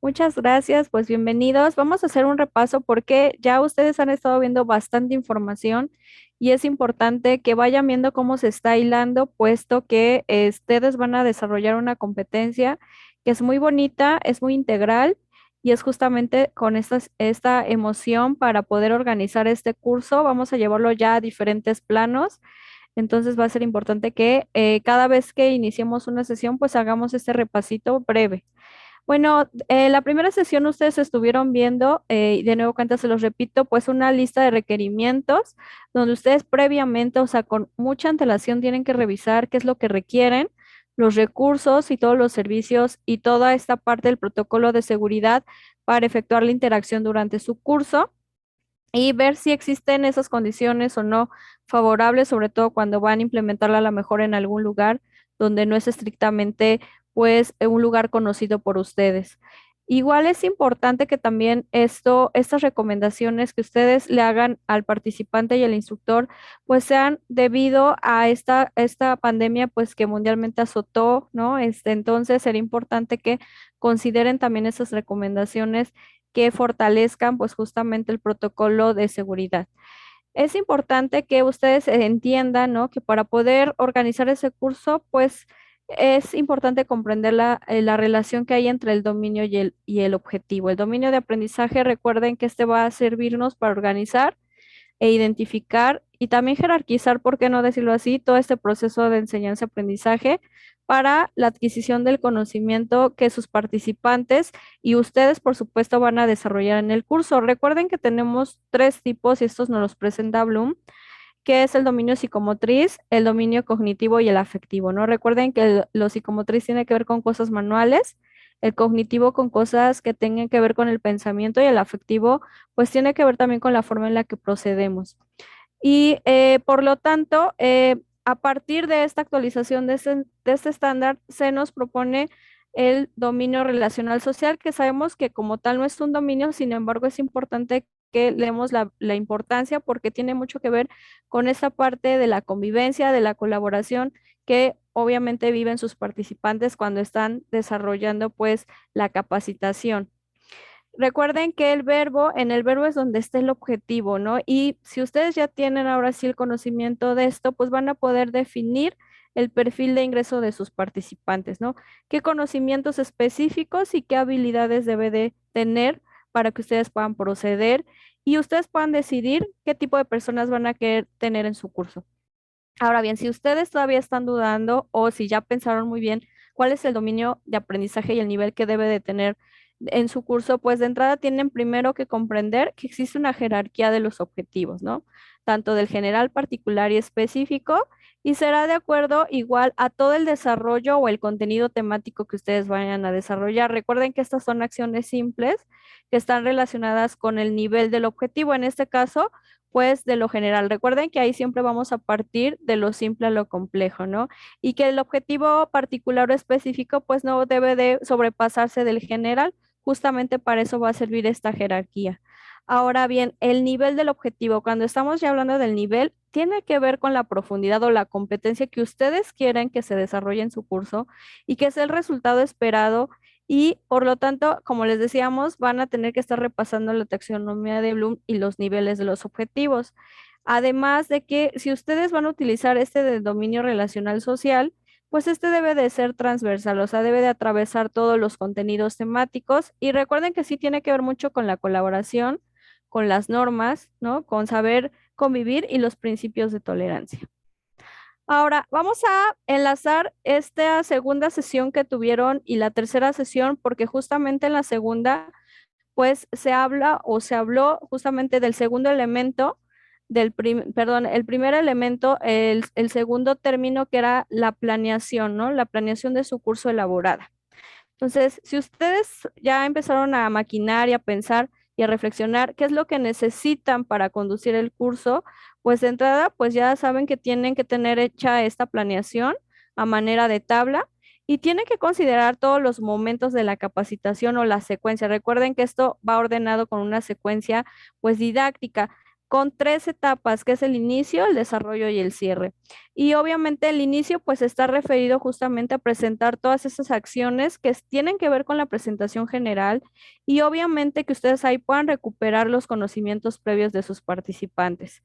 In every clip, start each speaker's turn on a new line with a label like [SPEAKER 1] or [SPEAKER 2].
[SPEAKER 1] Muchas gracias, pues bienvenidos. Vamos a hacer un repaso porque ya ustedes han estado viendo bastante información y es importante que vayan viendo cómo se está hilando, puesto que ustedes van a desarrollar una competencia que es muy bonita, es muy integral y es justamente con esta emoción para poder organizar este curso. Vamos a llevarlo ya a diferentes planos. Entonces va a ser importante que cada vez que iniciemos una sesión, pues hagamos este repasito breve. Bueno, la primera sesión ustedes estuvieron viendo, y de nuevo cuenta se los repito, pues una lista de requerimientos donde ustedes previamente, o sea, con mucha antelación tienen que revisar qué es lo que requieren, los recursos y todos los servicios y toda esta parte del protocolo de seguridad para efectuar la interacción durante su curso y ver si existen esas condiciones o no favorables, sobre todo cuando van a implementarla a lo mejor en algún lugar donde no es estrictamente pues un lugar conocido por ustedes. Igual es importante que también estas recomendaciones que ustedes le hagan al participante y al instructor, pues sean debido a esta pandemia, pues que mundialmente azotó, ¿no? Entonces sería importante que consideren también esas recomendaciones que fortalezcan pues justamente el protocolo de seguridad. Es importante que ustedes entiendan, ¿no? Que para poder organizar ese curso, pues es importante comprender la relación que hay entre el dominio y el objetivo. El dominio de aprendizaje, recuerden que este va a servirnos para organizar e identificar y también jerarquizar, ¿por qué no decirlo así?, todo este proceso de enseñanza-aprendizaje para la adquisición del conocimiento que sus participantes y ustedes, por supuesto, van a desarrollar en el curso. Recuerden que tenemos tres tipos y estos nos los presenta Bloom, que es el dominio psicomotriz, el dominio cognitivo y el afectivo, ¿no? Recuerden que lo psicomotriz tiene que ver con cosas manuales, el cognitivo con cosas que tengan que ver con el pensamiento y el afectivo, pues tiene que ver también con la forma en la que procedemos. Y por lo tanto, a partir de esta actualización de este estándar, se nos propone el dominio relacional social, que sabemos que como tal no es un dominio, sin embargo es importante que le demos la importancia porque tiene mucho que ver con esta parte de la convivencia, de la colaboración que obviamente viven sus participantes cuando están desarrollando pues la capacitación. Recuerden que en el verbo es donde está el objetivo, ¿no? Y si ustedes ya tienen ahora sí el conocimiento de esto, pues van a poder definir el perfil de ingreso de sus participantes, ¿no? ¿Qué conocimientos específicos y qué habilidades debe de tener para que ustedes puedan proceder y ustedes puedan decidir qué tipo de personas van a querer tener en su curso? Ahora bien, si ustedes todavía están dudando o si ya pensaron muy bien cuál es el dominio de aprendizaje y el nivel que debe de tener en su curso, pues de entrada tienen primero que comprender que existe una jerarquía de los objetivos, ¿no? Tanto del general, particular y específico, y será de acuerdo igual a todo el desarrollo o el contenido temático que ustedes vayan a desarrollar. Recuerden que estas son acciones simples que están relacionadas con el nivel del objetivo. En este caso, pues de lo general. Recuerden que ahí siempre vamos a partir de lo simple a lo complejo, ¿no? Y que el objetivo particular o específico pues no debe de sobrepasarse del general, justamente para eso va a servir esta jerarquía. Ahora bien, el nivel del objetivo, cuando estamos ya hablando del nivel, tiene que ver con la profundidad o la competencia que ustedes quieren que se desarrolle en su curso y que es el resultado esperado y por lo tanto, como les decíamos, van a tener que estar repasando la taxonomía de Bloom y los niveles de los objetivos. Además de que si ustedes van a utilizar este de dominio relacional social, pues este debe de ser transversal, o sea, debe de atravesar todos los contenidos temáticos y recuerden que sí tiene que ver mucho con la colaboración, con las normas, ¿no? Con saber convivir y los principios de tolerancia. Ahora, vamos a enlazar esta segunda sesión que tuvieron y la tercera sesión, porque justamente en la segunda, pues se habla o se habló justamente del segundo elemento, perdón, el primer elemento, el segundo término que era la planeación, ¿no? La planeación de su curso elaborada. Entonces, si ustedes ya empezaron a maquinar y a pensar y a reflexionar qué es lo que necesitan para conducir el curso, pues de entrada, pues ya saben que tienen que tener hecha esta planeación a manera de tabla y tienen que considerar todos los momentos de la capacitación o la secuencia. Recuerden que esto va ordenado con una secuencia pues didáctica. con tres etapas, que es el inicio, el desarrollo y el cierre. Y obviamente el inicio pues está referido justamente a presentar todas esas acciones que tienen que ver con la presentación general y obviamente que ustedes ahí puedan recuperar los conocimientos previos de sus participantes.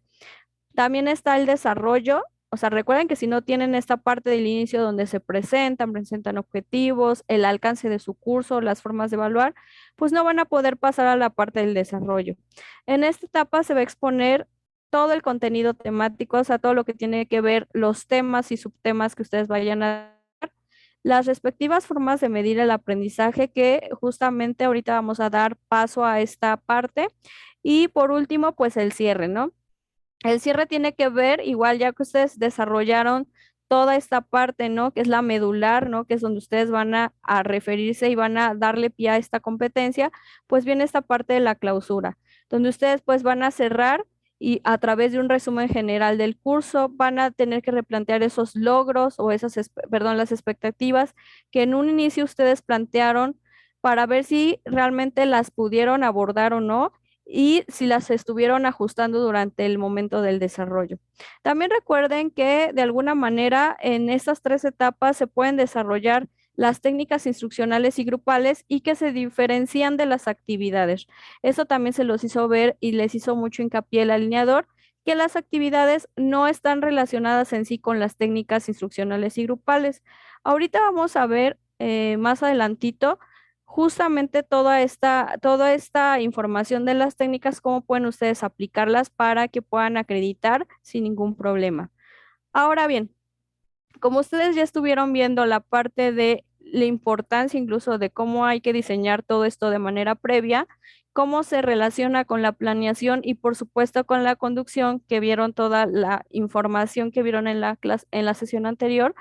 [SPEAKER 1] También está el desarrollo, o sea, recuerden que si no tienen esta parte del inicio donde se presentan objetivos, el alcance de su curso, las formas de evaluar, pues no van a poder pasar a la parte del desarrollo. En esta etapa se va a exponer todo el contenido temático, o sea, todo lo que tiene que ver los temas y subtemas que ustedes vayan a dar, las respectivas formas de medir el aprendizaje que justamente ahorita vamos a dar paso a esta parte. Y por último, pues el cierre, ¿no? El cierre tiene que ver, igual ya que ustedes desarrollaron toda esta parte, ¿no? Que es la medular, ¿no? Que es donde ustedes van a referirse y van a darle pie a esta competencia, pues viene esta parte de la clausura, donde ustedes pues van a cerrar y a través de un resumen general del curso van a tener que replantear esos logros o perdón, las expectativas que en un inicio ustedes plantearon para ver si realmente las pudieron abordar o no y si las estuvieron ajustando durante el momento del desarrollo. También recuerden que de alguna manera en estas tres etapas se pueden desarrollar las técnicas instruccionales y grupales y que se diferencian de las actividades. Eso también se los hizo ver y les hizo mucho hincapié el alineador, que las actividades no están relacionadas en sí con las técnicas instruccionales y grupales. Ahorita vamos a ver más adelantito justamente toda esta información de las técnicas, cómo pueden ustedes aplicarlas para que puedan acreditar sin ningún problema. Ahora bien, como ustedes ya estuvieron viendo la parte de la importancia incluso de cómo hay que diseñar todo esto de manera previa, cómo se relaciona con la planeación y por supuesto con la conducción, que vieron toda la información que vieron en la clase, en la sesión anterior,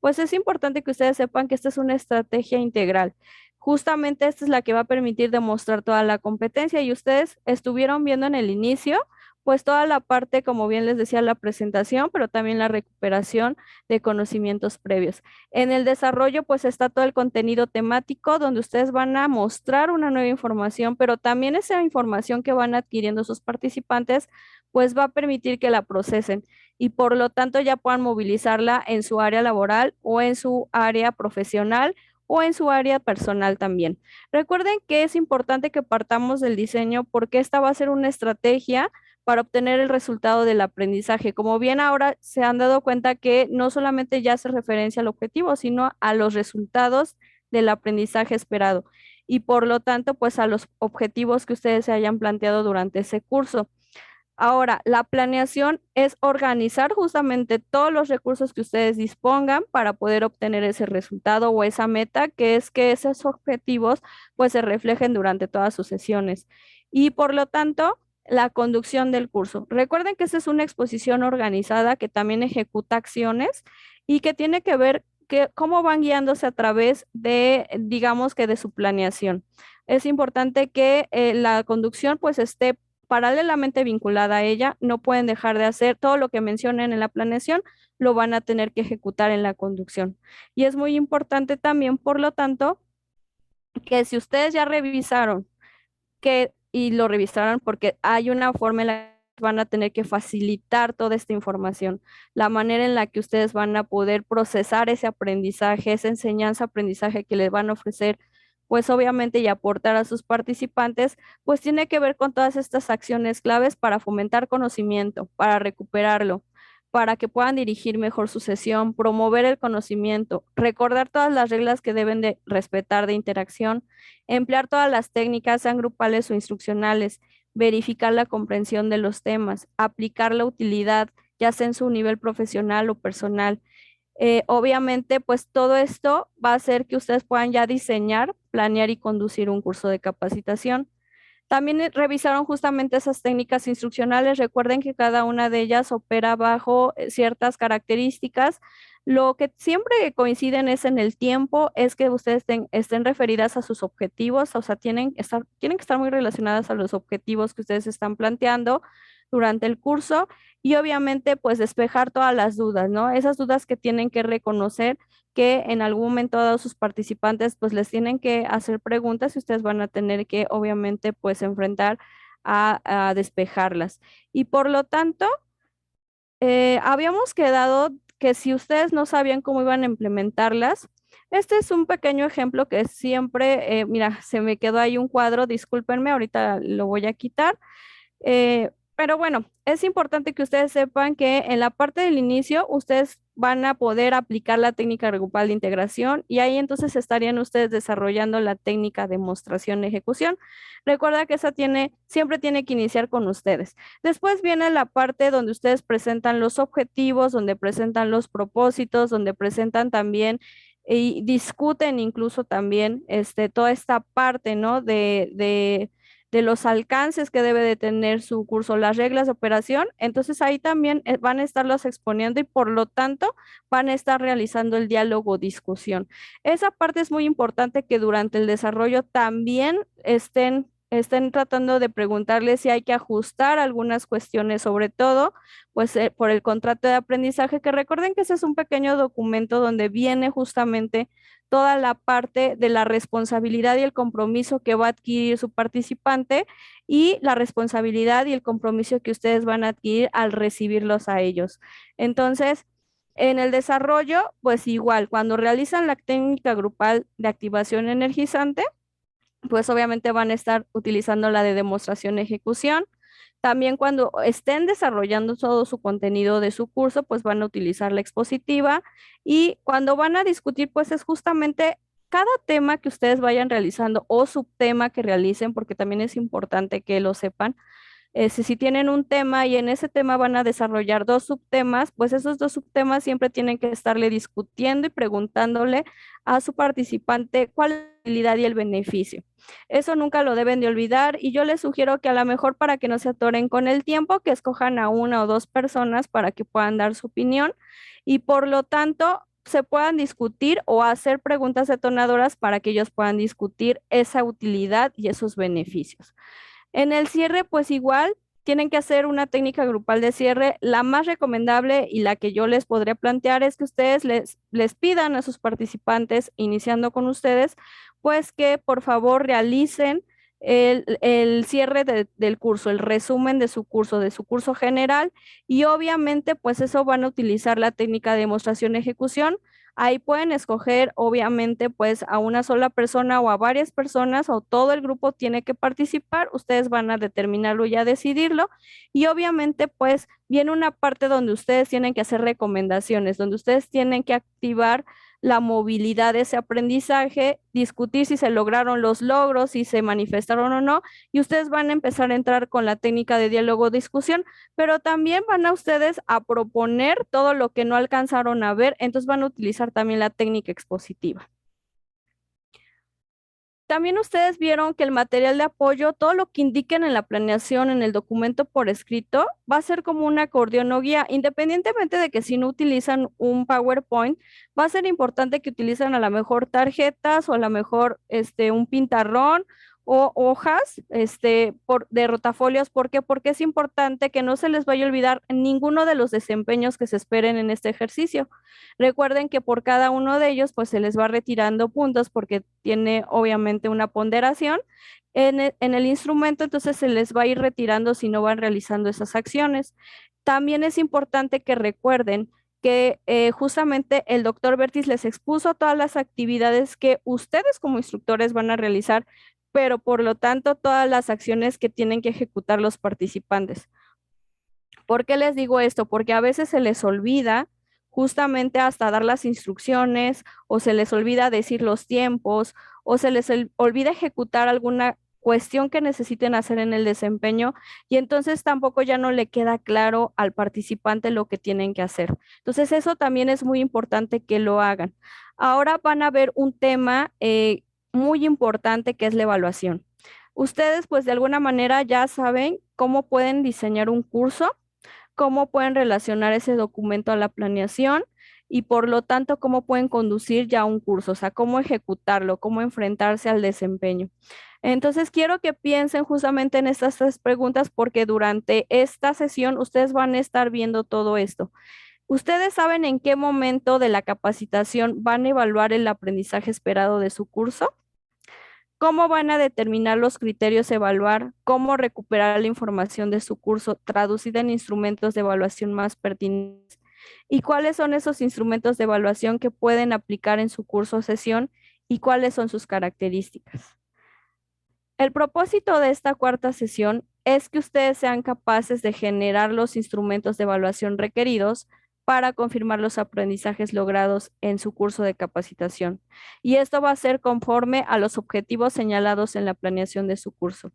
[SPEAKER 1] pues es importante que ustedes sepan que esta es una estrategia integral. Justamente esta es la que va a permitir demostrar toda la competencia y ustedes estuvieron viendo en el inicio, pues toda la parte, como bien les decía, la presentación, pero también la recuperación de conocimientos previos. En el desarrollo, pues está todo el contenido temático donde ustedes van a mostrar una nueva información, pero también esa información que van adquiriendo sus participantes, pues va a permitir que la procesen y por lo tanto ya puedan movilizarla en su área laboral o en su área profesional o en su área personal también. Recuerden que es importante que partamos del diseño porque esta va a ser una estrategia para obtener el resultado del aprendizaje. Como bien ahora se han dado cuenta que no solamente ya hace referencia al objetivo, sino a los resultados del aprendizaje esperado y por lo tanto, pues a los objetivos que ustedes se hayan planteado durante ese curso. Ahora, la planeación es organizar justamente todos los recursos que ustedes dispongan para poder obtener ese resultado o esa meta, que es que esos objetivos pues se reflejen durante todas sus sesiones. Y por lo tanto, la conducción del curso. Recuerden que esta es una exposición organizada que también ejecuta acciones y que tiene que ver cómo van guiándose a través de, digamos que de su planeación. Es importante que la conducción pues esté paralelamente vinculada a ella, no pueden dejar de hacer todo lo que mencionen en la planeación, lo van a tener que ejecutar en la conducción. Y es muy importante también, por lo tanto, que si ustedes ya revisaron y lo revisaron porque hay una forma en la que van a tener que facilitar toda esta información, la manera en la que ustedes van a poder procesar ese aprendizaje, esa enseñanza, aprendizaje que les van a ofrecer, pues obviamente y aportar a sus participantes, pues tiene que ver con todas estas acciones claves para fomentar conocimiento, para recuperarlo, para que puedan dirigir mejor su sesión, promover el conocimiento, recordar todas las reglas que deben de respetar de interacción, emplear todas las técnicas, sean grupales o instruccionales, verificar la comprensión de los temas, aplicar la utilidad, ya sea en su nivel profesional o personal. Obviamente, pues todo esto va a hacer que ustedes puedan ya diseñar, planear y conducir un curso de capacitación. También revisaron justamente esas técnicas instruccionales. Recuerden que cada una de ellas opera bajo ciertas características. Lo que siempre coinciden es en el tiempo, es que ustedes estén referidas a sus objetivos, o sea, tienen que estar muy relacionadas a los objetivos que ustedes están planteando durante el curso y obviamente pues despejar todas las dudas, ¿no? Esas dudas que tienen que reconocer que en algún momento dado sus participantes pues les tienen que hacer preguntas y ustedes van a tener que obviamente pues enfrentar a despejarlas. Y por lo tanto, habíamos quedado que si ustedes no sabían cómo iban a implementarlas, este es un pequeño ejemplo que siempre, mira, se me quedó ahí un cuadro, discúlpenme, ahorita lo voy a quitar. Pero bueno, es importante que ustedes sepan que en la parte del inicio ustedes van a poder aplicar la técnica grupal de integración y ahí entonces estarían ustedes desarrollando la técnica de demostración-ejecución. Recuerda que esa siempre tiene que iniciar con ustedes. Después viene la parte donde ustedes presentan los objetivos, donde presentan los propósitos, donde presentan también y discuten incluso también toda esta parte, ¿no? De los alcances que debe de tener su curso, las reglas de operación. Entonces ahí también van a estarlos exponiendo y por lo tanto van a estar realizando el diálogo discusión. Esa parte es muy importante que durante el desarrollo también estén tratando de preguntarles si hay que ajustar algunas cuestiones, sobre todo, pues por el contrato de aprendizaje, que recuerden que ese es un pequeño documento donde viene justamente toda la parte de la responsabilidad y el compromiso que va a adquirir su participante y la responsabilidad y el compromiso que ustedes van a adquirir al recibirlos a ellos. Entonces, en el desarrollo, pues igual, cuando realizan la técnica grupal de activación energizante, pues obviamente van a estar utilizando la de demostración ejecución. También cuando estén desarrollando todo su contenido de su curso, pues van a utilizar la expositiva y cuando van a discutir, pues es justamente cada tema que ustedes vayan realizando o subtema que realicen, porque también es importante que lo sepan, si tienen un tema y en ese tema van a desarrollar dos subtemas, pues esos dos subtemas siempre tienen que estarle discutiendo y preguntándole a su participante cuál es la utilidad y el beneficio. Eso nunca lo deben de olvidar y yo les sugiero que a lo mejor para que no se atoren con el tiempo, que escojan a una o dos personas para que puedan dar su opinión y por lo tanto se puedan discutir o hacer preguntas detonadoras para que ellos puedan discutir esa utilidad y esos beneficios. En el cierre, pues igual tienen que hacer una técnica grupal de cierre. La más recomendable y la que yo les podría plantear es que ustedes les pidan a sus participantes, iniciando con ustedes, pues que por favor realicen el cierre del curso, el resumen de su curso general y obviamente pues eso van a utilizar la técnica de demostración-ejecución. Ahí pueden escoger, obviamente, pues a una sola persona o a varias personas o todo el grupo tiene que participar. Ustedes van a determinarlo y a decidirlo. Y obviamente, pues viene una parte donde ustedes tienen que hacer recomendaciones, donde ustedes tienen que activar la movilidad de ese aprendizaje, discutir si se lograron los logros, si se manifestaron o no, y ustedes van a empezar a entrar con la técnica de diálogo-discusión, pero también van a ustedes a proponer todo lo que no alcanzaron a ver, entonces van a utilizar también la técnica expositiva. También ustedes vieron que el material de apoyo, todo lo que indiquen en la planeación, en el documento por escrito, va a ser como un acordeón o guía, independientemente de que si no utilizan un PowerPoint, va a ser importante que utilicen a lo mejor tarjetas o a lo mejor un pintarrón o hojas de rotafolios. ¿Por qué? Porque es importante que no se les vaya a olvidar ninguno de los desempeños que se esperen en este ejercicio. Recuerden que por cada uno de ellos, pues se les va retirando puntos porque tiene obviamente una ponderación en el instrumento, entonces se les va a ir retirando si no van realizando esas acciones. También es importante que recuerden que justamente el doctor Bertis les expuso todas las actividades que ustedes como instructores van a realizar, pero por lo tanto todas las acciones que tienen que ejecutar los participantes. ¿Por qué les digo esto? Porque a veces se les olvida justamente hasta dar las instrucciones o se les olvida decir los tiempos o se les olvida ejecutar alguna cuestión que necesiten hacer en el desempeño y entonces tampoco ya no le queda claro al participante lo que tienen que hacer. Entonces eso también es muy importante que lo hagan. Ahora van a ver un tema muy importante que es la evaluación. Ustedes pues de alguna manera ya saben cómo pueden diseñar un curso, cómo pueden relacionar ese documento a la planeación y por lo tanto cómo pueden conducir ya un curso, o sea, cómo ejecutarlo, cómo enfrentarse al desempeño. Entonces, quiero que piensen justamente en estas tres preguntas porque durante esta sesión ustedes van a estar viendo todo esto. ¿Ustedes saben en qué momento de la capacitación van a evaluar el aprendizaje esperado de su curso? cómo van a determinar los criterios a evaluar, cómo recuperar la información de su curso traducida en instrumentos de evaluación más pertinentes y cuáles son esos instrumentos de evaluación que pueden aplicar en su curso o sesión y cuáles son sus características. El propósito de esta cuarta sesión es que ustedes sean capaces de generar los instrumentos de evaluación requeridos para confirmar los aprendizajes logrados en su curso de capacitación. Y esto va a ser conforme a los objetivos señalados en la planeación de su curso.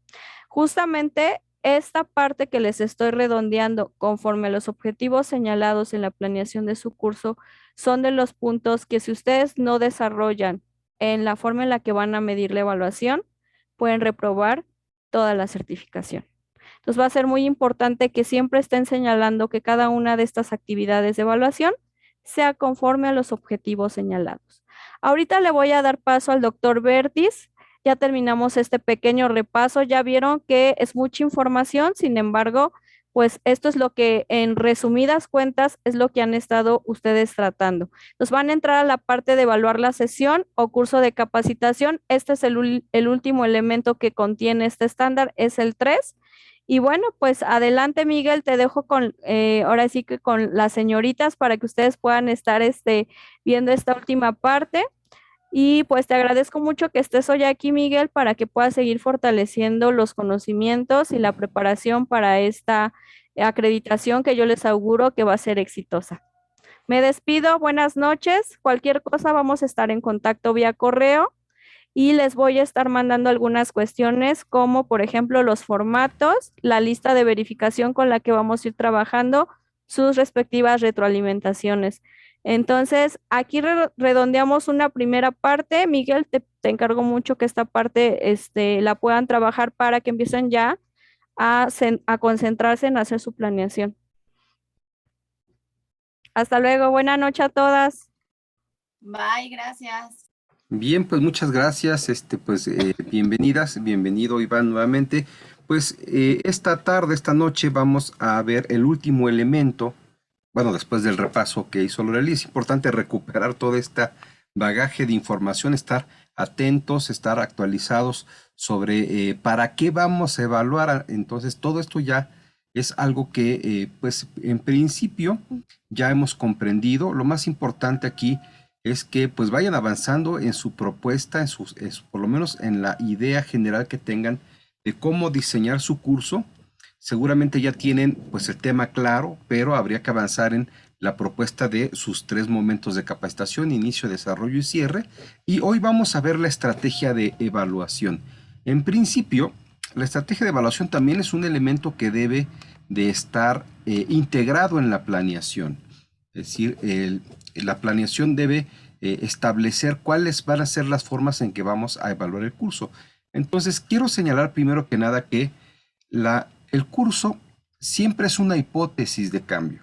[SPEAKER 1] Justamente esta parte que les estoy redondeando conforme a los objetivos señalados en la planeación de su curso son de los puntos que si ustedes no desarrollan en la forma en la que van a medir la evaluación, pueden reprobar toda la certificación. Entonces va a ser muy importante que siempre estén señalando que cada una de estas actividades de evaluación sea conforme a los objetivos señalados. Ahorita le voy a dar paso al doctor Bertis. Ya terminamos este pequeño repaso. Ya vieron que es mucha información, sin embargo, pues esto es lo que en resumidas cuentas es lo que han estado ustedes tratando. Nos van a entrar a la parte de evaluar la sesión o curso de capacitación. Este es el último elemento que contiene este estándar, es el 3. Y bueno, pues adelante, Miguel, te dejo con, ahora sí que con las señoritas para que ustedes puedan estar viendo esta última parte. Y pues te agradezco mucho que estés hoy aquí, Miguel, para que puedas seguir fortaleciendo los conocimientos y la preparación para esta acreditación que yo les auguro que va a ser exitosa. Me despido, buenas noches. Cualquier cosa vamos a estar en contacto vía correo y les voy a estar mandando algunas cuestiones como por ejemplo los formatos, la lista de verificación con la que vamos a ir trabajando, sus respectivas retroalimentaciones. Entonces, aquí redondeamos una primera parte. Miguel, te encargo mucho que esta parte la puedan trabajar para que empiecen ya a concentrarse en hacer su planeación. Hasta luego, buena noche a todas.
[SPEAKER 2] Bye, gracias.
[SPEAKER 3] Bien, pues muchas gracias, bienvenidas, bienvenido Iván nuevamente. Pues esta tarde, esta noche vamos a ver el último elemento, bueno, después del repaso que hizo Loreli, es importante recuperar todo este bagaje de información, estar atentos, estar actualizados sobre para qué vamos a evaluar. Entonces, todo esto ya es algo que, pues, en principio ya hemos comprendido. Lo más importante aquí es que pues vayan avanzando en su propuesta, por lo menos en la idea general que tengan de cómo diseñar su curso. Seguramente ya tienen pues el tema claro, pero habría que avanzar en la propuesta de sus 3 momentos de capacitación: inicio, desarrollo y cierre. Y hoy vamos a ver la estrategia de evaluación. En principio, la estrategia de evaluación también es un elemento que debe de estar integrado en la planeación. Es decir, la planeación debe establecer cuáles van a ser las formas en que vamos a evaluar el curso. Entonces, quiero señalar primero que nada que el curso siempre es una hipótesis de cambio.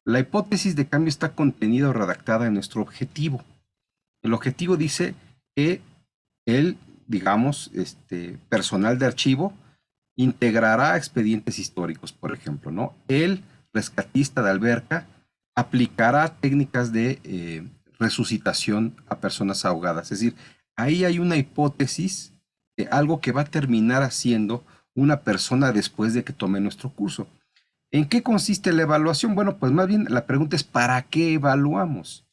[SPEAKER 3] La hipótesis de cambio está contenida o redactada en nuestro objetivo. El objetivo dice que digamos, personal de archivo integrará expedientes históricos, por ejemplo, ¿no? El rescatista de alberca aplicará técnicas de resucitación a personas ahogadas. Es decir, ahí hay una hipótesis de algo que va a terminar haciendo una persona después de que tome nuestro curso. ¿En qué consiste la evaluación? Bueno, pues más bien la pregunta es ¿para qué evaluamos?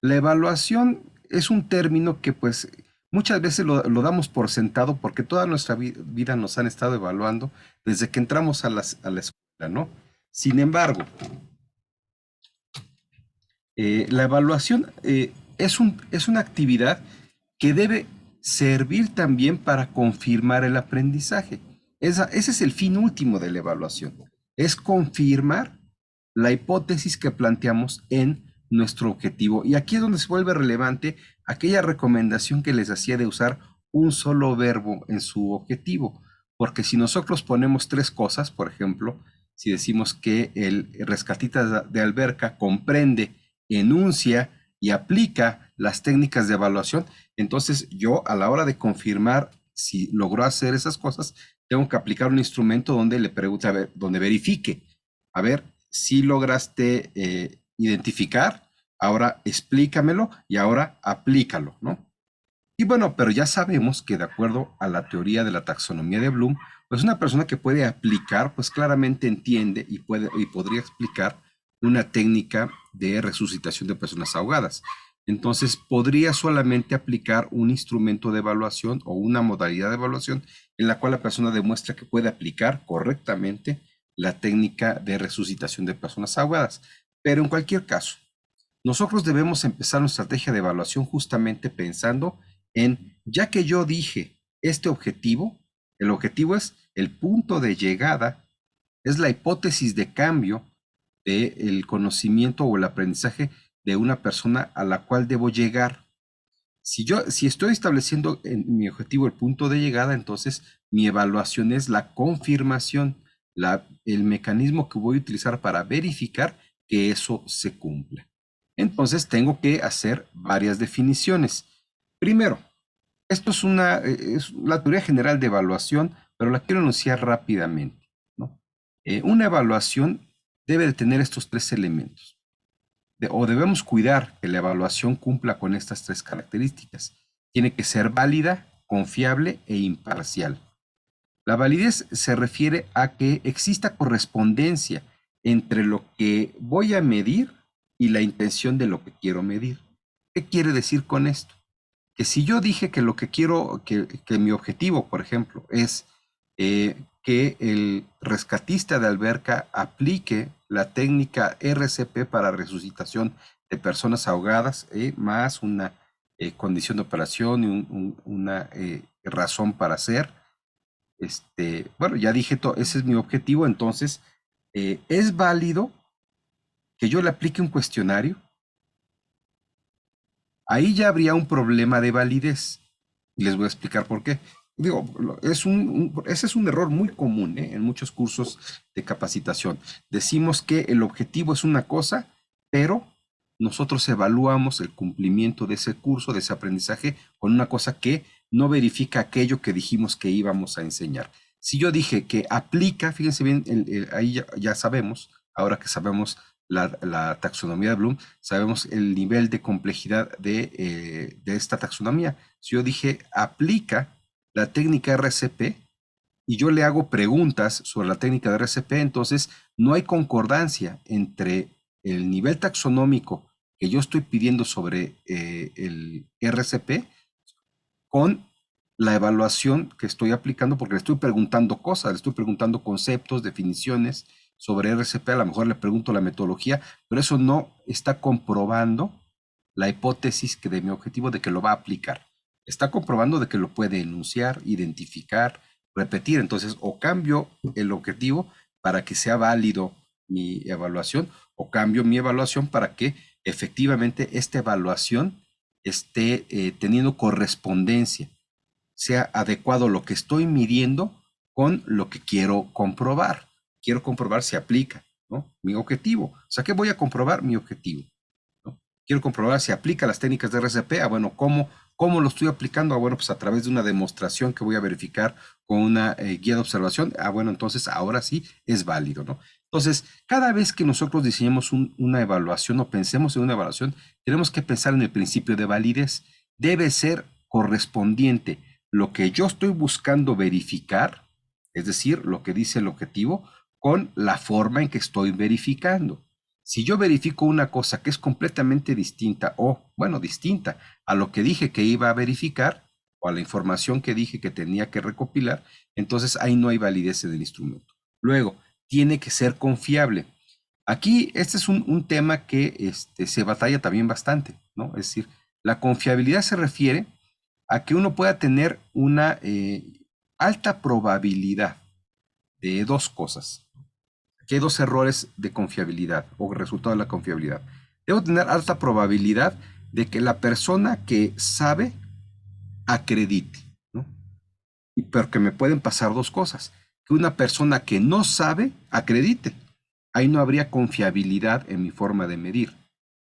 [SPEAKER 3] La evaluación es un término que pues muchas veces lo damos por sentado porque toda nuestra vida nos han estado evaluando desde que entramos a la escuela, ¿no? Sin embargo, la evaluación es una actividad que debe servir también para confirmar el aprendizaje. Ese es el fin último de la evaluación, es confirmar la hipótesis que planteamos en nuestro objetivo. Y aquí es donde se vuelve relevante aquella recomendación que les hacía de usar un solo verbo en su objetivo, porque si nosotros ponemos 3 cosas, por ejemplo, si decimos que el rescatista de alberca comprende, enuncia y aplica las técnicas de evaluación, entonces yo a la hora de confirmar si logró hacer esas cosas, tengo que aplicar un instrumento donde le pregunte, a ver, donde verifique, a ver, si lograste identificar, ahora explícamelo y ahora aplícalo, ¿no? Y bueno, pero ya sabemos que de acuerdo a la teoría de la taxonomía de Bloom, pues una persona que puede aplicar, pues claramente entiende y podría explicar una técnica de resucitación de personas ahogadas. Entonces, podría solamente aplicar un instrumento de evaluación o una modalidad de evaluación en la cual la persona demuestra que puede aplicar correctamente la técnica de resucitación de personas ahogadas. Pero en cualquier caso, nosotros debemos empezar nuestra estrategia de evaluación justamente pensando en, ya que yo dije este objetivo, el objetivo es el punto de llegada, es la hipótesis de cambio del conocimiento o el aprendizaje de una persona a la cual debo llegar. Si estoy estableciendo en mi objetivo el punto de llegada, entonces mi evaluación es la confirmación, el mecanismo que voy a utilizar para verificar que eso se cumpla. Entonces tengo que hacer varias definiciones. Primero, esto es la teoría general de evaluación, pero la quiero enunciar rápidamente, ¿no? Una evaluación debe de tener estos tres elementos, o debemos cuidar que la evaluación cumpla con estas tres características. Tiene que ser válida, confiable e imparcial. La validez se refiere a que exista correspondencia entre lo que voy a medir y la intención de lo que quiero medir. ¿Qué quiere decir con esto? Que si yo dije que lo que quiero, que mi objetivo, por ejemplo, es que el rescatista de alberca aplique la técnica RCP para resucitación de personas ahogadas, más una condición de operación y una razón para hacer. Bueno, ya dije, ese es mi objetivo, entonces, ¿es válido que yo le aplique un cuestionario? Ahí ya habría un problema de validez. Y les voy a explicar por qué. Digo, ese es un error muy común, en muchos cursos de capacitación. Decimos que el objetivo es una cosa, pero nosotros evaluamos el cumplimiento de ese curso, de ese aprendizaje, con una cosa que no verifica aquello que dijimos que íbamos a enseñar. Si yo dije que aplica, fíjense bien, ahí ya sabemos, ahora que sabemos la taxonomía de Bloom, sabemos el nivel de complejidad de esta taxonomía. Si yo dije aplica la técnica RCP y yo le hago preguntas sobre la técnica de RCP, entonces no hay concordancia entre el nivel taxonómico que yo estoy pidiendo sobre el RCP con la evaluación que estoy aplicando, porque le estoy preguntando cosas, le estoy preguntando conceptos, definiciones sobre RCP, a lo mejor le pregunto la metodología, pero eso no está comprobando la hipótesis de mi objetivo de que lo va a aplicar. Está comprobando de que lo puede enunciar, identificar, repetir. Entonces, o cambio el objetivo para que sea válido mi evaluación, o cambio mi evaluación para que efectivamente esta evaluación esté teniendo correspondencia, sea adecuado lo que estoy midiendo con lo que quiero comprobar. Quiero comprobar si aplica, ¿no? Mi objetivo. O sea, ¿qué voy a comprobar? Mi objetivo, ¿no? Quiero comprobar si aplica las técnicas de RCP. Bueno, ¿cómo lo estoy aplicando? Bueno, pues a través de una demostración que voy a verificar con una guía de observación. Bueno, entonces ahora sí es válido, ¿no? Entonces, cada vez que nosotros diseñemos una evaluación o pensemos en una evaluación, tenemos que pensar en el principio de validez. Debe ser correspondiente lo que yo estoy buscando verificar, es decir, lo que dice el objetivo, con la forma en que estoy verificando. Si yo verifico una cosa que es completamente distinta distinta a lo que dije que iba a verificar o a la información que dije que tenía que recopilar, entonces ahí no hay validez en el instrumento. Luego, tiene que ser confiable. Aquí este es un tema que se batalla también bastante, ¿no? Es decir, la confiabilidad se refiere a que uno pueda tener una alta probabilidad de dos cosas. Aquí hay dos errores de confiabilidad o resultado de la confiabilidad. Debo tener alta probabilidad de que la persona que sabe acredite, ¿no? Pero que me pueden pasar dos cosas. Que una persona que no sabe acredite. Ahí no habría confiabilidad en mi forma de medir,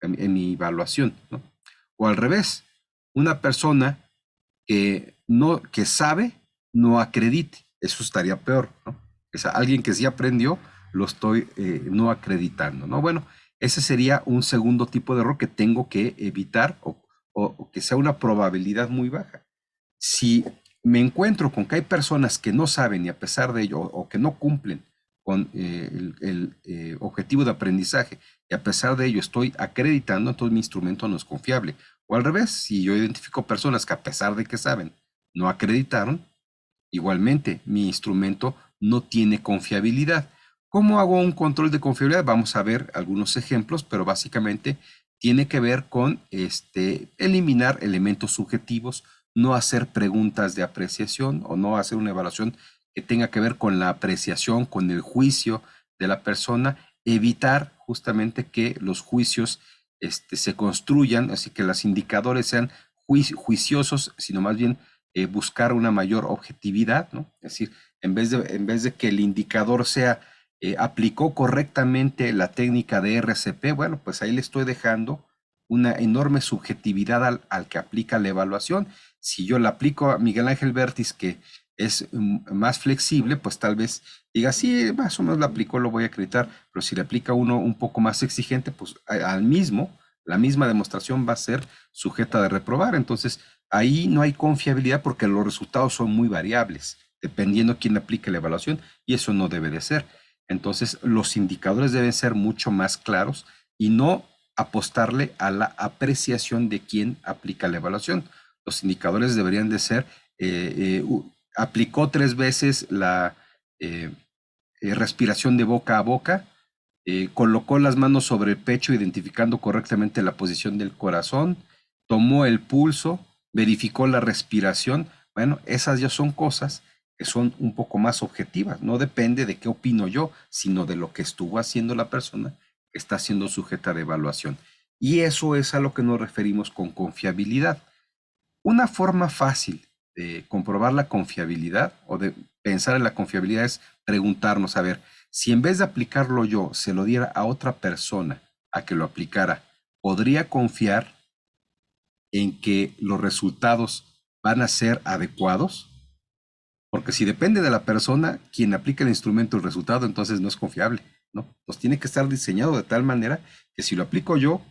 [SPEAKER 3] en mi evaluación, ¿no? O al revés, una persona que sabe no acredite. Eso estaría peor, ¿no? O sea, alguien que sí aprendió, lo estoy no acreditando, ¿no? Bueno, ese sería un segundo tipo de error que tengo que evitar o que sea una probabilidad muy baja. Si me encuentro con que hay personas que no saben y a pesar de ello, o que no cumplen con el objetivo de aprendizaje, y a pesar de ello estoy acreditando, entonces mi instrumento no es confiable. O al revés, si yo identifico personas que a pesar de que saben, no acreditaron, igualmente mi instrumento no tiene confiabilidad. ¿Cómo hago un control de confiabilidad? Vamos a ver algunos ejemplos, pero básicamente tiene que ver con eliminar elementos subjetivos, no hacer preguntas de apreciación o no hacer una evaluación que tenga que ver con la apreciación, con el juicio de la persona, evitar justamente que los juicios se construyan, así que los indicadores sean juiciosos, sino más bien buscar una mayor objetividad, ¿no? Es decir, en vez de que el indicador sea aplicó correctamente la técnica de RCP, bueno, pues ahí le estoy dejando una enorme subjetividad al que aplica la evaluación. Si yo la aplico a Miguel Ángel Vértiz, que es más flexible, pues tal vez diga, sí, más o menos la aplicó, lo voy a acreditar, pero si le aplica uno un poco más exigente, pues la misma demostración va a ser sujeta de reprobar. Entonces, ahí no hay confiabilidad porque los resultados son muy variables, dependiendo quién aplique la evaluación, y eso no debe de ser. Entonces, los indicadores deben ser mucho más claros y no apostarle a la apreciación de quién aplica la evaluación. Los indicadores deberían de ser, aplicó 3 veces la respiración de boca a boca, colocó las manos sobre el pecho identificando correctamente la posición del corazón, tomó el pulso, verificó la respiración. Bueno, esas ya son cosas que son un poco más objetivas. No depende de qué opino yo, sino de lo que estuvo haciendo la persona que está siendo sujeta de evaluación. Y eso es a lo que nos referimos con confiabilidad. Una forma fácil de comprobar la confiabilidad o de pensar en la confiabilidad es preguntarnos, a ver, si en vez de aplicarlo yo se lo diera a otra persona a que lo aplicara, ¿podría confiar en que los resultados van a ser adecuados? Porque si depende de la persona quien aplica el instrumento, el resultado, entonces no es confiable, ¿no? Entonces tiene que estar diseñado de tal manera que si lo aplico yo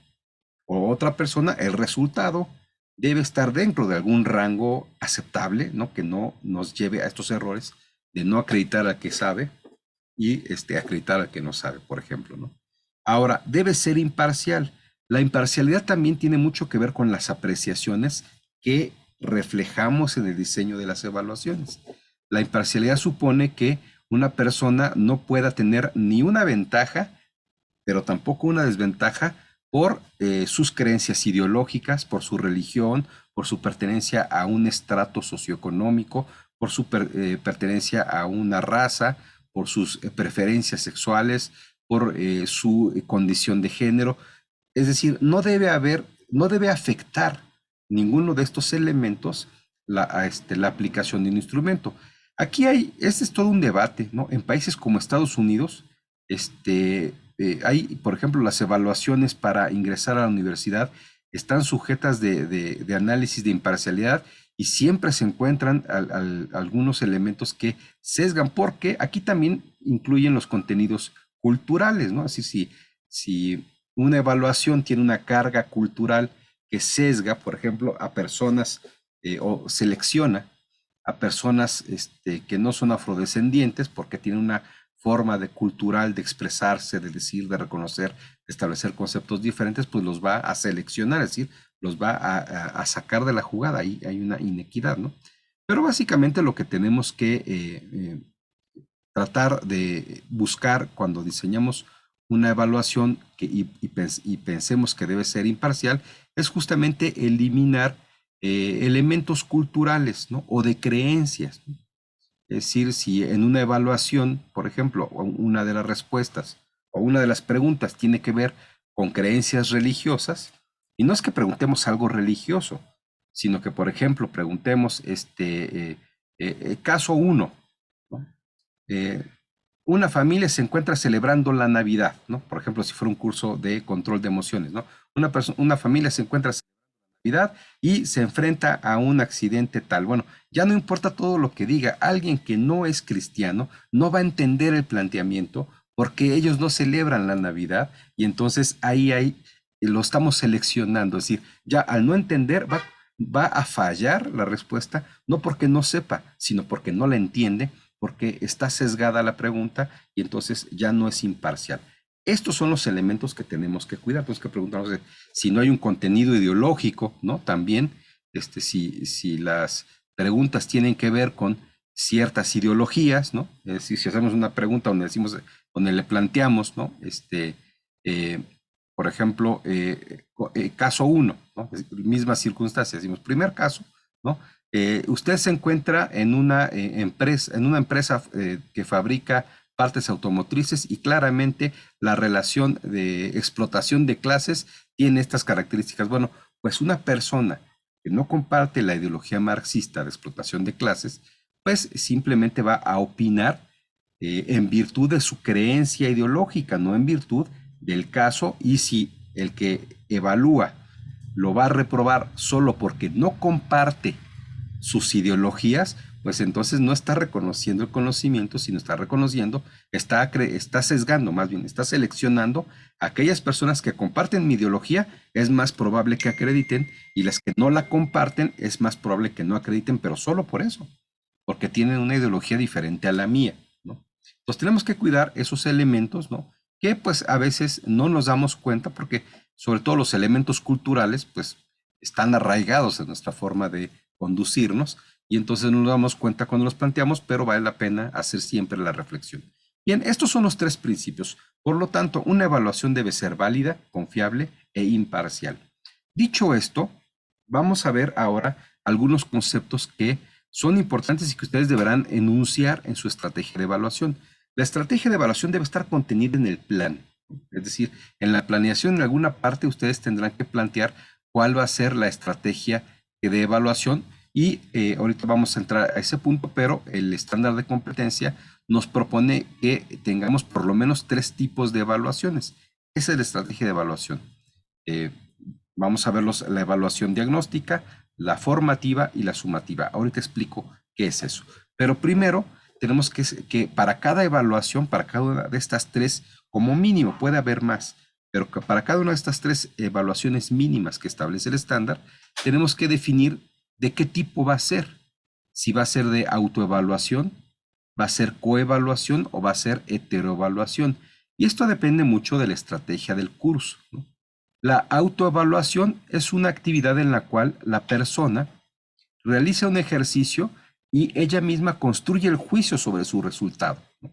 [SPEAKER 3] o otra persona, el resultado debe estar dentro de algún rango aceptable, ¿no? Que no nos lleve a estos errores de no acreditar al que sabe y acreditar al que no sabe, por ejemplo, ¿no? Ahora, debe ser imparcial. La imparcialidad también tiene mucho que ver con las apreciaciones que reflejamos en el diseño de las evaluaciones. La imparcialidad supone que una persona no pueda tener ni una ventaja, pero tampoco una desventaja por sus creencias ideológicas, por su religión, por su pertenencia a un estrato socioeconómico, por su pertenencia a una raza, por sus preferencias sexuales, por su condición de género. Es decir, no debe afectar ninguno de estos elementos la aplicación de un instrumento. Aquí este es todo un debate, ¿no? En países como Estados Unidos, hay, por ejemplo, las evaluaciones para ingresar a la universidad están sujetas de análisis de imparcialidad y siempre se encuentran algunos elementos que sesgan, porque aquí también incluyen los contenidos culturales, ¿no? Así si una evaluación tiene una carga cultural que sesga, por ejemplo, a personas o selecciona a personas que no son afrodescendientes porque tienen una forma de cultural de expresarse, de decir, de reconocer, de establecer conceptos diferentes, pues los va a seleccionar, es decir, los va a sacar de la jugada. Ahí hay una inequidad, ¿no? Pero básicamente lo que tenemos que tratar de buscar cuando diseñamos una evaluación y pensemos que debe ser imparcial, es justamente eliminar elementos culturales, ¿no? O de creencias, ¿no? Es decir, si en una evaluación, por ejemplo, una de las respuestas o una de las preguntas tiene que ver con creencias religiosas, y no es que preguntemos algo religioso, sino que, por ejemplo, preguntemos caso 1, ¿no? Eh, una familia se encuentra celebrando la Navidad, ¿no? Por ejemplo, si fuera un curso de control de emociones, ¿no? Una familia se encuentra y se enfrenta a un accidente tal. Bueno, ya no importa todo lo que diga, alguien que no es cristiano no va a entender el planteamiento porque ellos no celebran la Navidad y entonces ahí lo estamos seleccionando. Es decir, ya al no entender, va a fallar la respuesta, no porque no sepa, sino porque no la entiende, porque está sesgada la pregunta y entonces ya no es imparcial. Estos son los elementos que tenemos que cuidar. Tenemos que preguntarnos si no hay un contenido ideológico, ¿no? También, si las preguntas tienen que ver con ciertas ideologías, ¿no? Es decir, si hacemos una pregunta donde decimos, donde le planteamos, ¿no? Eh, por ejemplo, caso 1, ¿no? Mismas circunstancias. Decimos, primer caso, ¿no? Usted se encuentra en una empresa que fabrica partes automotrices y claramente la relación de explotación de clases tiene estas características. Bueno, pues una persona que no comparte la ideología marxista de explotación de clases, pues simplemente va a opinar en virtud de su creencia ideológica, no en virtud del caso, y si el que evalúa lo va a reprobar solo porque no comparte sus ideologías, pues entonces no está reconociendo el conocimiento, sino está reconociendo, está sesgando, más bien, está seleccionando a aquellas personas que comparten mi ideología, es más probable que acrediten, y las que no la comparten, es más probable que no acrediten, pero solo por eso, porque tienen una ideología diferente a la mía, ¿no? Entonces tenemos que cuidar esos elementos, ¿no? Que pues a veces no nos damos cuenta porque sobre todo los elementos culturales pues están arraigados en nuestra forma de conducirnos y entonces no nos damos cuenta cuando los planteamos, pero vale la pena hacer siempre la reflexión. Bien, estos son los 3 principios. Por lo tanto, una evaluación debe ser válida, confiable e imparcial. Dicho esto, vamos a ver ahora algunos conceptos que son importantes y que ustedes deberán enunciar en su estrategia de evaluación. La estrategia de evaluación debe estar contenida en el plan. Es decir, en la planeación, en alguna parte, ustedes tendrán que plantear cuál va a ser la estrategia de evaluación y ahorita vamos a entrar a ese punto, pero el estándar de competencia nos propone que tengamos por lo menos 3 tipos de evaluaciones. Esa es la estrategia de evaluación. Vamos a ver la evaluación diagnóstica, la formativa y la sumativa. Ahorita explico qué es eso. Pero primero tenemos que para cada evaluación, para cada una de estas 3, como mínimo, puede haber más, pero que para cada una de estas 3 evaluaciones mínimas que establece el estándar, tenemos que definir de qué tipo va a ser. Si va a ser de autoevaluación, va a ser coevaluación o va a ser heteroevaluación. Y esto depende mucho de la estrategia del curso, ¿no? La autoevaluación es una actividad en la cual la persona realiza un ejercicio y ella misma construye el juicio sobre su resultado, ¿no?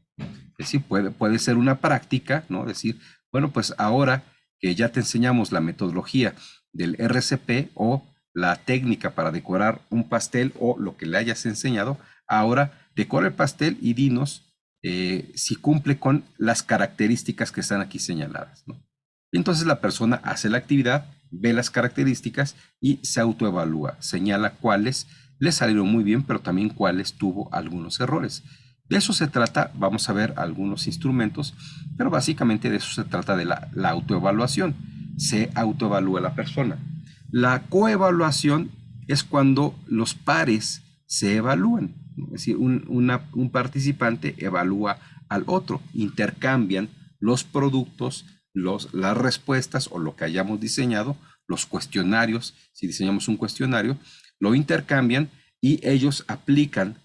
[SPEAKER 3] Es decir, puede ser una práctica, ¿no? Decir, bueno, pues ahora que ya te enseñamos la metodología del RCP o la técnica para decorar un pastel o lo que le hayas enseñado, ahora decora el pastel y dinos si cumple con las características que están aquí señaladas, ¿no? Y entonces la persona hace la actividad, ve las características y se autoevalúa, señala cuáles le salieron muy bien, pero también cuáles tuvo algunos errores. De eso se trata, vamos a ver algunos instrumentos, pero básicamente de eso se trata de la autoevaluación. Se autoevalúa la persona. La coevaluación es cuando los pares se evalúan, ¿no? Es decir, un participante evalúa al otro, intercambian los productos, las respuestas o lo que hayamos diseñado, los cuestionarios, si diseñamos un cuestionario, lo intercambian y ellos aplican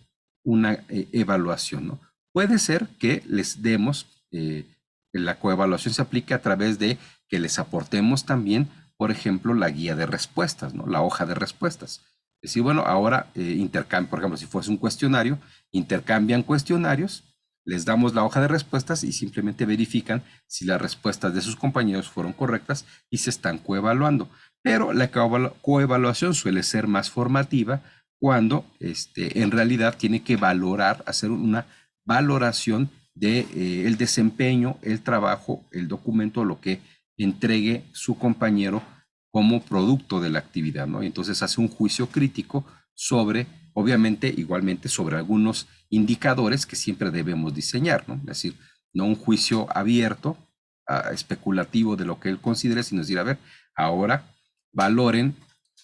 [SPEAKER 3] una evaluación, ¿no? Puede ser que les demos, la coevaluación se aplique a través de que les aportemos también, por ejemplo, la guía de respuestas, ¿no? La hoja de respuestas. Es decir, bueno, ahora por ejemplo, si fuese un cuestionario, intercambian cuestionarios, les damos la hoja de respuestas y simplemente verifican si las respuestas de sus compañeros fueron correctas y se están coevaluando. Pero la coevaluación suele ser más formativa cuando en realidad tiene que hacer una valoración de el desempeño, el trabajo, el documento, lo que entregue su compañero como producto de la actividad, ¿no? Y entonces hace un juicio crítico sobre, obviamente, igualmente sobre algunos indicadores que siempre debemos diseñar, ¿no? Es decir, no un juicio abierto, especulativo de lo que él considere, sino decir, a ver, ahora valoren,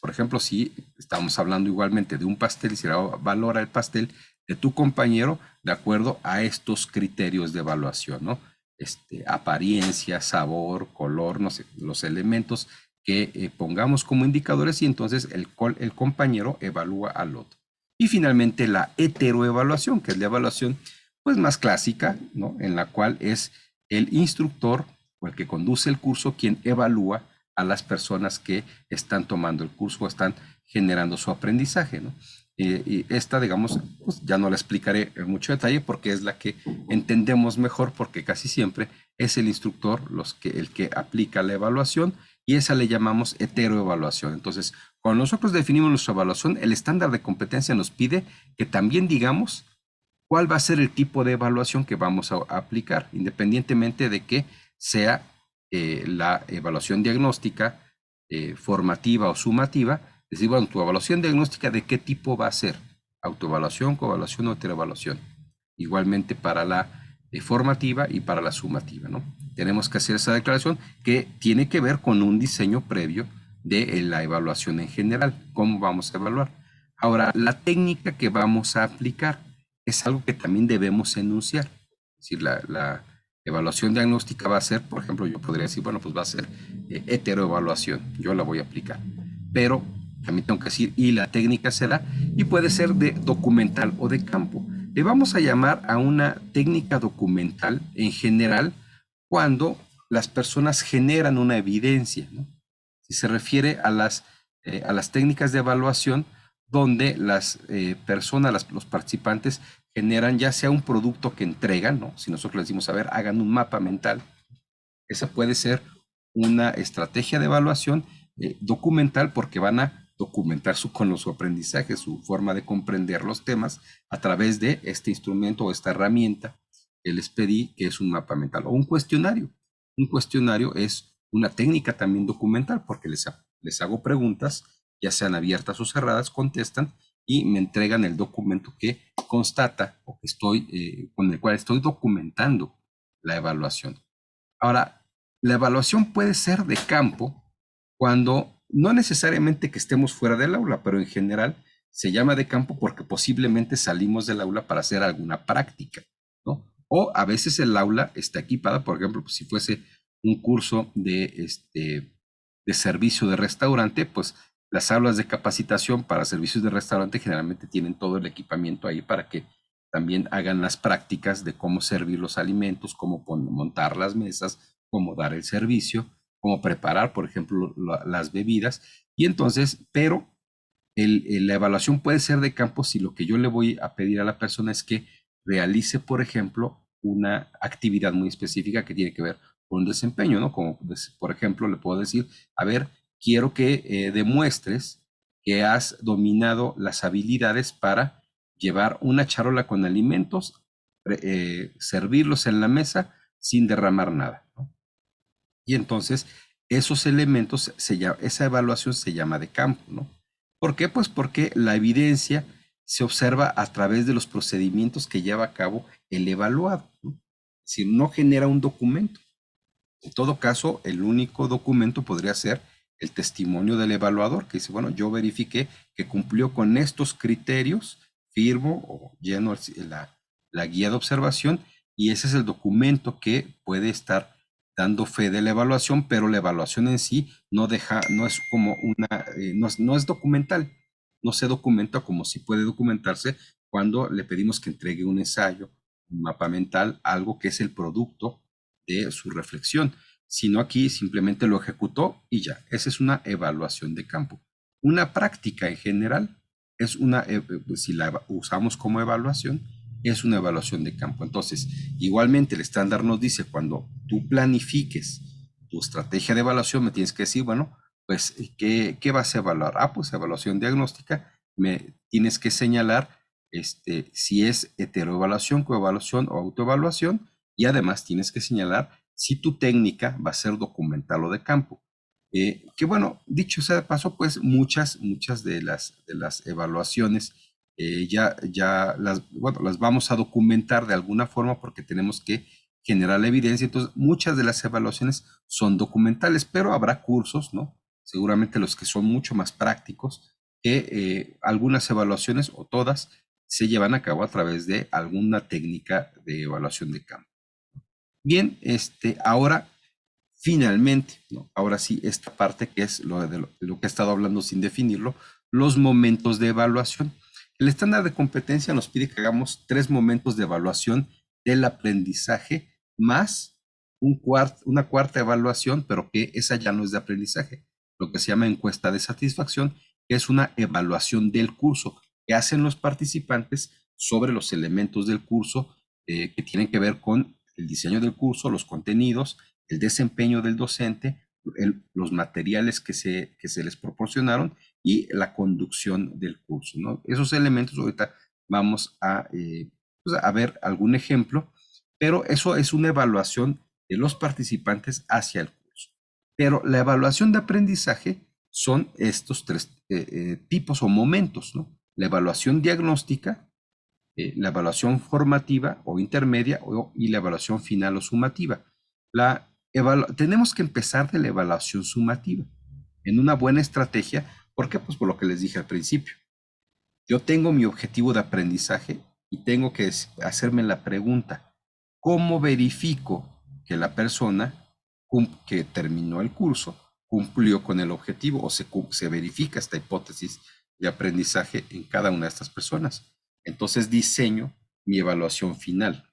[SPEAKER 3] por ejemplo, si estamos hablando igualmente de un pastel, y si valora el pastel de tu compañero de acuerdo a estos criterios de evaluación, ¿no? Apariencia, sabor, color, no sé, los elementos que pongamos como indicadores y entonces el compañero evalúa al otro. Y finalmente la heteroevaluación, que es la evaluación pues más clásica, ¿no? En la cual es el instructor o el que conduce el curso quien evalúa a las personas que están tomando el curso o están generando su aprendizaje, ¿no? Y esta, digamos, pues ya no la explicaré en mucho detalle porque es la que entendemos mejor, porque casi siempre es el instructor el que aplica la evaluación, y esa le llamamos heteroevaluación. Entonces, cuando nosotros definimos nuestra evaluación, el estándar de competencia nos pide que también digamos cuál va a ser el tipo de evaluación que vamos a aplicar, independientemente de que sea la evaluación diagnóstica, formativa o sumativa. Es decir, bueno, tu evaluación diagnóstica, ¿de qué tipo va a ser? Autoevaluación, coevaluación o heteroevaluación. Igualmente para la formativa y para la sumativa, ¿no? Tenemos que hacer esa declaración que tiene que ver con un diseño previo de la evaluación en general, cómo vamos a evaluar. Ahora, la técnica que vamos a aplicar es algo que también debemos enunciar. Es decir, la evaluación diagnóstica va a ser, por ejemplo, yo podría decir, bueno, pues va a ser heteroevaluación, yo la voy a aplicar. Pero también tengo que decir, y la técnica será, y puede ser de documental o de campo. Le vamos a llamar a una técnica documental en general cuando las personas generan una evidencia, ¿no? Si se refiere a las técnicas de evaluación donde las personas, los participantes generan ya sea un producto que entregan, ¿no? Si nosotros les decimos, a ver, hagan un mapa mental, esa puede ser una estrategia de evaluación documental, porque van a documentar su aprendizaje, su forma de comprender los temas a través de este instrumento o esta herramienta que les pedí, que es un mapa mental o un cuestionario. Un cuestionario es una técnica también documental porque les hago preguntas, ya sean abiertas o cerradas, contestan y me entregan el documento que constata o que con el cual estoy documentando la evaluación. Ahora, la evaluación puede ser de campo cuando no necesariamente que estemos fuera del aula, pero en general se llama de campo porque posiblemente salimos del aula para hacer alguna práctica, ¿no? O a veces el aula está equipada, por ejemplo, pues si fuese un curso de servicio de restaurante, pues las aulas de capacitación para servicios de restaurante generalmente tienen todo el equipamiento ahí para que también hagan las prácticas de cómo servir los alimentos, cómo montar las mesas, cómo dar el servicio, cómo preparar, por ejemplo, las bebidas. Y entonces, pero la evaluación puede ser de campo si lo que yo le voy a pedir a la persona es que realice, por ejemplo, una actividad muy específica que tiene que ver con un desempeño, ¿no? Como, por ejemplo, le puedo decir, a ver, quiero que demuestres que has dominado las habilidades para llevar una charola con alimentos, servirlos en la mesa sin derramar nada, ¿no? Y entonces esos elementos, esa evaluación se llama de campo, ¿no? ¿Por qué? Pues porque la evidencia se observa a través de los procedimientos que lleva a cabo el evaluado, ¿no? Es decir, no genera un documento. En todo caso, el único documento podría ser el testimonio del evaluador, que dice, bueno, yo verifiqué que cumplió con estos criterios, firmo o lleno la guía de observación, y ese es el documento que puede estar dando fe de la evaluación, pero la evaluación en sí no es como no es documental, no se documenta como si puede documentarse cuando le pedimos que entregue un ensayo, un mapa mental, algo que es el producto de su reflexión, sino aquí simplemente lo ejecutó y ya. Esa es una evaluación de campo. Una práctica en general es si la usamos como evaluación, es una evaluación de campo. Entonces, igualmente el estándar nos dice, cuando tú planifiques tu estrategia de evaluación, me tienes que decir, bueno, pues, ¿qué vas a evaluar? Ah, pues evaluación diagnóstica, me tienes que señalar si es heteroevaluación, coevaluación o autoevaluación, y además tienes que señalar si tu técnica va a ser documental o de campo. Que bueno, dicho sea de paso, pues muchas de las evaluaciones las vamos a documentar de alguna forma porque tenemos que generar la evidencia. Entonces, muchas de las evaluaciones son documentales, pero habrá cursos, ¿no? Seguramente los que son mucho más prácticos, que algunas evaluaciones o todas se llevan a cabo a través de alguna técnica de evaluación de campo. Bien, ahora finalmente, ¿no? Ahora sí, esta parte que es lo que he estado hablando sin definirlo, los momentos de evaluación. El estándar de competencia nos pide que hagamos 3 momentos de evaluación del aprendizaje más una cuarta evaluación, pero que esa ya no es de aprendizaje, lo que se llama encuesta de satisfacción, que es una evaluación del curso que hacen los participantes sobre los elementos del curso que tienen que ver con el diseño del curso, los contenidos, el desempeño del docente, los materiales que se les proporcionaron y la conducción del curso, ¿no? Esos elementos ahorita vamos pues a ver algún ejemplo, pero eso es una evaluación de los participantes hacia el curso. Pero la evaluación de aprendizaje son estos 3 tipos o momentos, ¿no? La evaluación diagnóstica, la evaluación formativa o intermedia y la evaluación final o sumativa. Tenemos que empezar de la evaluación sumativa en una buena estrategia. ¿Por qué? Pues por lo que les dije al principio. Yo tengo mi objetivo de aprendizaje y tengo que hacerme la pregunta, ¿cómo verifico que la persona que terminó el curso cumplió con el objetivo o se verifica esta hipótesis de aprendizaje en cada una de estas personas? Entonces diseño mi evaluación final.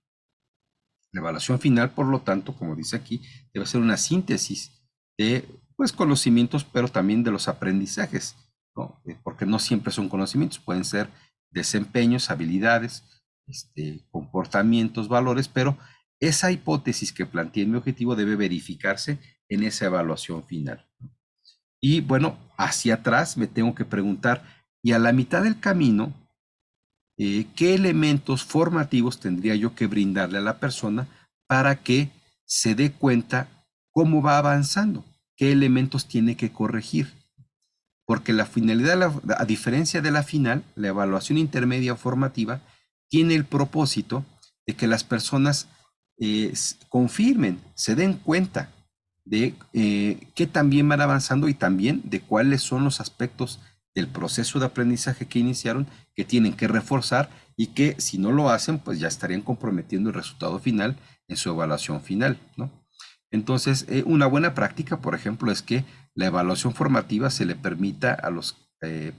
[SPEAKER 3] La evaluación final, por lo tanto, como dice aquí, debe ser una síntesis de pues, conocimientos, pero también de los aprendizajes, ¿no? Porque no siempre son conocimientos, pueden ser desempeños, habilidades, comportamientos, valores, pero esa hipótesis que planteé en mi objetivo debe verificarse en esa evaluación final. Y bueno, hacia atrás me tengo que preguntar, y a la mitad del camino, ¿qué elementos formativos tendría yo que brindarle a la persona para que se dé cuenta cómo va avanzando? ¿Qué elementos tiene que corregir? Porque la finalidad, a diferencia de la final, la evaluación intermedia o formativa tiene el propósito de que las personas confirmen, se den cuenta de qué también van avanzando y también de cuáles son los aspectos del proceso de aprendizaje que iniciaron que tienen que reforzar y que si no lo hacen, pues ya estarían comprometiendo el resultado final en su evaluación final, ¿no? Entonces, una buena práctica, por ejemplo, es que la evaluación formativa se le permita a los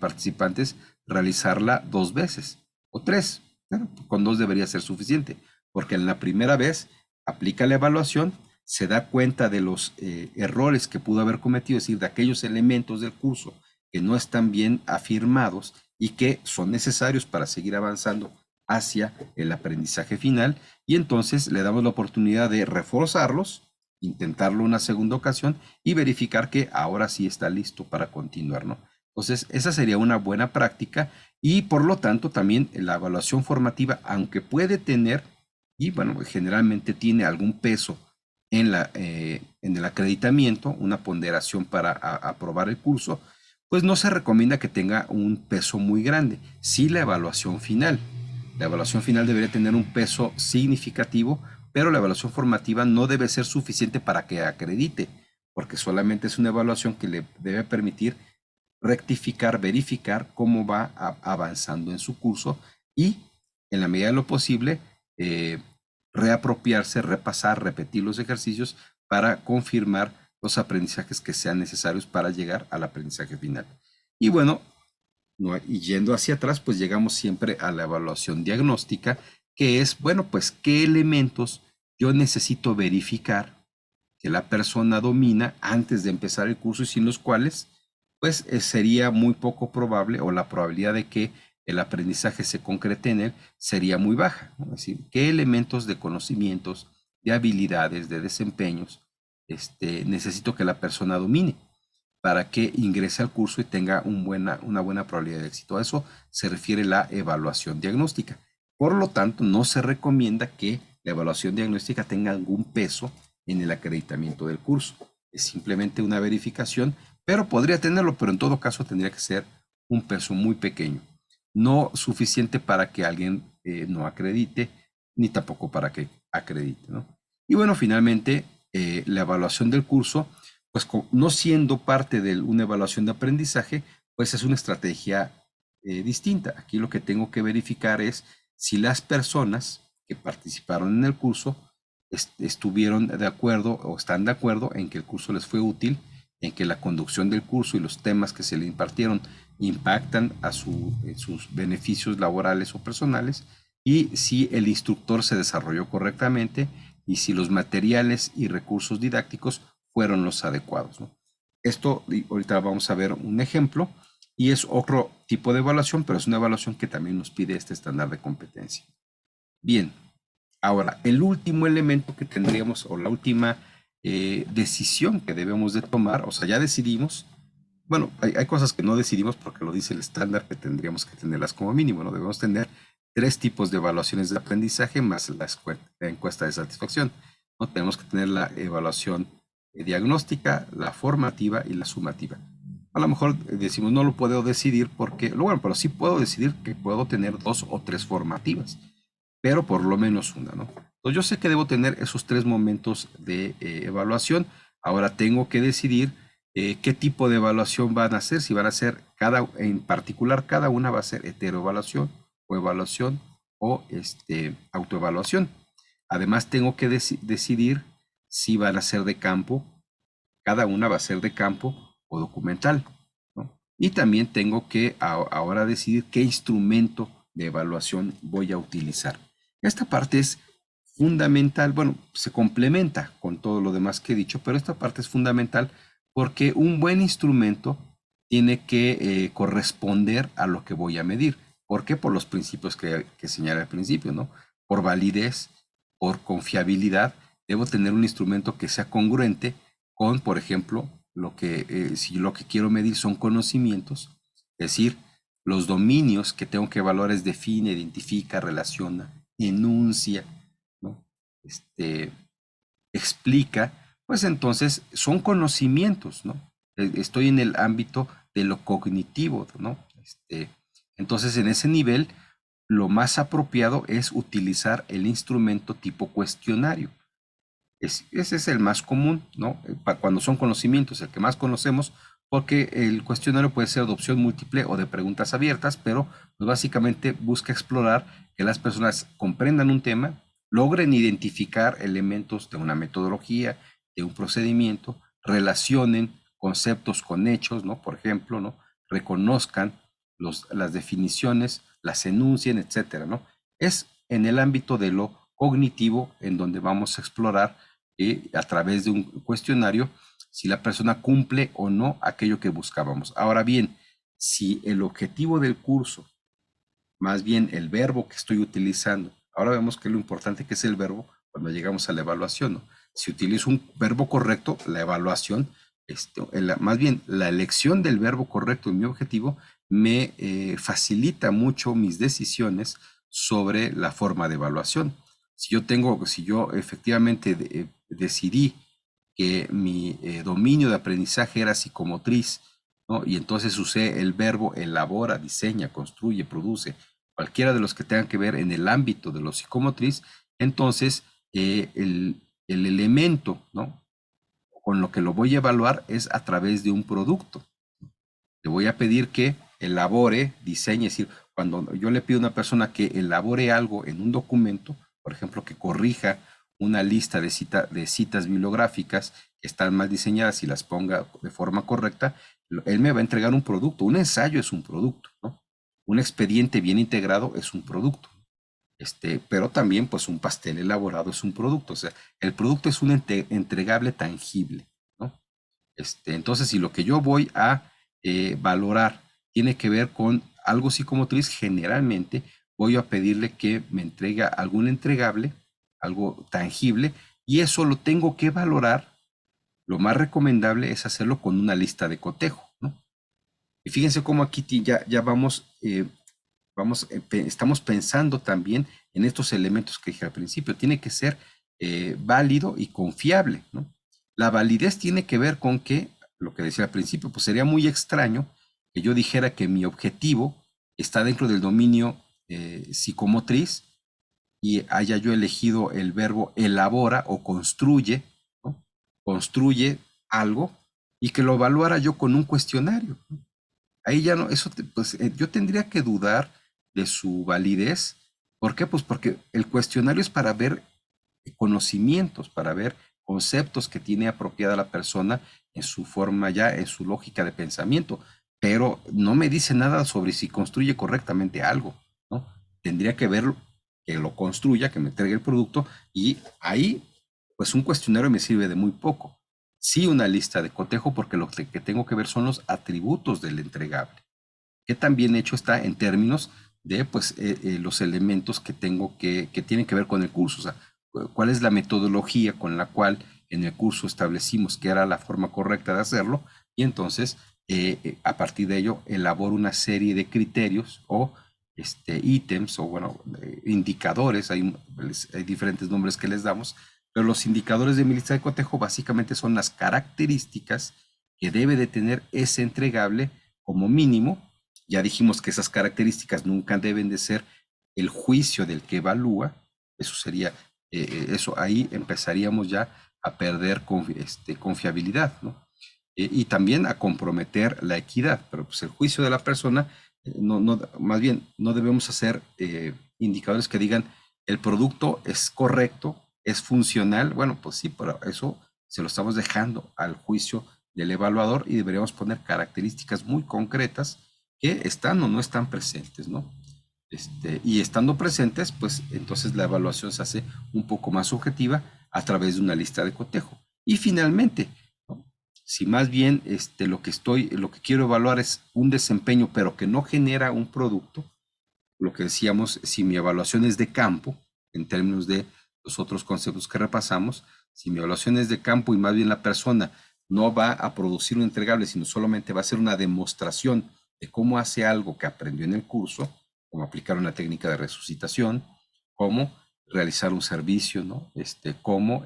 [SPEAKER 3] participantes realizarla 2 veces o 3. Bueno, con 2 debería ser suficiente, porque en la primera vez aplica la evaluación, se da cuenta de los errores que pudo haber cometido, es decir, de aquellos elementos del curso que no están bien afirmados y que son necesarios para seguir avanzando hacia el aprendizaje final, y entonces le damos la oportunidad de reforzarlos, intentarlo una segunda ocasión y verificar que ahora sí está listo para continuar, ¿no? Entonces, esa sería una buena práctica y por lo tanto también la evaluación formativa, aunque puede tener, y bueno, generalmente tiene algún peso en el acreditamiento, una ponderación para aprobar el curso, pues no se recomienda que tenga un peso muy grande. Sí, la evaluación final. La evaluación final debería tener un peso significativo, pero la evaluación formativa no debe ser suficiente para que acredite, porque solamente es una evaluación que le debe permitir rectificar, verificar cómo va avanzando en su curso y, en la medida de lo posible, reapropiarse, repasar, repetir los ejercicios para confirmar los aprendizajes que sean necesarios para llegar al aprendizaje final. Y bueno, y yendo hacia atrás, pues llegamos siempre a la evaluación diagnóstica, que es, bueno, pues qué elementos yo necesito verificar que la persona domina antes de empezar el curso y sin los cuales, pues sería muy poco probable o la probabilidad de que el aprendizaje se concrete en él sería muy baja, ¿no? Es decir, qué elementos de conocimientos, de habilidades, de desempeños, necesito que la persona domine para que ingrese al curso y tenga una buena probabilidad de éxito. A eso se refiere la evaluación diagnóstica. Por lo tanto, no se recomienda que la evaluación diagnóstica tenga algún peso en el acreditamiento del curso. Es simplemente una verificación, pero podría tenerlo, pero en todo caso tendría que ser un peso muy pequeño. No suficiente para que alguien no acredite, ni tampoco para que acredite, ¿no? Y bueno, finalmente, la evaluación del curso, pues no siendo parte de una evaluación de aprendizaje, pues es una estrategia distinta. Aquí lo que tengo que verificar es si las personas que participaron en el curso estuvieron de acuerdo o están de acuerdo en que el curso les fue útil, en que la conducción del curso y los temas que se le impartieron impactan en sus beneficios laborales o personales, y si el instructor se desarrolló correctamente y si los materiales y recursos didácticos fueron los adecuados, ¿no? Esto, ahorita vamos a ver un ejemplo, y es otro tipo de evaluación, pero es una evaluación que también nos pide este estándar de competencia. Bien, ahora, el último elemento que tendríamos, o la última decisión que debemos de tomar, o sea, ya decidimos, bueno, hay cosas que no decidimos porque lo dice el estándar, que tendríamos que tenerlas como mínimo, ¿no? Debemos tener 3 tipos de evaluaciones de aprendizaje más la encuesta de satisfacción, ¿no? Tenemos que tener la evaluación diagnóstica, la formativa y la sumativa. A lo mejor decimos, no lo puedo decidir porque, bueno, pero sí puedo decidir que puedo tener 2 o 3 formativas, pero por lo menos una, ¿no? Entonces yo sé que debo tener esos 3 momentos de evaluación. Ahora tengo que decidir qué tipo de evaluación van a hacer, si van a ser en particular, cada una va a ser heteroevaluación o evaluación o autoevaluación. Además tengo que decidir si van a ser de campo, cada una va a ser de campo o documental, ¿no? Y también tengo que ahora decidir qué instrumento de evaluación voy a utilizar. Esta parte es fundamental, bueno, se complementa con todo lo demás que he dicho, pero esta parte es fundamental porque un buen instrumento tiene que corresponder a lo que voy a medir. ¿Por qué? Por los principios que señalé al principio, ¿no? Por validez, por confiabilidad, debo tener un instrumento que sea congruente con, por ejemplo, si lo que quiero medir son conocimientos, es decir, los dominios que tengo que evaluar es define, identifica, relaciona, enuncia, ¿no? Explica, pues entonces son conocimientos, ¿no? Estoy en el ámbito de lo cognitivo, ¿no? Entonces, en ese nivel, lo más apropiado es utilizar el instrumento tipo cuestionario. Ese es el más común, ¿no? Cuando son conocimientos, el que más conocemos, porque el cuestionario puede ser de opción múltiple o de preguntas abiertas, pero pues, básicamente busca explorar que las personas comprendan un tema, logren identificar elementos de una metodología, de un procedimiento, relacionen conceptos con hechos, ¿no? Por ejemplo, ¿no? Reconozcan las definiciones, las enuncien, etcétera, ¿no? Es en el ámbito de lo cognitivo en donde vamos a explorar a través de un cuestionario si la persona cumple o no aquello que buscábamos. Ahora bien, si el objetivo del curso, más bien el verbo que estoy utilizando, ahora vemos que lo importante que es el verbo cuando llegamos a la evaluación, ¿no? Si utilizo un verbo correcto, la evaluación, más bien la elección del verbo correcto en mi objetivo me facilita mucho mis decisiones sobre la forma de evaluación. Si yo efectivamente decidí que mi dominio de aprendizaje era psicomotriz, ¿no? Y entonces usé el verbo elabora, diseña, construye, produce, cualquiera de los que tengan que ver en el ámbito de lo psicomotriz, entonces el elemento, ¿no? Con lo que lo voy a evaluar es a través de un producto. Le voy a pedir que elabore, diseñe, es decir, cuando yo le pido a una persona que elabore algo en un documento, por ejemplo, que corrija una lista de citas bibliográficas que están mal diseñadas y las ponga de forma correcta, él me va a entregar un producto. Un ensayo es un producto, ¿no? Un expediente bien integrado es un producto. Pero también, pues, un pastel elaborado es un producto. O sea, el producto es un entregable tangible, ¿no? Entonces, si lo que yo voy a valorar tiene que ver con algo psicomotriz, generalmente voy a pedirle que me entregue algún entregable, algo tangible, y eso lo tengo que valorar. Lo más recomendable es hacerlo con una lista de cotejo, ¿no? Y fíjense cómo aquí ya estamos pensando también en estos elementos que dije al principio. Tiene que ser válido y confiable, ¿no? La validez tiene que ver con que, lo que decía al principio, pues sería muy extraño que yo dijera que mi objetivo está dentro del dominio psicomotriz y haya yo elegido el verbo elabora o construye, ¿no? Construye algo, y que lo evaluara yo con un cuestionario, ¿no? Ahí ya no, pues yo tendría que dudar de su validez. ¿Por qué? Pues porque el cuestionario es para ver conocimientos, para ver conceptos que tiene apropiada la persona en su forma ya, en su lógica de pensamiento, pero no me dice nada sobre si construye correctamente algo, ¿no? Tendría que ver que lo construya, que me entregue el producto, y ahí, pues un cuestionario me sirve de muy poco. Sí, una lista de cotejo, porque lo que tengo que ver son los atributos del entregable. Qué tan bien hecho está en términos de pues, los elementos que tengo que tienen que ver con el curso. O sea, cuál es la metodología con la cual en el curso establecimos que era la forma correcta de hacerlo, y entonces a partir de ello elaboro una serie de criterios o ítems o bueno, indicadores, hay diferentes nombres que les damos, pero los indicadores de mi lista de cotejo básicamente son las características que debe de tener ese entregable como mínimo. Ya dijimos que esas características nunca deben de ser el juicio del que evalúa. Eso sería, eso ahí empezaríamos ya a perder confiabilidad, ¿no? Y también a comprometer la equidad, pero pues el juicio de la persona, más bien, no debemos hacer indicadores que digan el producto es correcto, es funcional. Bueno, pues sí, pero eso se lo estamos dejando al juicio del evaluador, y deberíamos poner características muy concretas que están o no están presentes, ¿no? Y estando presentes, pues entonces la evaluación se hace un poco más subjetiva a través de una lista de cotejo. Y finalmente, ¿no? Si más bien lo que quiero evaluar es un desempeño, pero que no genera un producto, lo que decíamos, si mi evaluación es de campo, en términos de los otros conceptos que repasamos, si mi evaluación es de campo y más bien la persona no va a producir un entregable, sino solamente va a ser una demostración de cómo hace algo que aprendió en el curso, como aplicar una técnica de resucitación, cómo realizar un servicio, ¿no? Cómo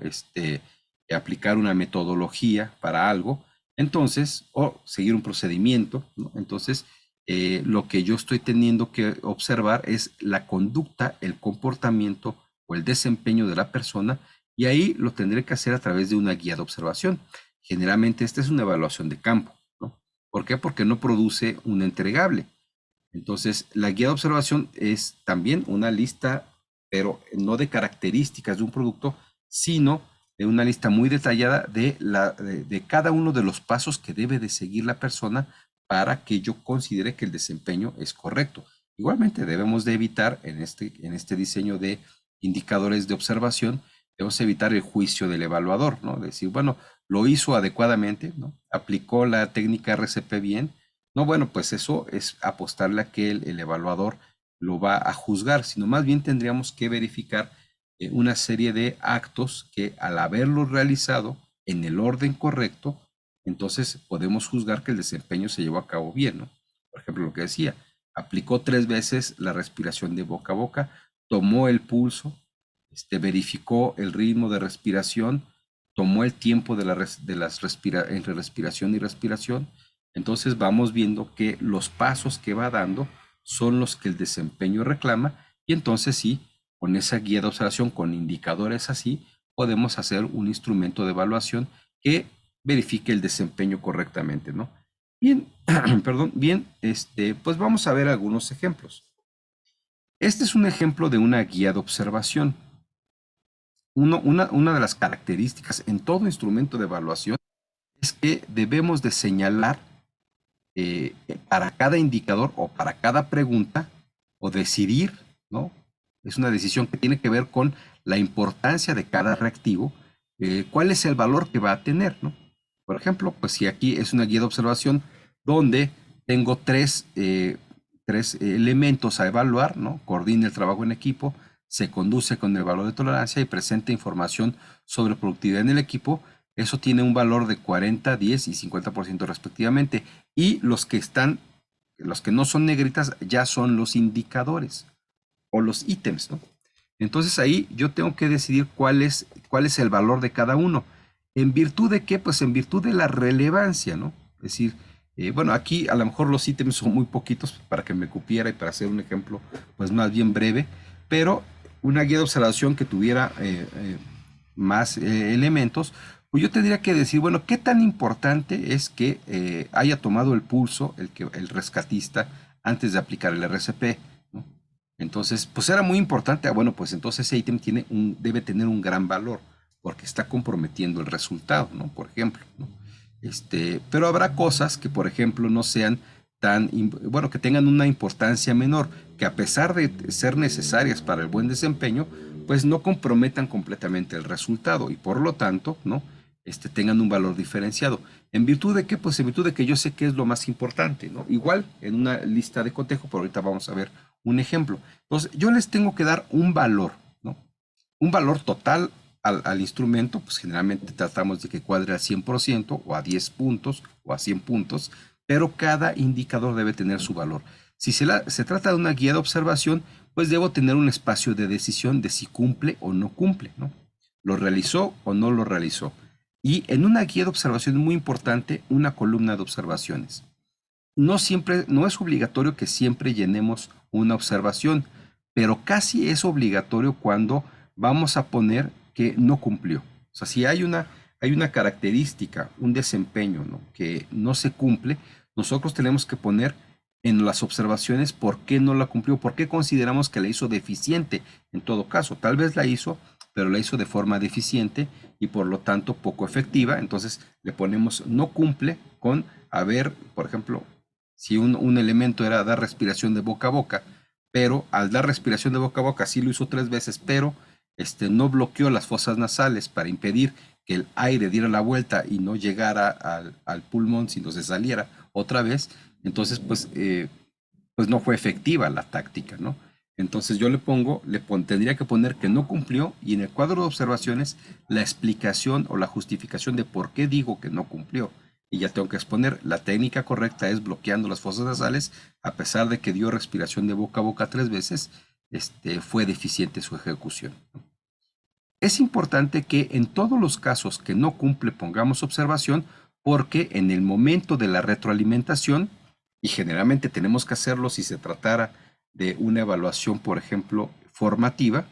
[SPEAKER 3] aplicar una metodología para algo, entonces, o seguir un procedimiento, ¿no? Entonces, lo que yo estoy teniendo que observar es la conducta, el comportamiento o el desempeño de la persona, y ahí lo tendré que hacer a través de una guía de observación. Generalmente esta es una evaluación de campo, ¿no? ¿Por qué? Porque no produce un entregable. Entonces, la guía de observación es también una lista, pero no de características de un producto, sino de una lista muy detallada de cada uno de los pasos que debe de seguir la persona para que yo considere que el desempeño es correcto. Igualmente debemos de evitar en este diseño de indicadores de observación, debemos evitar el juicio del evaluador, ¿no? Decir, bueno, lo hizo adecuadamente, ¿no? Aplicó la técnica RCP bien. No, bueno, pues eso es apostarle a que el evaluador lo va a juzgar, sino más bien tendríamos que verificar una serie de actos que al haberlo realizado en el orden correcto, entonces podemos juzgar que el desempeño se llevó a cabo bien, ¿no? Por ejemplo, lo que decía, aplicó 3 veces la respiración de boca a boca, tomó el pulso, verificó el ritmo de respiración, tomó el tiempo entre respiración y respiración. Entonces vamos viendo que los pasos que va dando son los que el desempeño reclama, y entonces sí, con esa guía de observación, con indicadores así, podemos hacer un instrumento de evaluación que verifique el desempeño correctamente, ¿no? Bien, perdón, bien, pues vamos a ver algunos ejemplos. Este es un ejemplo de una guía de observación. Una de las características en todo instrumento de evaluación es que debemos de señalar para cada indicador o para cada pregunta, o decidir, ¿no? Es una decisión que tiene que ver con la importancia de cada reactivo, cuál es el valor que va a tener, ¿no? Por ejemplo, pues si aquí es una guía de observación donde tengo tres elementos a evaluar, ¿no? Coordina el trabajo en equipo, se conduce con el valor de tolerancia y presenta información sobre productividad en el equipo. Eso tiene un valor de 40, 10 y 50% respectivamente. Y los que no son negritas ya son los indicadores o los ítems, ¿no? Entonces ahí yo tengo que decidir cuál es el valor de cada uno. ¿En virtud de qué? Pues en virtud de la relevancia, ¿no? Es decir, bueno, aquí a lo mejor los ítems son muy poquitos para que me cupiera y para hacer un ejemplo, pues más bien breve, pero una guía de observación que tuviera más elementos, pues yo tendría que decir, bueno, ¿qué tan importante es que haya tomado el pulso el rescatista antes de aplicar el RCP, ¿no? Entonces, pues era muy importante. Bueno, pues entonces ese ítem debe tener un gran valor porque está comprometiendo el resultado, ¿no? Por ejemplo, ¿no? Pero habrá cosas que, por ejemplo, no sean bueno, que tengan una importancia menor, que a pesar de ser necesarias para el buen desempeño, pues no comprometan completamente el resultado y por lo tanto, ¿no? Tengan un valor diferenciado. ¿En virtud de qué? Pues en virtud de que yo sé qué es lo más importante, ¿no? Igual en una lista de cotejo, pero ahorita vamos a ver un ejemplo. Entonces, yo les tengo que dar un valor, ¿no? Un valor total al instrumento, pues generalmente tratamos de que cuadre al 100% o a 10 puntos o a 100 puntos, pero cada indicador debe tener su valor. Si se trata de una guía de observación, pues debo tener un espacio de decisión de si cumple o no cumple, ¿no? ¿Lo realizó o no lo realizó? Y en una guía de observación es muy importante una columna de observaciones. No es obligatorio que siempre llenemos una observación, pero casi es obligatorio cuando vamos a poner que no cumplió. O sea, si hay una característica, un desempeño, ¿no?, que no se cumple, nosotros tenemos que poner en las observaciones por qué no la cumplió, por qué consideramos que la hizo deficiente. En todo caso, tal vez la hizo, pero la hizo de forma deficiente y por lo tanto poco efectiva. Entonces le ponemos no cumple con haber, por ejemplo, si un elemento era dar respiración de boca a boca, pero al dar respiración de boca a boca sí lo hizo 3 veces, pero no bloqueó las fosas nasales para impedir que el aire diera la vuelta y no llegara al pulmón, sino se saliera otra vez, entonces pues no fue efectiva la táctica, ¿no? Entonces yo tendría que poner que no cumplió y en el cuadro de observaciones la explicación o la justificación de por qué digo que no cumplió. Y ya tengo que exponer, la técnica correcta es bloqueando las fosas nasales, a pesar de que dio respiración de boca a boca 3 veces, fue deficiente su ejecución. Es importante que en todos los casos que no cumple pongamos observación, porque en el momento de la retroalimentación, y generalmente tenemos que hacerlo si se tratara de una evaluación, por ejemplo, formativa,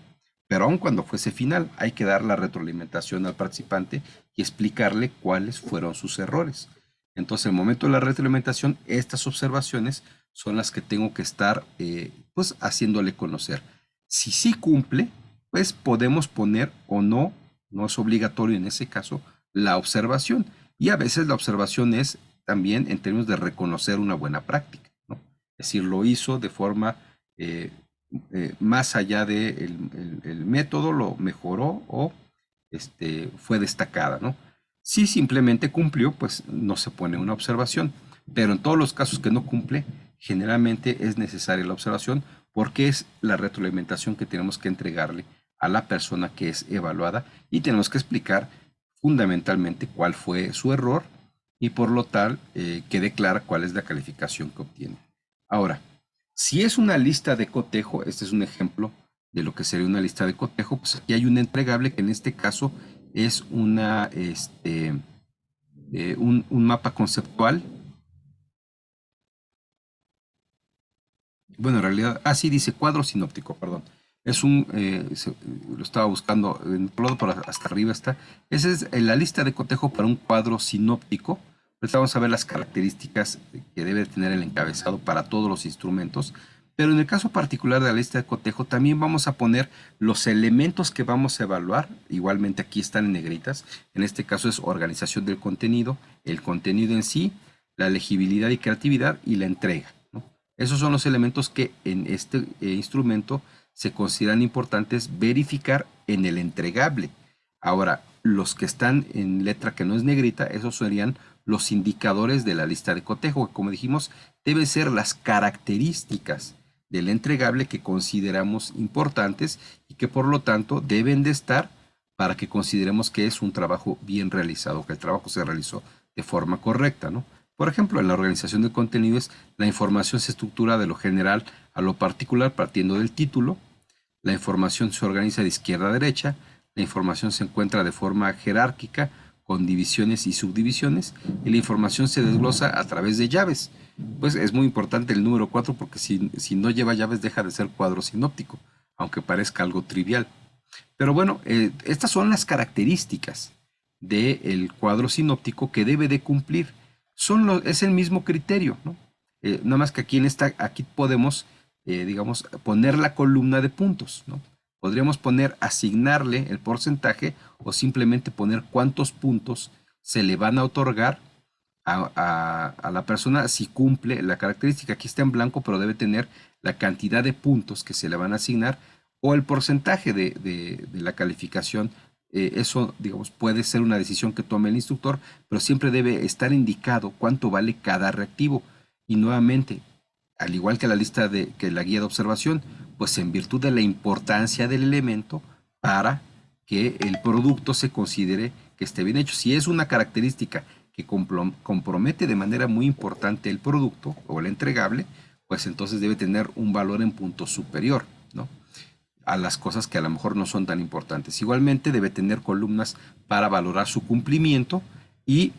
[SPEAKER 3] pero aun cuando fuese final, hay que dar la retroalimentación al participante y explicarle cuáles fueron sus errores. Entonces, en el momento de la retroalimentación, estas observaciones son las que tengo que estar pues haciéndole conocer. Si sí cumple, pues podemos poner o no, no es obligatorio en ese caso, la observación. Y a veces la observación es también en términos de reconocer una buena práctica, ¿no? Es decir, lo hizo de forma más allá del método, lo mejoró o fue destacada, ¿no? Si simplemente cumplió, pues no se pone una observación, pero en todos los casos que no cumple, generalmente es necesaria la observación porque es la retroalimentación que tenemos que entregarle a la persona que es evaluada y tenemos que explicar fundamentalmente cuál fue su error y por lo tal quede clara cuál es la calificación que obtiene. Ahora, si es una lista de cotejo, este es un ejemplo de lo que sería una lista de cotejo, pues aquí hay un entregable que en este caso es un mapa conceptual. Bueno, en realidad, sí dice cuadro sinóptico, perdón. Es lo estaba buscando, pero hasta arriba está. Esa es la lista de cotejo para un cuadro sinóptico. Ahorita vamos a ver las características que debe tener el encabezado para todos los instrumentos. Pero en el caso particular de la lista de cotejo, también vamos a poner los elementos que vamos a evaluar. Igualmente aquí están en negritas. En este caso es organización del contenido, el contenido en sí, la legibilidad y creatividad y la entrega, ¿no? Esos son los elementos que en este instrumento se consideran importantes verificar en el entregable. Ahora, los que están en letra que no es negrita, esos serían los indicadores de la lista de cotejo, que como dijimos, deben ser las características del entregable que consideramos importantes y que por lo tanto deben de estar para que consideremos que es un trabajo bien realizado, que el trabajo se realizó de forma correcta, ¿no? Por ejemplo, en la organización de contenidos, la información se estructura de lo general a lo particular partiendo del título. La información se organiza de izquierda a derecha. La información se encuentra de forma jerárquica con divisiones y subdivisiones. Y la información se desglosa a través de llaves. Pues es muy importante el número 4 porque si no lleva llaves deja de ser cuadro sinóptico, aunque parezca algo trivial. Pero bueno, estas son las características del cuadro sinóptico que debe de cumplir. Es el mismo criterio, ¿no? Nada más que aquí podemos digamos, poner la columna de puntos, ¿no? Podríamos poner, asignarle el porcentaje o simplemente poner cuántos puntos se le van a otorgar a la persona si cumple la característica. Aquí está en blanco, pero debe tener la cantidad de puntos que se le van a asignar o el porcentaje de la calificación. Eso, digamos, puede ser una decisión que tome el instructor, pero siempre debe estar indicado cuánto vale cada reactivo. Y nuevamente, al igual que la lista que la guía de observación, pues en virtud de la importancia del elemento para que el producto se considere que esté bien hecho. Si es una característica que compromete de manera muy importante el producto o el entregable, pues entonces debe tener un valor en puntos superior, ¿no?, a las cosas que a lo mejor no son tan importantes. Igualmente debe tener columnas para valorar su cumplimiento y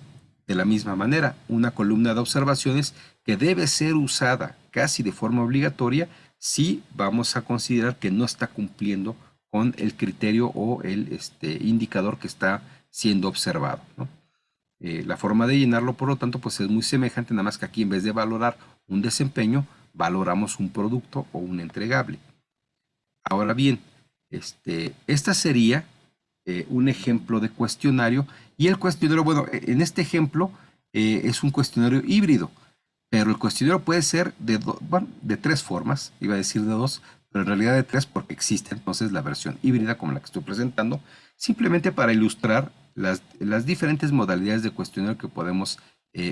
[SPEAKER 3] de la misma manera una columna de observaciones que debe ser usada casi de forma obligatoria si vamos a considerar que no está cumpliendo con el criterio o el indicador que está siendo observado, ¿no? La forma de llenarlo, por lo tanto, pues es muy semejante, nada más que aquí en vez de valorar un desempeño, valoramos un producto o un entregable. Ahora bien, esta sería un ejemplo de cuestionario, y el cuestionario, bueno, en este ejemplo es un cuestionario híbrido, pero el cuestionario puede ser bueno, de tres formas, iba a decir de dos, pero en realidad de tres porque existe entonces la versión híbrida como la que estoy presentando, simplemente para ilustrar las diferentes modalidades de cuestionario que podemos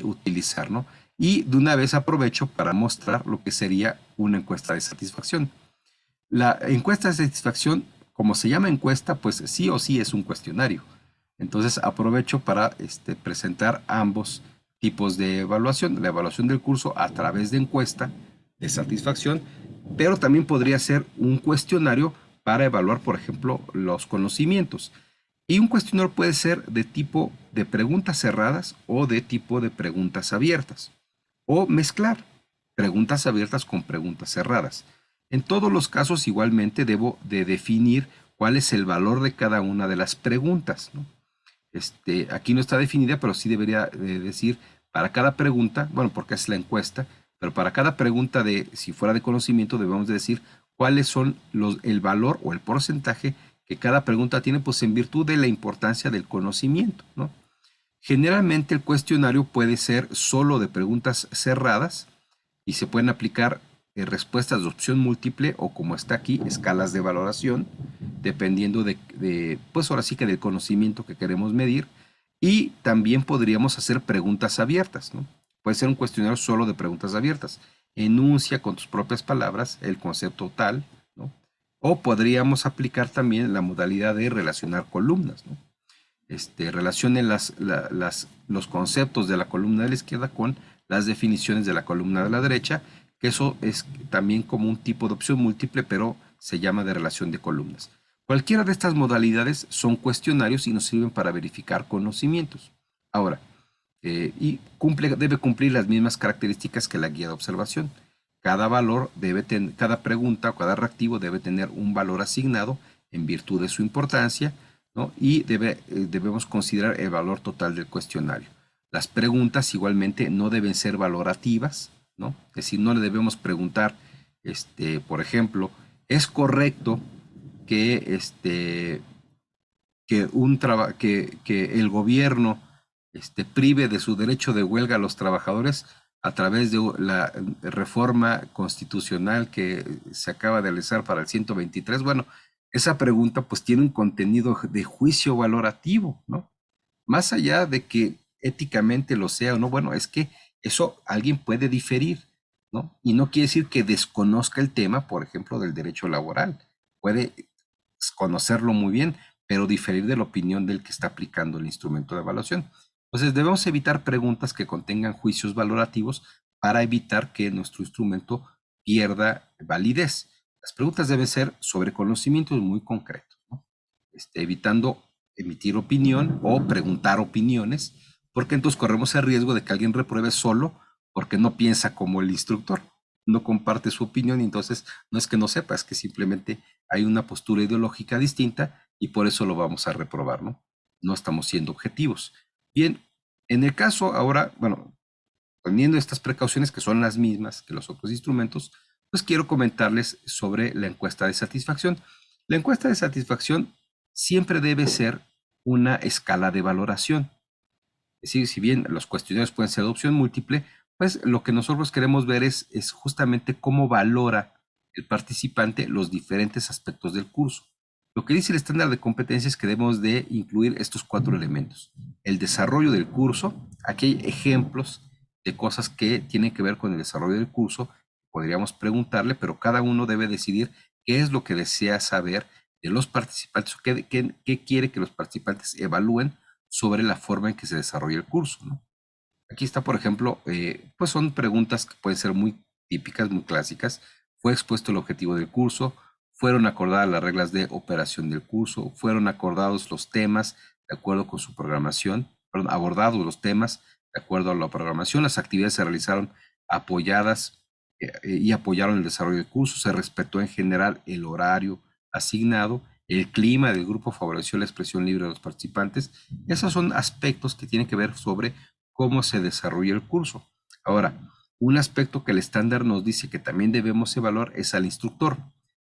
[SPEAKER 3] utilizar, ¿no? Y de una vez aprovecho para mostrar lo que sería una encuesta de satisfacción. La encuesta de satisfacción, como se llama encuesta, pues sí o sí es un cuestionario. Entonces aprovecho para presentar ambos tipos de evaluación. La evaluación del curso a través de encuesta de satisfacción, pero también podría ser un cuestionario para evaluar, por ejemplo, los conocimientos. Y un cuestionario puede ser de tipo de preguntas cerradas o de tipo de preguntas abiertas. O mezclar preguntas abiertas con preguntas cerradas. En todos los casos igualmente debo de definir cuál es el valor de cada una de las preguntas, ¿no? Aquí no está definida, pero sí debería de decir para cada pregunta, bueno, porque es la encuesta, pero para cada pregunta si fuera de conocimiento, debemos de decir cuáles son el valor o el porcentaje que cada pregunta tiene, pues en virtud de la importancia del conocimiento, ¿no? Generalmente el cuestionario puede ser solo de preguntas cerradas y se pueden aplicar respuestas de opción múltiple o, como está aquí, escalas de valoración, dependiendo pues ahora sí que del conocimiento que queremos medir. Y también podríamos hacer preguntas abiertas, ¿no? Puede ser un cuestionario solo de preguntas abiertas. Enuncia con tus propias palabras el concepto tal, ¿no? O podríamos aplicar también la modalidad de relacionar columnas, ¿no? Relacionen los conceptos de la columna de la izquierda con las definiciones de la columna de la derecha, que eso es también como un tipo de opción múltiple, pero se llama de relación de columnas. Cualquiera de estas modalidades son cuestionarios y nos sirven para verificar conocimientos. Ahora, debe cumplir las mismas características que la guía de observación. Cada cada pregunta o cada reactivo debe tener un valor asignado en virtud de su importancia, ¿no? Y debemos considerar el valor total del cuestionario. Las preguntas igualmente no deben ser valorativas, ¿no? Es decir, no le debemos preguntar, por ejemplo, ¿es correcto que, que el gobierno prive de su derecho de huelga a los trabajadores a través de la reforma constitucional que se acaba de realizar para el 123? Bueno, esa pregunta pues tiene un contenido de juicio valorativo, ¿no? Más allá de que éticamente lo sea o no, bueno, es que eso alguien puede diferir, ¿no? Y no quiere decir que desconozca el tema, por ejemplo, del derecho laboral. Puede conocerlo muy bien, pero diferir de la opinión del que está aplicando el instrumento de evaluación. Entonces debemos evitar preguntas que contengan juicios valorativos para evitar que nuestro instrumento pierda validez. Las preguntas deben ser sobre conocimientos muy concretos, ¿no? Evitando emitir opinión o preguntar opiniones, porque entonces corremos el riesgo de que alguien repruebe solo porque no piensa como el instructor, no comparte su opinión, y entonces no es que no sepa, es que simplemente hay una postura ideológica distinta y por eso lo vamos a reprobar, ¿no? No estamos siendo objetivos. Bien, en el caso ahora, bueno, teniendo estas precauciones que son las mismas que los otros instrumentos, pues quiero comentarles sobre la encuesta de satisfacción. La encuesta de satisfacción siempre debe ser una escala de valoración. Es decir, si bien los cuestionarios pueden ser de opción múltiple, pues lo que nosotros queremos ver es justamente cómo valora el participante los diferentes aspectos del curso. Lo que dice el estándar de competencia es que debemos de incluir estos 4 elementos. El desarrollo del curso, aquí hay ejemplos de cosas que tienen que ver con el desarrollo del curso, podríamos preguntarle, pero cada uno debe decidir qué es lo que desea saber de los participantes, qué quiere que los participantes evalúen sobre la forma en que se desarrolla el curso, ¿no? Aquí está, por ejemplo, pues son preguntas que pueden ser muy típicas, muy clásicas. ¿Fue expuesto el objetivo del curso? ¿Fueron acordadas las reglas de operación del curso? ¿Fueron acordados los temas de acuerdo con su programación? Perdón, abordados los temas de acuerdo a la programación. Las actividades se realizaron apoyadas y apoyaron el desarrollo del curso. Se respetó en general el horario asignado. El clima del grupo favoreció la expresión libre de los participantes. Esos son aspectos que tienen que ver sobre cómo se desarrolla el curso. Ahora, un aspecto que el estándar nos dice que también debemos evaluar es al instructor.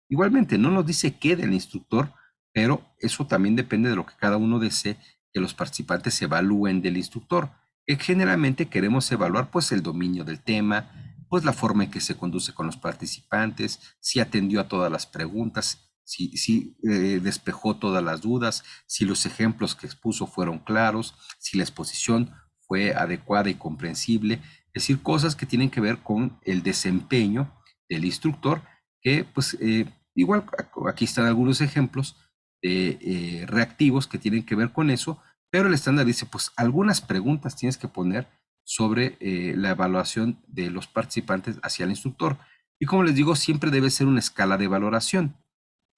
[SPEAKER 3] Igualmente, no nos dice qué del instructor, pero eso también depende de lo que cada uno desee que los participantes evalúen del instructor. Generalmente queremos evaluar pues el dominio del tema, pues la forma en que se conduce con los participantes, si atendió a todas las preguntas, si despejó todas las dudas, si los ejemplos que expuso fueron claros, si la exposición fue adecuada y comprensible, es decir, cosas que tienen que ver con el desempeño del instructor, que pues igual aquí están algunos ejemplos de reactivos que tienen que ver con eso, pero el estándar dice, pues algunas preguntas tienes que poner sobre la evaluación de los participantes hacia el instructor. Y como les digo, siempre debe ser una escala de valoración.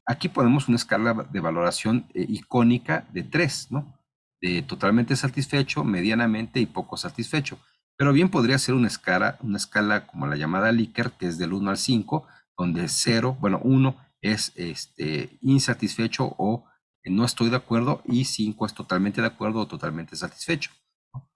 [SPEAKER 3] Aquí ponemos una escala de valoración icónica de 3, ¿no? De totalmente satisfecho, medianamente y poco satisfecho. Pero bien podría ser una escala como la llamada Likert, que es del 1 al 5, donde 0, bueno, 1 es insatisfecho o no estoy de acuerdo y 5 es totalmente de acuerdo o totalmente satisfecho.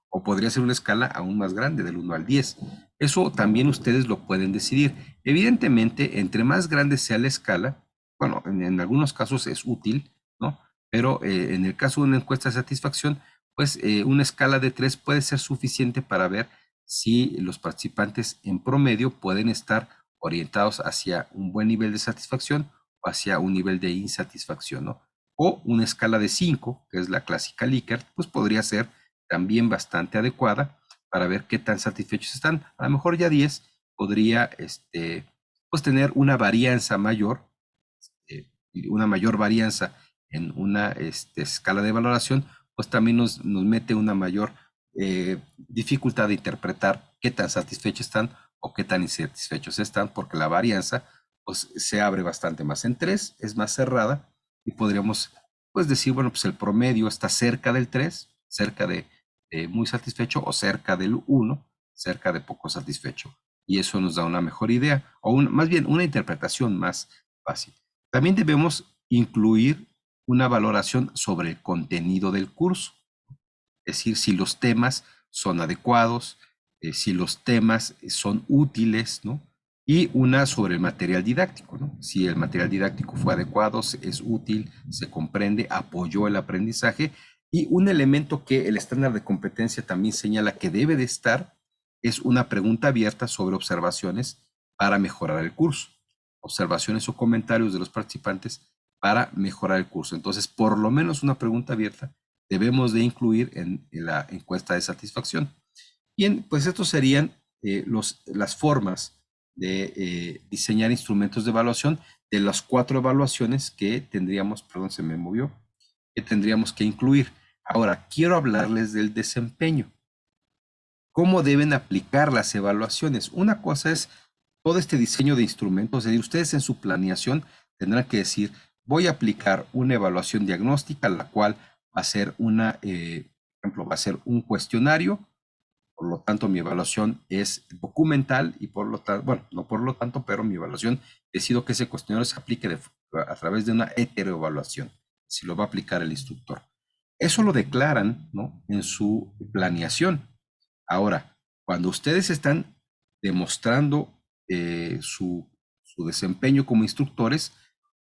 [SPEAKER 3] O podría ser una escala aún más grande, del 1 al 10. Eso también ustedes lo pueden decidir. Evidentemente, entre más grande sea la escala, bueno, en algunos casos es útil, ¿no? Pero en el caso de una encuesta de satisfacción, pues una escala de 3 puede ser suficiente para ver si los participantes en promedio pueden estar orientados hacia un buen nivel de satisfacción o hacia un nivel de insatisfacción, ¿no? O una escala de 5, que es la clásica Likert, pues podría ser también bastante adecuada para ver qué tan satisfechos están. A lo mejor ya 10 podría pues tener una varianza mayor, una mayor varianza en una escala de valoración, pues también nos mete una mayor dificultad de interpretar qué tan satisfechos están o qué tan insatisfechos están, porque la varianza pues se abre bastante más. En 3 es más cerrada y podríamos pues decir, bueno, pues el promedio está cerca del 3, cerca de muy satisfecho, o cerca del 1, cerca de poco satisfecho. Y eso nos da una mejor idea, o más bien una interpretación más fácil. También debemos incluir una valoración sobre el contenido del curso, es decir, si los temas son adecuados, si los temas son útiles, ¿no? Y una sobre el material didáctico, ¿no? Si el material didáctico fue adecuado, es útil, se comprende, apoyó el aprendizaje. Y un elemento que el estándar de competencia también señala que debe de estar es una pregunta abierta sobre observaciones para mejorar el curso. Observaciones o comentarios de los participantes para mejorar el curso. Entonces, por lo menos una pregunta abierta debemos de incluir en la encuesta de satisfacción. Bien, pues estos serían las formas de diseñar instrumentos de evaluación de las 4 evaluaciones que tendríamos, perdón, se me movió, que tendríamos que incluir. Ahora, quiero hablarles del desempeño. ¿Cómo deben aplicar las evaluaciones? Una cosa es todo este diseño de instrumentos, es decir, ustedes en su planeación tendrán que decir, voy a aplicar una evaluación diagnóstica, la cual va a ser por ejemplo, va a ser un cuestionario, por lo tanto mi evaluación es documental y por lo tanto, bueno, no por lo tanto, pero mi evaluación decido que ese cuestionario se aplique a través de una heteroevaluación, si lo va a aplicar el instructor. Eso lo declaran, ¿no?, en su planeación. Ahora, cuando ustedes están demostrando su su desempeño como instructores,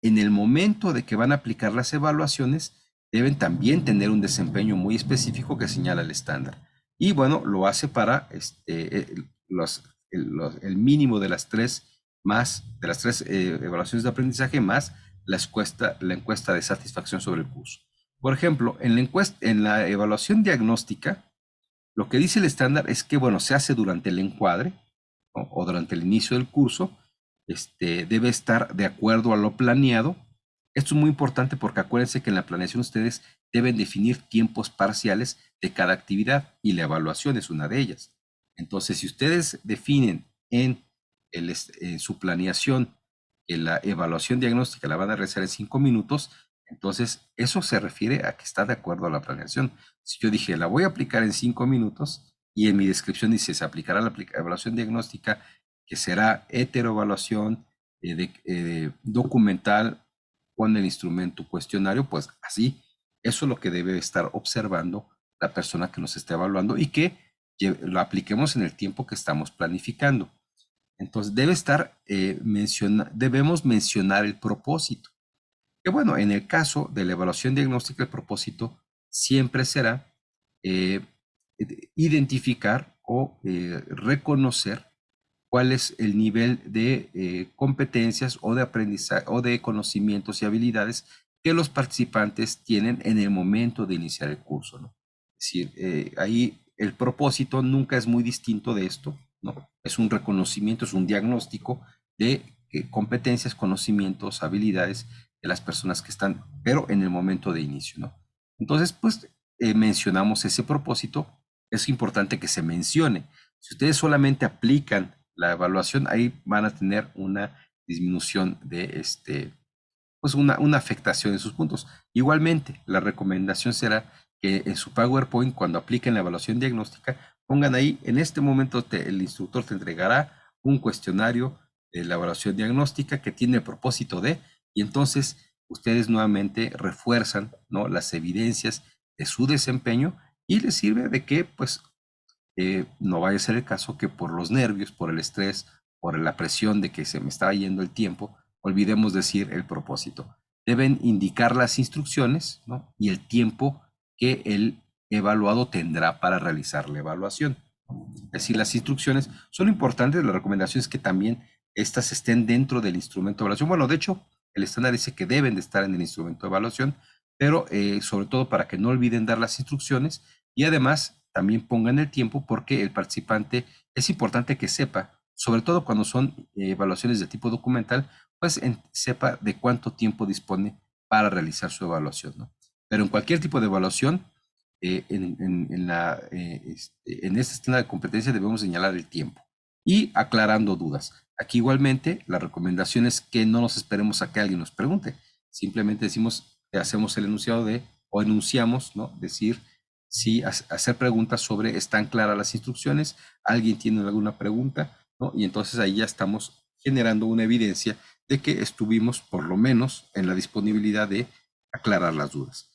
[SPEAKER 3] en el momento de que van a aplicar las evaluaciones, deben también tener un desempeño muy específico que señala el estándar. Y bueno, lo hace para el mínimo de las tres evaluaciones de aprendizaje más la encuesta de satisfacción sobre el curso. Por ejemplo, en la evaluación diagnóstica, lo que dice el estándar es que, bueno, se hace durante el encuadre, ¿no? O durante el inicio del curso, debe estar de acuerdo a lo planeado. Esto es muy importante porque acuérdense que en la planeación ustedes deben definir tiempos parciales de cada actividad y la evaluación es una de ellas. Entonces, si ustedes definen en su planeación que la evaluación diagnóstica la van a realizar en 5 minutos, entonces eso se refiere a que está de acuerdo a la planeación. Si yo dije, la voy a aplicar en 5 minutos y en mi descripción dice, se aplicará la evaluación diagnóstica que será heteroevaluación documental con el instrumento cuestionario, pues así, eso es lo que debe estar observando la persona que nos está evaluando y que lo apliquemos en el tiempo que estamos planificando. Entonces debemos mencionar el propósito. Que bueno, en el caso de la evaluación diagnóstica, el propósito siempre será eh, identificar o reconocer cuál es el nivel de competencias o de aprendizaje o de conocimientos y habilidades que los participantes tienen en el momento de iniciar el curso, ¿no? Es decir, ahí el propósito nunca es muy distinto de esto, ¿no? Es un reconocimiento, es un diagnóstico de competencias, conocimientos, habilidades de las personas que están, pero en el momento de inicio, ¿no? Entonces, pues mencionamos ese propósito, es importante que se mencione. Si ustedes solamente aplican la evaluación, ahí van a tener una disminución de pues una afectación en sus puntos. Igualmente, la recomendación será que en su PowerPoint, cuando apliquen la evaluación diagnóstica, pongan ahí, en este momento el instructor te entregará un cuestionario de la evaluación diagnóstica que tiene el propósito de, y entonces ustedes nuevamente refuerzan, ¿no?, las evidencias de su desempeño y les sirve de que, pues, no vaya a ser el caso que por los nervios, por el estrés, por la presión de que se me está yendo el tiempo, olvidemos decir el propósito. Deben indicar las instrucciones, ¿no?, y el tiempo que el evaluado tendrá para realizar la evaluación. Es decir, las instrucciones son importantes, la recomendación es que también estas estén dentro del instrumento de evaluación. Bueno, de hecho, el estándar dice que deben de estar en el instrumento de evaluación, pero sobre todo para que no olviden dar las instrucciones y además también pongan el tiempo porque el participante es importante que sepa, sobre todo cuando son evaluaciones de tipo documental, pues sepa de cuánto tiempo dispone para realizar su evaluación, ¿no? Pero en cualquier tipo de evaluación, en este estándar de competencia debemos señalar el tiempo y aclarando dudas. Aquí igualmente la recomendación es que no nos esperemos a que alguien nos pregunte. Simplemente decimos, hacemos el enunciado o enunciamos, ¿no? Decir, sí, hacer preguntas sobre, ¿están claras las instrucciones? ¿Alguien tiene alguna pregunta? ¿No? Y entonces ahí ya estamos generando una evidencia de que estuvimos por lo menos en la disponibilidad de aclarar las dudas.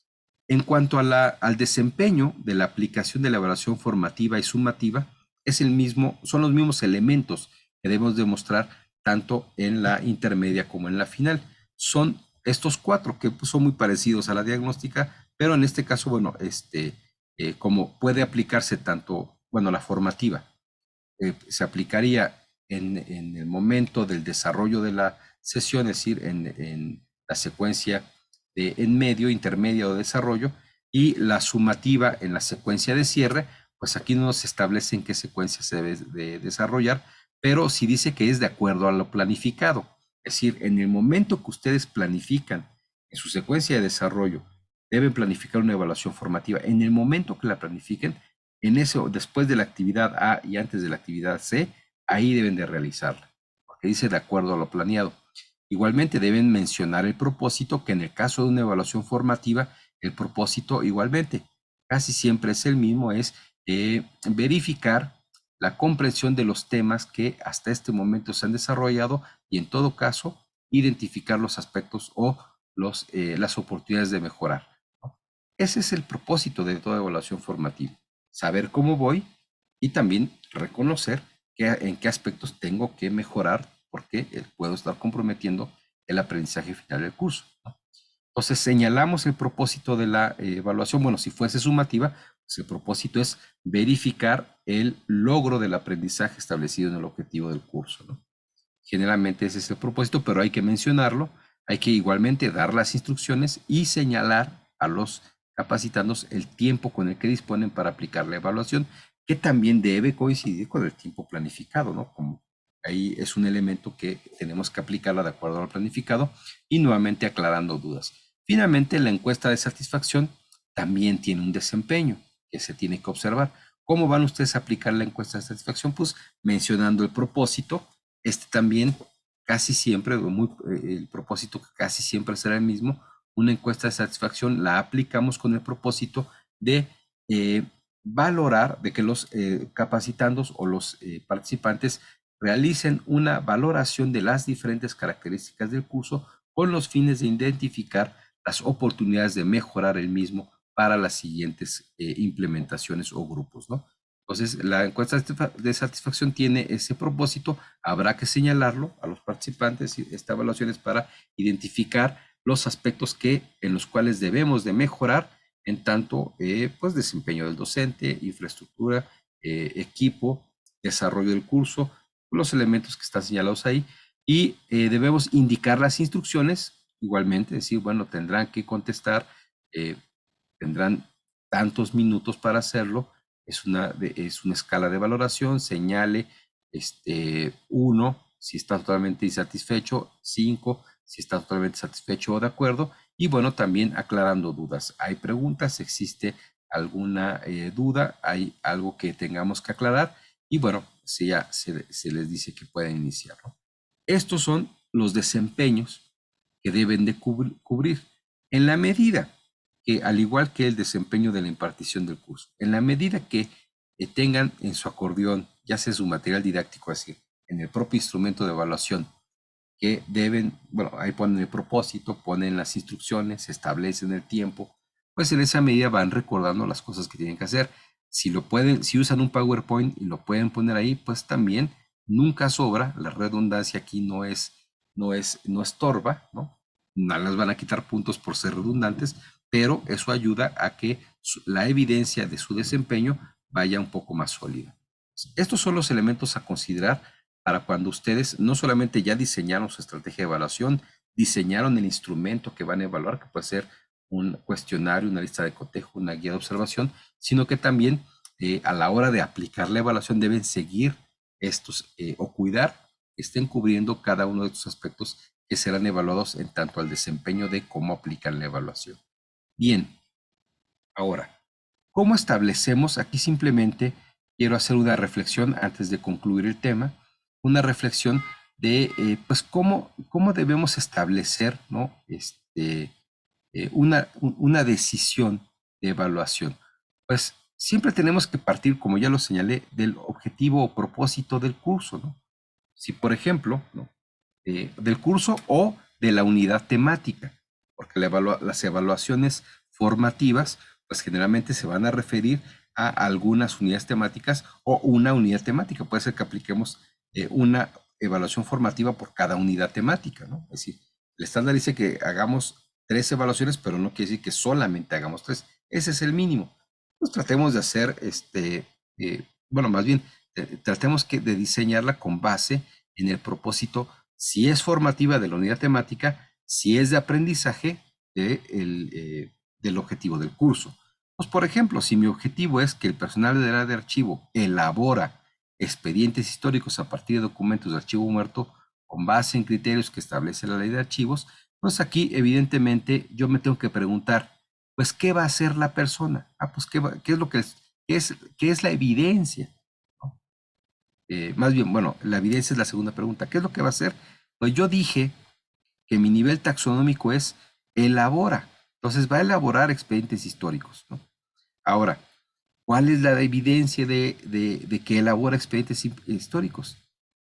[SPEAKER 3] En cuanto al desempeño de la aplicación de la evaluación formativa y sumativa, son los mismos elementos que debemos demostrar tanto en la intermedia como en la final. Son estos 4 que pues, son muy parecidos a la diagnóstica, pero en este caso, bueno, como puede aplicarse tanto, bueno, la formativa se aplicaría en el momento del desarrollo de la sesión, es decir, en la secuencia de en medio, intermedia o desarrollo, y la sumativa en la secuencia de cierre, pues aquí no se establece en qué secuencia se debe de desarrollar, pero sí dice que es de acuerdo a lo planificado. Es decir, en el momento que ustedes planifican en su secuencia de desarrollo, deben planificar una evaluación formativa. En el momento que la planifiquen, en eso, después de la actividad A y antes de la actividad C, ahí deben de realizarla, porque dice de acuerdo a lo planeado. Igualmente deben mencionar el propósito, que en el caso de una evaluación formativa, el propósito igualmente, casi siempre es el mismo, es verificar la comprensión de los temas que hasta este momento se han desarrollado y en todo caso identificar los aspectos o las oportunidades de mejorar, ¿no? Ese es el propósito de toda evaluación formativa, saber cómo voy y también reconocer en qué aspectos tengo que mejorar porque puedo estar comprometiendo el aprendizaje final del curso, ¿no? Entonces señalamos el propósito de la evaluación. Bueno, si fuese sumativa, pues el propósito es verificar el logro del aprendizaje establecido en el objetivo del curso, ¿no? Generalmente ese es el propósito, pero hay que mencionarlo, hay que igualmente dar las instrucciones y señalar a los capacitandos el tiempo con el que disponen para aplicar la evaluación, que también debe coincidir con el tiempo planificado, ¿no? Como ahí es un elemento que tenemos que aplicarla de acuerdo al planificado y nuevamente aclarando dudas. Finalmente, la encuesta de satisfacción también tiene un desempeño que se tiene que observar. ¿Cómo van ustedes a aplicar la encuesta de satisfacción? Pues mencionando el propósito. También casi siempre, el propósito casi siempre será el mismo. Una encuesta de satisfacción la aplicamos con el propósito de valorar, de que los capacitandos o los participantes realicen una valoración de las diferentes características del curso con los fines de identificar las oportunidades de mejorar el mismo para las siguientes implementaciones o grupos, ¿no? Entonces, la encuesta de satisfacción tiene ese propósito. Habrá que señalarlo a los participantes. Esta evaluación es para identificar los aspectos en los cuales debemos de mejorar en tanto pues desempeño del docente, infraestructura, equipo, desarrollo del curso, los elementos que están señalados ahí, y debemos indicar las instrucciones igualmente, decir, bueno, tendrán que contestar, tendrán tantos minutos para hacerlo. Es una escala de valoración. Señale 1 si está totalmente insatisfecho, 5 si está totalmente satisfecho o de acuerdo, y bueno, también aclarando dudas. ¿Hay preguntas? ¿Existe alguna duda? ¿Hay algo que tengamos que aclarar? Y bueno, ya se les dice que pueden iniciar, ¿no? Estos son los desempeños que deben de cubrir en la medida que, al igual que el desempeño de la impartición del curso, en la medida que tengan en su acordeón, ya sea su material didáctico, así, en el propio instrumento de evaluación, que deben, bueno, ahí ponen el propósito, ponen las instrucciones, establecen el tiempo, pues en esa medida van recordando las cosas que tienen que hacer. Si usan un PowerPoint y lo pueden poner ahí, pues también nunca sobra. La redundancia aquí no estorba, ¿no? No les van a quitar puntos por ser redundantes, pero eso ayuda a que la evidencia de su desempeño vaya un poco más sólida. Estos son los elementos a considerar para cuando ustedes no solamente ya diseñaron su estrategia de evaluación, diseñaron el instrumento que van a evaluar, que puede ser un cuestionario, una lista de cotejo, una guía de observación, sino que también a la hora de aplicar la evaluación deben seguir estos o cuidar que estén cubriendo cada uno de estos aspectos que serán evaluados en tanto al desempeño de cómo aplican la evaluación. Bien, ahora, ¿cómo establecemos? Aquí simplemente quiero hacer una reflexión antes de concluir el tema, una reflexión de pues cómo debemos establecer, ¿no? Una decisión de evaluación. Pues siempre tenemos que partir, como ya lo señalé, del objetivo o propósito del curso, ¿no? Si, por ejemplo, ¿no? Del curso o de la unidad temática, porque las evaluaciones formativas, pues generalmente se van a referir a algunas unidades temáticas o una unidad temática. Puede ser que apliquemos una evaluación formativa por cada unidad temática, ¿no? Es decir, el estándar dice que hagamos 3 evaluaciones, pero no quiere decir que solamente hagamos 3. Ese es el mínimo. Pues tratemos de hacer, bueno, más bien, tratemos de diseñarla con base en el propósito, si es formativa de la unidad temática, si es de aprendizaje del objetivo del curso. Pues, por ejemplo, si mi objetivo es que el personal del área de archivo elabora expedientes históricos a partir de documentos de archivo muerto con base en criterios que establece la ley de archivos, pues aquí evidentemente yo me tengo que preguntar, pues, ¿qué va a hacer la persona? Pues, ¿qué es lo que qué es la evidencia? Más bien, bueno, la evidencia es la segunda pregunta. ¿Qué es lo que va a hacer? Pues yo dije que mi nivel taxonómico es elabora. Entonces va a elaborar expedientes históricos, ¿no? Ahora, ¿cuál es la evidencia de que elabora expedientes históricos?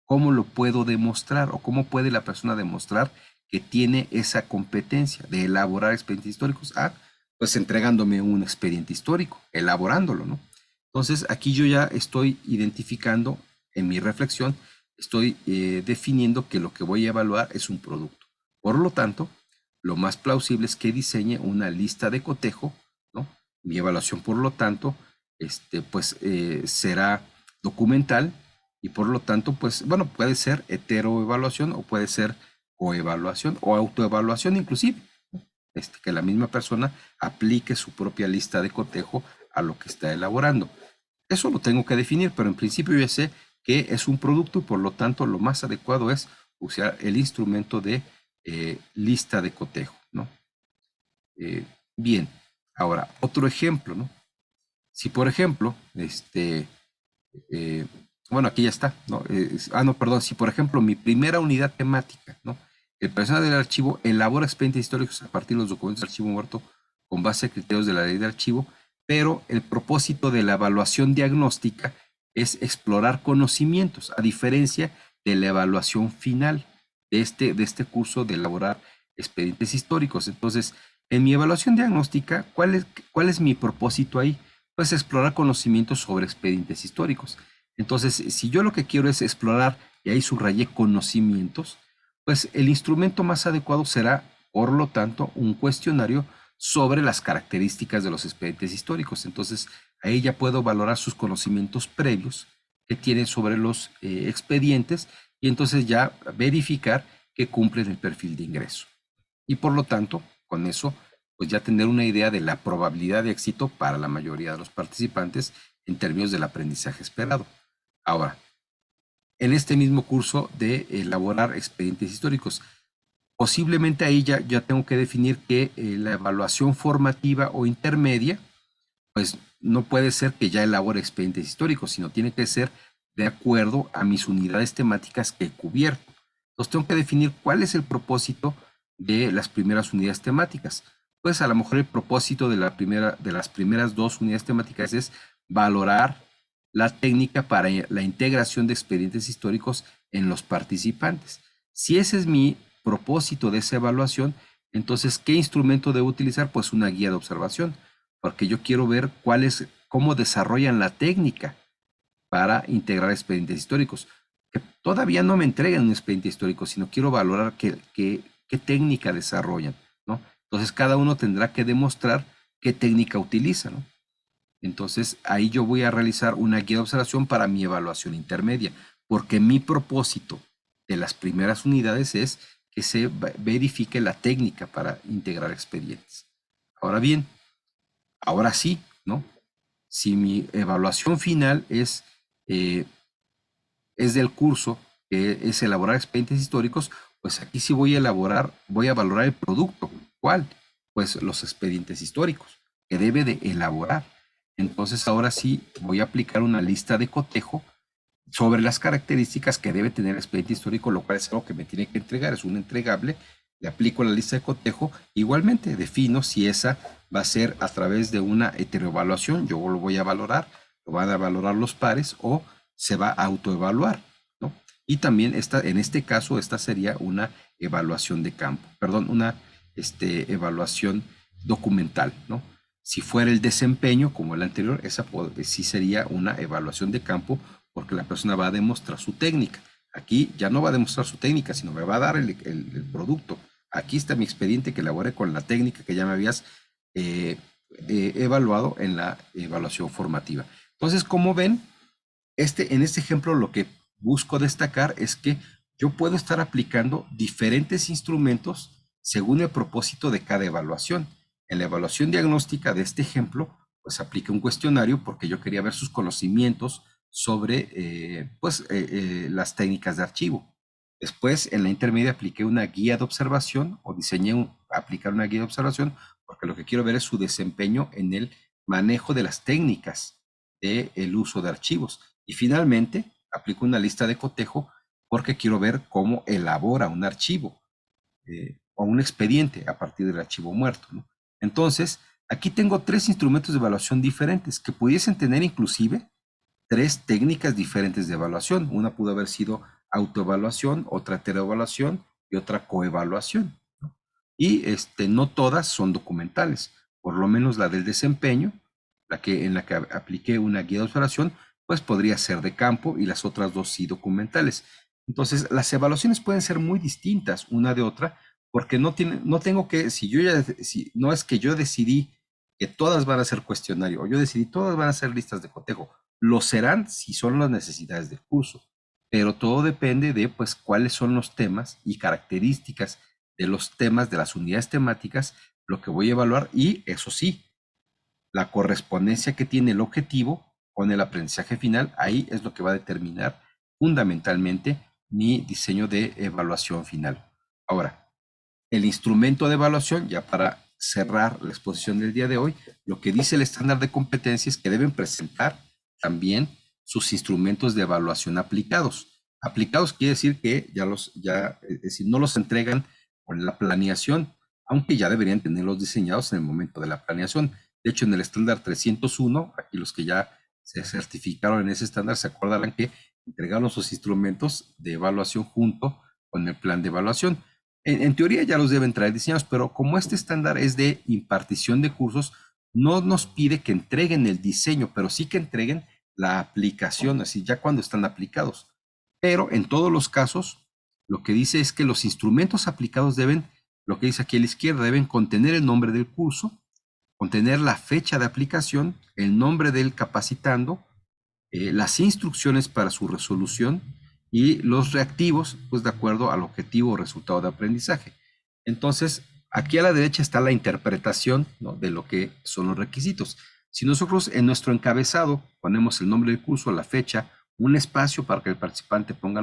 [SPEAKER 3] ¿Cómo lo puedo demostrar o cómo puede la persona demostrar que tiene esa competencia de elaborar expedientes históricos? Pues entregándome un expediente histórico, elaborándolo, ¿no? Entonces, aquí yo ya estoy identificando en mi reflexión estoy definiendo que lo que voy a evaluar es un producto. Por lo tanto, lo más plausible es que diseñe una lista de cotejo, ¿no? Mi evaluación, por lo tanto, será documental y por lo tanto, pues, bueno, puede ser heteroevaluación o puede ser coevaluación o autoevaluación inclusive, que la misma persona aplique su propia lista de cotejo a lo que está elaborando. Eso lo tengo que definir, pero en principio ya sé que es un producto y por lo tanto lo más adecuado es usar el instrumento de lista de cotejo, ¿no? Bien, ahora otro ejemplo, ¿no? Si por ejemplo, bueno, aquí ya está, ¿no? No, perdón, si por ejemplo mi primera unidad temática, ¿no? El personal del archivo elabora expedientes históricos a partir de los documentos del archivo muerto con base a criterios de la ley de archivo, pero el propósito de la evaluación diagnóstica es explorar conocimientos, a diferencia de la evaluación final de este curso de elaborar expedientes históricos. Entonces, en mi evaluación diagnóstica, ¿cuál es mi propósito ahí? Pues explorar conocimientos sobre expedientes históricos. Entonces, si yo lo que quiero es explorar, y ahí subrayé conocimientos, pues el instrumento más adecuado será, por lo tanto, un cuestionario sobre las características de los expedientes históricos. Entonces, ahí ya puedo valorar sus conocimientos previos que tienen sobre los expedientes y entonces ya verificar que cumplen el perfil de ingreso. Y por lo tanto, con eso, pues ya tener una idea de la probabilidad de éxito para la mayoría de los participantes en términos del aprendizaje esperado. Ahora, en este mismo curso de elaborar expedientes históricos, posiblemente ahí ya tengo que definir que la evaluación formativa o intermedia, pues no puede ser que ya elabore expedientes históricos, sino tiene que ser de acuerdo a mis unidades temáticas que he cubierto. Entonces tengo que definir cuál es el propósito de las primeras unidades temáticas. Pues a lo mejor el propósito de las primeras dos unidades temáticas es valorar la técnica para la integración de expedientes históricos en los participantes. Si ese es mi propósito de esa evaluación, entonces, ¿qué instrumento debo utilizar? Pues una guía de observación, porque yo quiero ver cómo desarrollan la técnica para integrar expedientes históricos. Que todavía no me entregan un expediente histórico, sino quiero valorar qué técnica desarrollan, ¿no? Entonces, cada uno tendrá que demostrar qué técnica utiliza, ¿no? Entonces, ahí yo voy a realizar una guía de observación para mi evaluación intermedia, porque mi propósito de las primeras unidades es que se verifique la técnica para integrar expedientes. Ahora bien, ahora sí, ¿no? Si mi evaluación final es del curso, que es elaborar expedientes históricos, pues aquí sí voy a valorar el producto. ¿Cuál? Pues los expedientes históricos que debe de elaborar. Entonces ahora sí voy a aplicar una lista de cotejo sobre las características que debe tener el expediente histórico, lo cual es algo que me tiene que entregar, es un entregable. Le aplico la lista de cotejo. Igualmente defino si esa va a ser a través de una heteroevaluación, yo lo voy a valorar, lo van a valorar los pares o se va a autoevaluar, ¿no? Y también en este caso, esta sería una evaluación de campo, perdón, una evaluación documental, ¿no? Si fuera el desempeño, como el anterior, esa sí sería una evaluación de campo porque la persona va a demostrar su técnica. Aquí ya no va a demostrar su técnica, sino me va a dar el producto. Aquí está mi expediente que elaboré con la técnica que ya me habías evaluado en la evaluación formativa. Entonces, como ven, en este ejemplo lo que busco destacar es que yo puedo estar aplicando diferentes instrumentos según el propósito de cada evaluación. En la evaluación diagnóstica de este ejemplo, pues apliqué un cuestionario porque yo quería ver sus conocimientos sobre las técnicas de archivo. Después, en la intermedia, apliqué una guía de observación o aplicar una guía de observación porque lo que quiero ver es su desempeño en el manejo de las técnicas del uso de archivos. Y finalmente, aplico una lista de cotejo porque quiero ver cómo elabora un archivo o un expediente a partir del archivo muerto, ¿no? Entonces, aquí tengo tres instrumentos de evaluación diferentes que pudiesen tener inclusive tres técnicas diferentes de evaluación. Una pudo haber sido autoevaluación, otra heteroevaluación y otra coevaluación, ¿no? Y no todas son documentales, por lo menos la del desempeño, en la que apliqué una guía de observación, pues podría ser de campo y las otras dos sí documentales. Entonces, las evaluaciones pueden ser muy distintas una de otra, porque no tengo que, si no es que yo decidí que todas van a ser cuestionario, o yo decidí todas van a ser listas de cotejo, lo serán si son las necesidades del curso, pero todo depende de, pues, cuáles son los temas y características de los temas de las unidades temáticas, lo que voy a evaluar, y eso sí, la correspondencia que tiene el objetivo con el aprendizaje final, ahí es lo que va a determinar fundamentalmente mi diseño de evaluación final. Ahora, el instrumento de evaluación, ya para cerrar la exposición del día de hoy, lo que dice el estándar de competencia es que deben presentar también sus instrumentos de evaluación aplicados. Aplicados quiere decir que es decir, no los entregan con la planeación, aunque ya deberían tenerlos diseñados en el momento de la planeación. De hecho, en el estándar 301, aquí los que ya se certificaron en ese estándar se acordarán que entregaron sus instrumentos de evaluación junto con el plan de evaluación. En teoría ya los deben traer diseñados, pero como este estándar es de impartición de cursos, no nos pide que entreguen el diseño, pero sí que entreguen la aplicación, así ya cuando están aplicados. Pero en todos los casos, lo que dice es que los instrumentos aplicados deben, lo que dice aquí a la izquierda, deben contener el nombre del curso, contener la fecha de aplicación, el nombre del capacitando, las instrucciones para su resolución y los reactivos, pues de acuerdo al objetivo o resultado de aprendizaje. Entonces, aquí a la derecha está la interpretación, ¿no?, de lo que son los requisitos. Si nosotros en nuestro encabezado ponemos el nombre del curso, la fecha, un espacio para que el participante ponga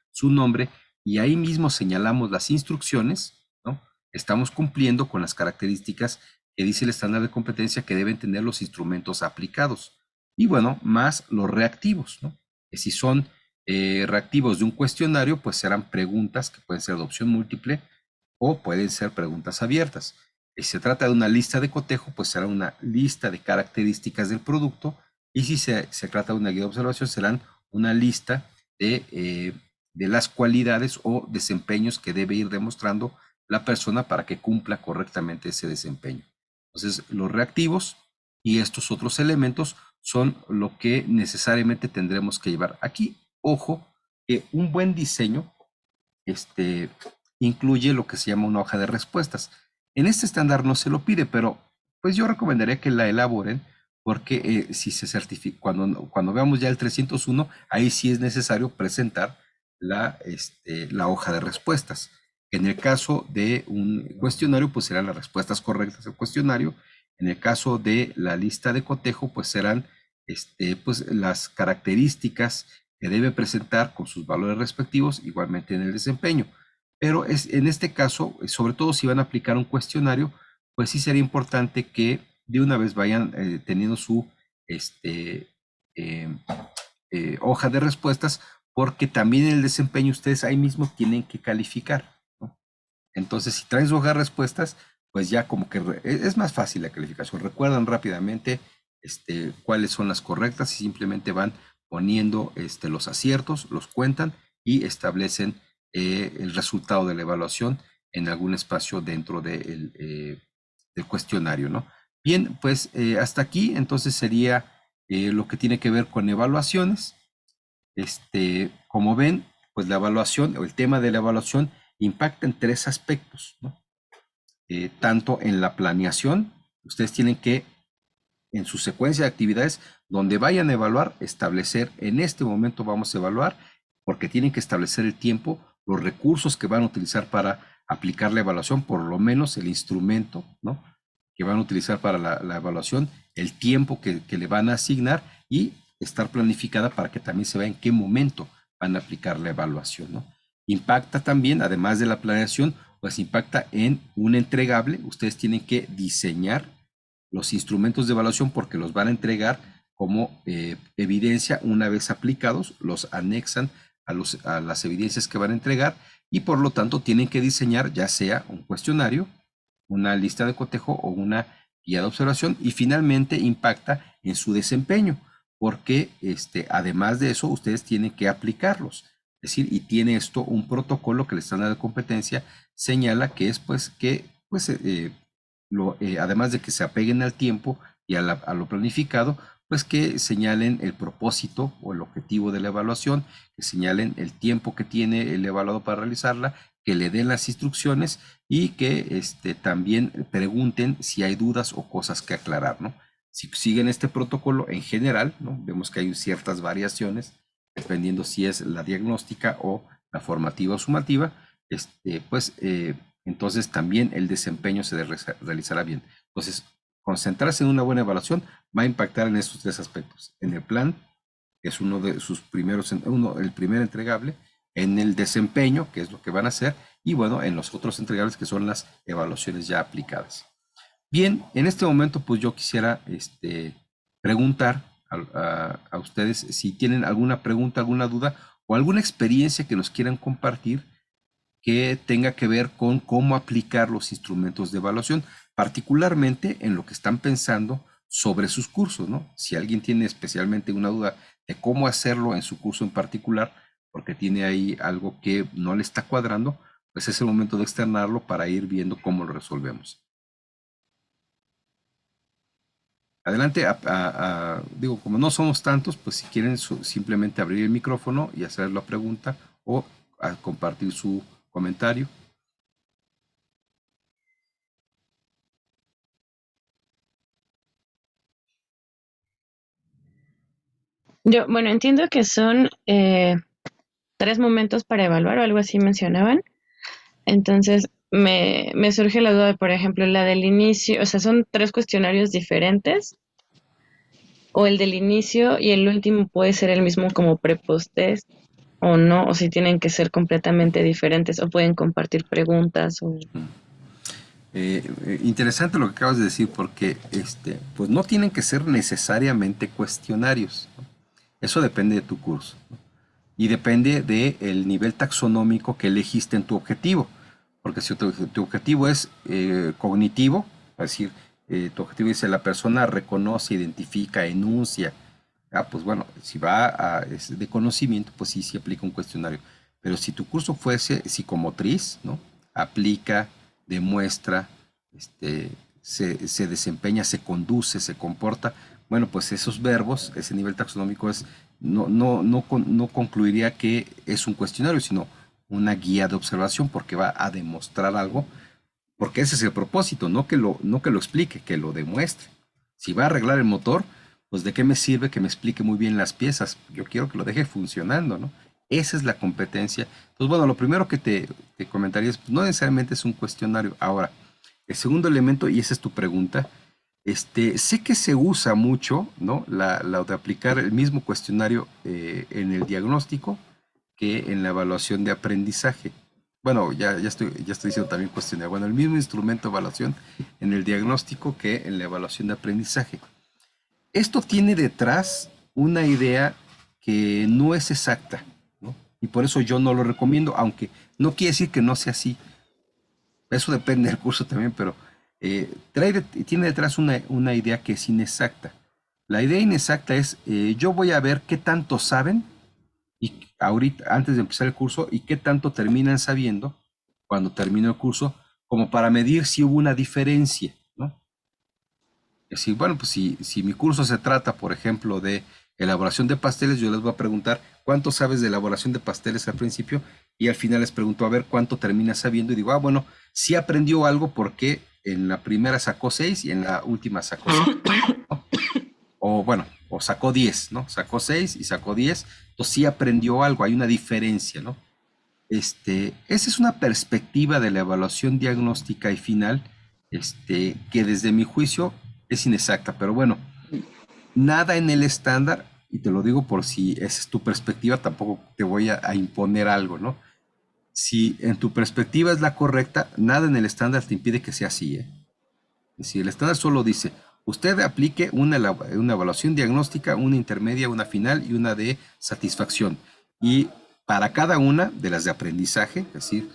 [SPEAKER 3] su nombre y ahí mismo señalamos las instrucciones, ¿no?, estamos cumpliendo con las características que dice el estándar de competencia que deben tener los instrumentos aplicados. Y bueno, más los reactivos, ¿no? Que si son reactivos de un cuestionario, pues serán preguntas que pueden ser de opción múltiple o pueden ser preguntas abiertas. Si se trata de una lista de cotejo, pues será una lista de características del producto, y si se trata de una guía de observación, serán una lista de las cualidades o desempeños que debe ir demostrando la persona para que cumpla correctamente ese desempeño. Entonces, los reactivos y estos otros elementos son lo que necesariamente tendremos que llevar. Aquí, ojo, que un buen diseño incluye lo que se llama una hoja de respuestas. En este estándar no se lo pide, pero pues yo recomendaría que la elaboren porque si se certifica, cuando veamos ya el 301, ahí sí es necesario presentar la hoja de respuestas. En el caso de un cuestionario, pues serán las respuestas correctas del cuestionario. En el caso de la lista de cotejo, pues serán pues las características que debe presentar con sus valores respectivos, igualmente en el desempeño. Pero en este caso, sobre todo si van a aplicar un cuestionario, pues sí sería importante que de una vez vayan teniendo su eh, hoja de respuestas, porque también en el desempeño ustedes ahí mismo tienen que calificar, ¿no? Entonces, si traen su hoja de respuestas, pues ya como que es más fácil la calificación. Recuerdan rápidamente cuáles son las correctas y simplemente van poniendo los aciertos, los cuentan y establecen el resultado de la evaluación en algún espacio dentro del cuestionario, ¿no? Bien, pues hasta aquí entonces sería lo que tiene que ver con evaluaciones. Como ven, pues la evaluación o el tema de la evaluación impacta en tres aspectos, ¿no? Tanto en la planeación, ustedes tienen que, en su secuencia de actividades, donde vayan a evaluar, establecer, en este momento vamos a evaluar, porque tienen que establecer el tiempo, los recursos que van a utilizar para aplicar la evaluación, por lo menos el instrumento, ¿no?, que van a utilizar para la evaluación, el tiempo que le van a asignar y estar planificada para que también se vea en qué momento van a aplicar la evaluación, ¿no? Impacta también, además de la planeación, pues impacta en un entregable. Ustedes tienen que diseñar los instrumentos de evaluación porque los van a entregar como evidencia una vez aplicados, los anexan a las evidencias que van a entregar y por lo tanto tienen que diseñar ya sea un cuestionario, una lista de cotejo o una guía de observación, y finalmente impacta en su desempeño porque además de eso ustedes tienen que aplicarlos. Es decir, y tiene esto un protocolo que el estándar de competencia señala que es pues que además de que se apeguen al tiempo y a lo planificado, pues que señalen el propósito o el objetivo de la evaluación, que señalen el tiempo que tiene el evaluado para realizarla, que le den las instrucciones y que también pregunten si hay dudas o cosas que aclarar, ¿no? Si siguen este protocolo en general, ¿no? Vemos que hay ciertas variaciones dependiendo si es la diagnóstica o la formativa o sumativa, entonces también el desempeño se realizará bien. Entonces, concentrarse en una buena evaluación va a impactar en estos tres aspectos. En el plan, que es uno de sus primeros, el primer entregable, en el desempeño, que es lo que van a hacer, y bueno, en los otros entregables, que son las evaluaciones ya aplicadas. Bien, en este momento, pues yo quisiera preguntar a ustedes si tienen alguna pregunta, alguna duda o alguna experiencia que nos quieran compartir que tenga que ver con cómo aplicar los instrumentos de evaluación, particularmente en lo que están pensando sobre sus cursos, ¿no? Si alguien tiene especialmente una duda de cómo hacerlo en su curso en particular, porque tiene ahí algo que no le está cuadrando, pues es el momento de externarlo para ir viendo cómo lo resolvemos. Adelante, digo, como no somos tantos, pues si quieren simplemente abrir el micrófono y hacer la pregunta o compartir su comentario.
[SPEAKER 4] Bueno, entiendo que son 3 momentos para evaluar o algo así mencionaban. Entonces, me surge la duda de, por ejemplo, la del inicio, o sea, son 3 cuestionarios diferentes, o el del inicio y el último puede ser el mismo como pre-post-test, o no, o si tienen que ser completamente diferentes, o pueden compartir preguntas, o...
[SPEAKER 3] Interesante lo que acabas de decir, porque pues no tienen que ser necesariamente cuestionarios, ¿no? Eso depende de tu curso, ¿no? Y depende del nivel taxonómico que elegiste en tu objetivo. Porque si tu objetivo es cognitivo, es decir, tu objetivo dice la persona reconoce, identifica, enuncia. Pues bueno, si va de conocimiento, pues sí aplica un cuestionario. Pero si tu curso fuese psicomotriz, ¿no? Aplica, demuestra, se desempeña, se conduce, se comporta. Bueno, pues esos verbos, ese nivel taxonómico no concluiría que es un cuestionario, sino una guía de observación porque va a demostrar algo, porque ese es el propósito, no que lo explique, que lo demuestre. Si va a arreglar el motor, pues de qué me sirve que me explique muy bien las piezas. Yo quiero que lo deje funcionando, ¿no? Esa es la competencia. Entonces, bueno, lo primero que te comentaría es, pues, no necesariamente es un cuestionario. Ahora, el segundo elemento, y esa es tu pregunta, sé que se usa mucho, ¿no? La de aplicar el mismo cuestionario en el diagnóstico que en la evaluación de aprendizaje. Bueno, ya estoy diciendo también cuestionario. Bueno, el mismo instrumento de evaluación en el diagnóstico que en la evaluación de aprendizaje. Esto tiene detrás una idea que no es exacta, ¿no? Y por eso yo no lo recomiendo, aunque no quiere decir que no sea así. Eso depende del curso también, pero tiene detrás una idea que es inexacta. La idea inexacta es, yo voy a ver qué tanto saben y ahorita, antes de empezar el curso, y qué tanto terminan sabiendo cuando termino el curso, como para medir si hubo una diferencia, ¿no? Es decir, bueno, pues si mi curso se trata, por ejemplo, de elaboración de pasteles, yo les voy a preguntar cuánto sabes de elaboración de pasteles al principio y al final les pregunto a ver cuánto termina sabiendo y digo, bueno, sí aprendió algo porque en la primera sacó 6 y en la última sacó 5, ¿no? O bueno, o sacó 10, ¿no? Sacó 6 y sacó 10, entonces sí aprendió algo, hay una diferencia, ¿no? Esa es una perspectiva de la evaluación diagnóstica y final, que desde mi juicio es inexacta, pero bueno, nada en el estándar, y te lo digo por si esa es tu perspectiva, tampoco te voy a imponer algo, ¿no? Si en tu perspectiva es la correcta, nada en el estándar te impide que sea así, ¿eh? Es decir, el estándar solo dice, usted aplique una evaluación diagnóstica, una intermedia, una final y una de satisfacción. Y para cada una de las de aprendizaje, es decir,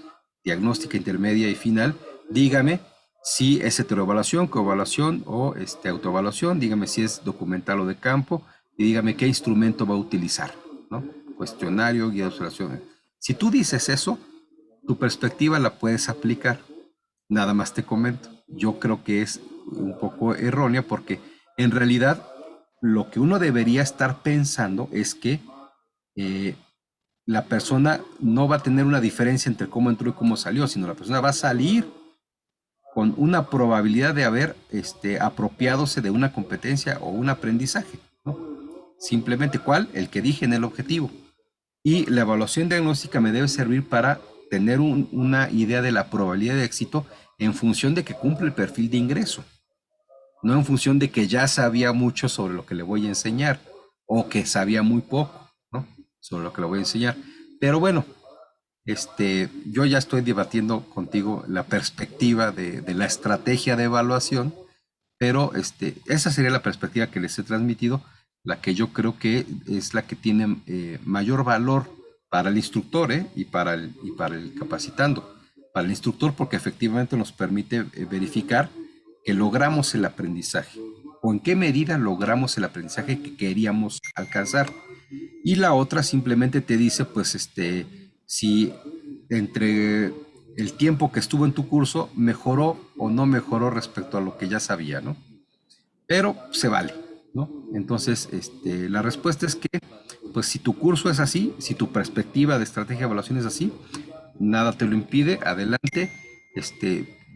[SPEAKER 3] diagnóstica, intermedia y final, dígame si es heteroevaluación, coevaluación o autoevaluación, dígame si es documental o de campo y dígame qué instrumento va a utilizar, ¿no? Cuestionario, guía de observación. Si tú dices eso, tu perspectiva la puedes aplicar. Nada más te comento. Yo creo que es un poco errónea porque en realidad lo que uno debería estar pensando es que la persona no va a tener una diferencia entre cómo entró y cómo salió, sino la persona va a salir con una probabilidad de haber apropiadose de una competencia o un aprendizaje, ¿no? Simplemente, ¿cuál? El que dije en el objetivo. Y la evaluación diagnóstica me debe servir para tener una idea de la probabilidad de éxito en función de que cumple el perfil de ingreso, no en función de que ya sabía mucho sobre lo que le voy a enseñar o que sabía muy poco, ¿no? Sobre lo que le voy a enseñar. Pero bueno, yo ya estoy debatiendo contigo la perspectiva de la estrategia de evaluación, pero esa sería la perspectiva que les he transmitido, la que yo creo que es la que tiene mayor valor para el instructor y para el capacitando. Para el instructor porque efectivamente nos permite verificar que logramos el aprendizaje o en qué medida logramos el aprendizaje que queríamos alcanzar. Y la otra simplemente te dice, pues, si entre el tiempo que estuvo en tu curso mejoró o no mejoró respecto a lo que ya sabía, ¿no? Pero se vale, ¿no? Entonces, la respuesta es que, pues, si tu curso es así, si tu perspectiva de estrategia de evaluación es así, nada te lo impide, adelante.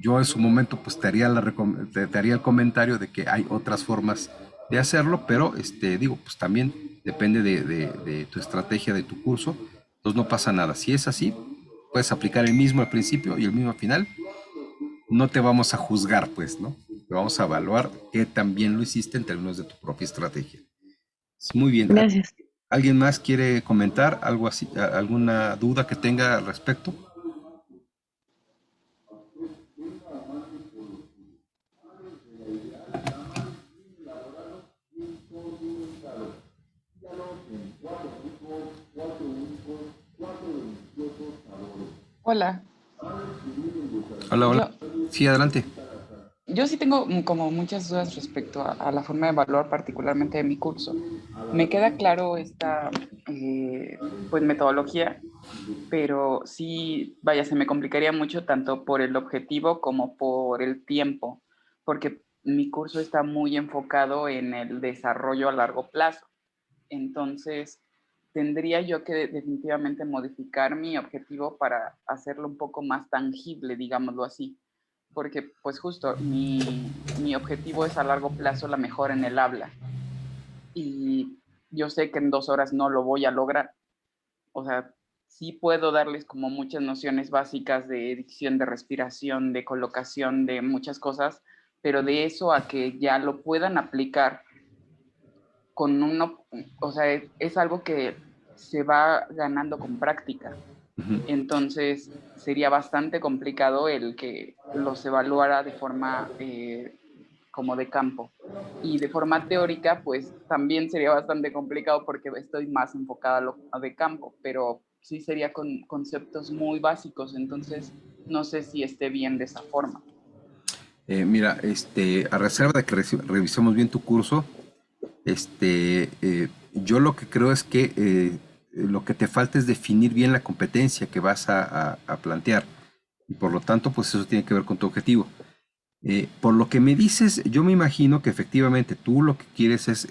[SPEAKER 3] Yo en su momento, pues, te haría el comentario de que hay otras formas de hacerlo, pero, digo, pues también depende de tu estrategia, de tu curso, entonces no pasa nada. Si es así, puedes aplicar el mismo al principio y el mismo al final, no te vamos a juzgar, pues, ¿no? Te vamos a evaluar qué tan bien lo hiciste en términos de tu propia estrategia. Muy bien.
[SPEAKER 4] Gracias.
[SPEAKER 3] ¿Alguien más quiere comentar algo así, alguna duda que tenga al respecto?
[SPEAKER 5] Hola,
[SPEAKER 3] Hola, hola.
[SPEAKER 5] yo,
[SPEAKER 3] Sí, adelante.
[SPEAKER 5] yo sí tengo como muchas dudas respecto a la forma de evaluar particularmente de mi curso. Me queda claro esta pues metodología, pero sí, vaya, se me complicaría mucho tanto por el objetivo como por el tiempo, porque mi curso está muy enfocado en el desarrollo a largo plazo. Entonces, tendría yo que definitivamente modificar mi objetivo para hacerlo un poco más tangible, digámoslo así, porque pues justo mi objetivo es a largo plazo la mejora en el habla y yo sé que en 2 horas no lo voy a lograr. O sea, sí puedo darles como muchas nociones básicas de dicción, de respiración, de colocación, de muchas cosas, pero de eso a que ya lo puedan aplicar con uno, o sea, es algo que se va ganando con práctica.
[SPEAKER 3] Ujú.
[SPEAKER 5] Entonces, sería bastante complicado el que los evaluara de forma como de campo. Y de forma teórica, pues también sería bastante complicado porque estoy más enfocada a lo de campo, pero sí sería con conceptos muy básicos, entonces no sé si esté bien de esa forma.
[SPEAKER 3] Mira, a reserva de que revisemos bien tu curso, yo lo que creo es que lo que te falta es definir bien la competencia que vas a plantear. Y por lo tanto, pues eso tiene que ver con tu objetivo. Por lo que me dices, yo me imagino que efectivamente tú lo que quieres es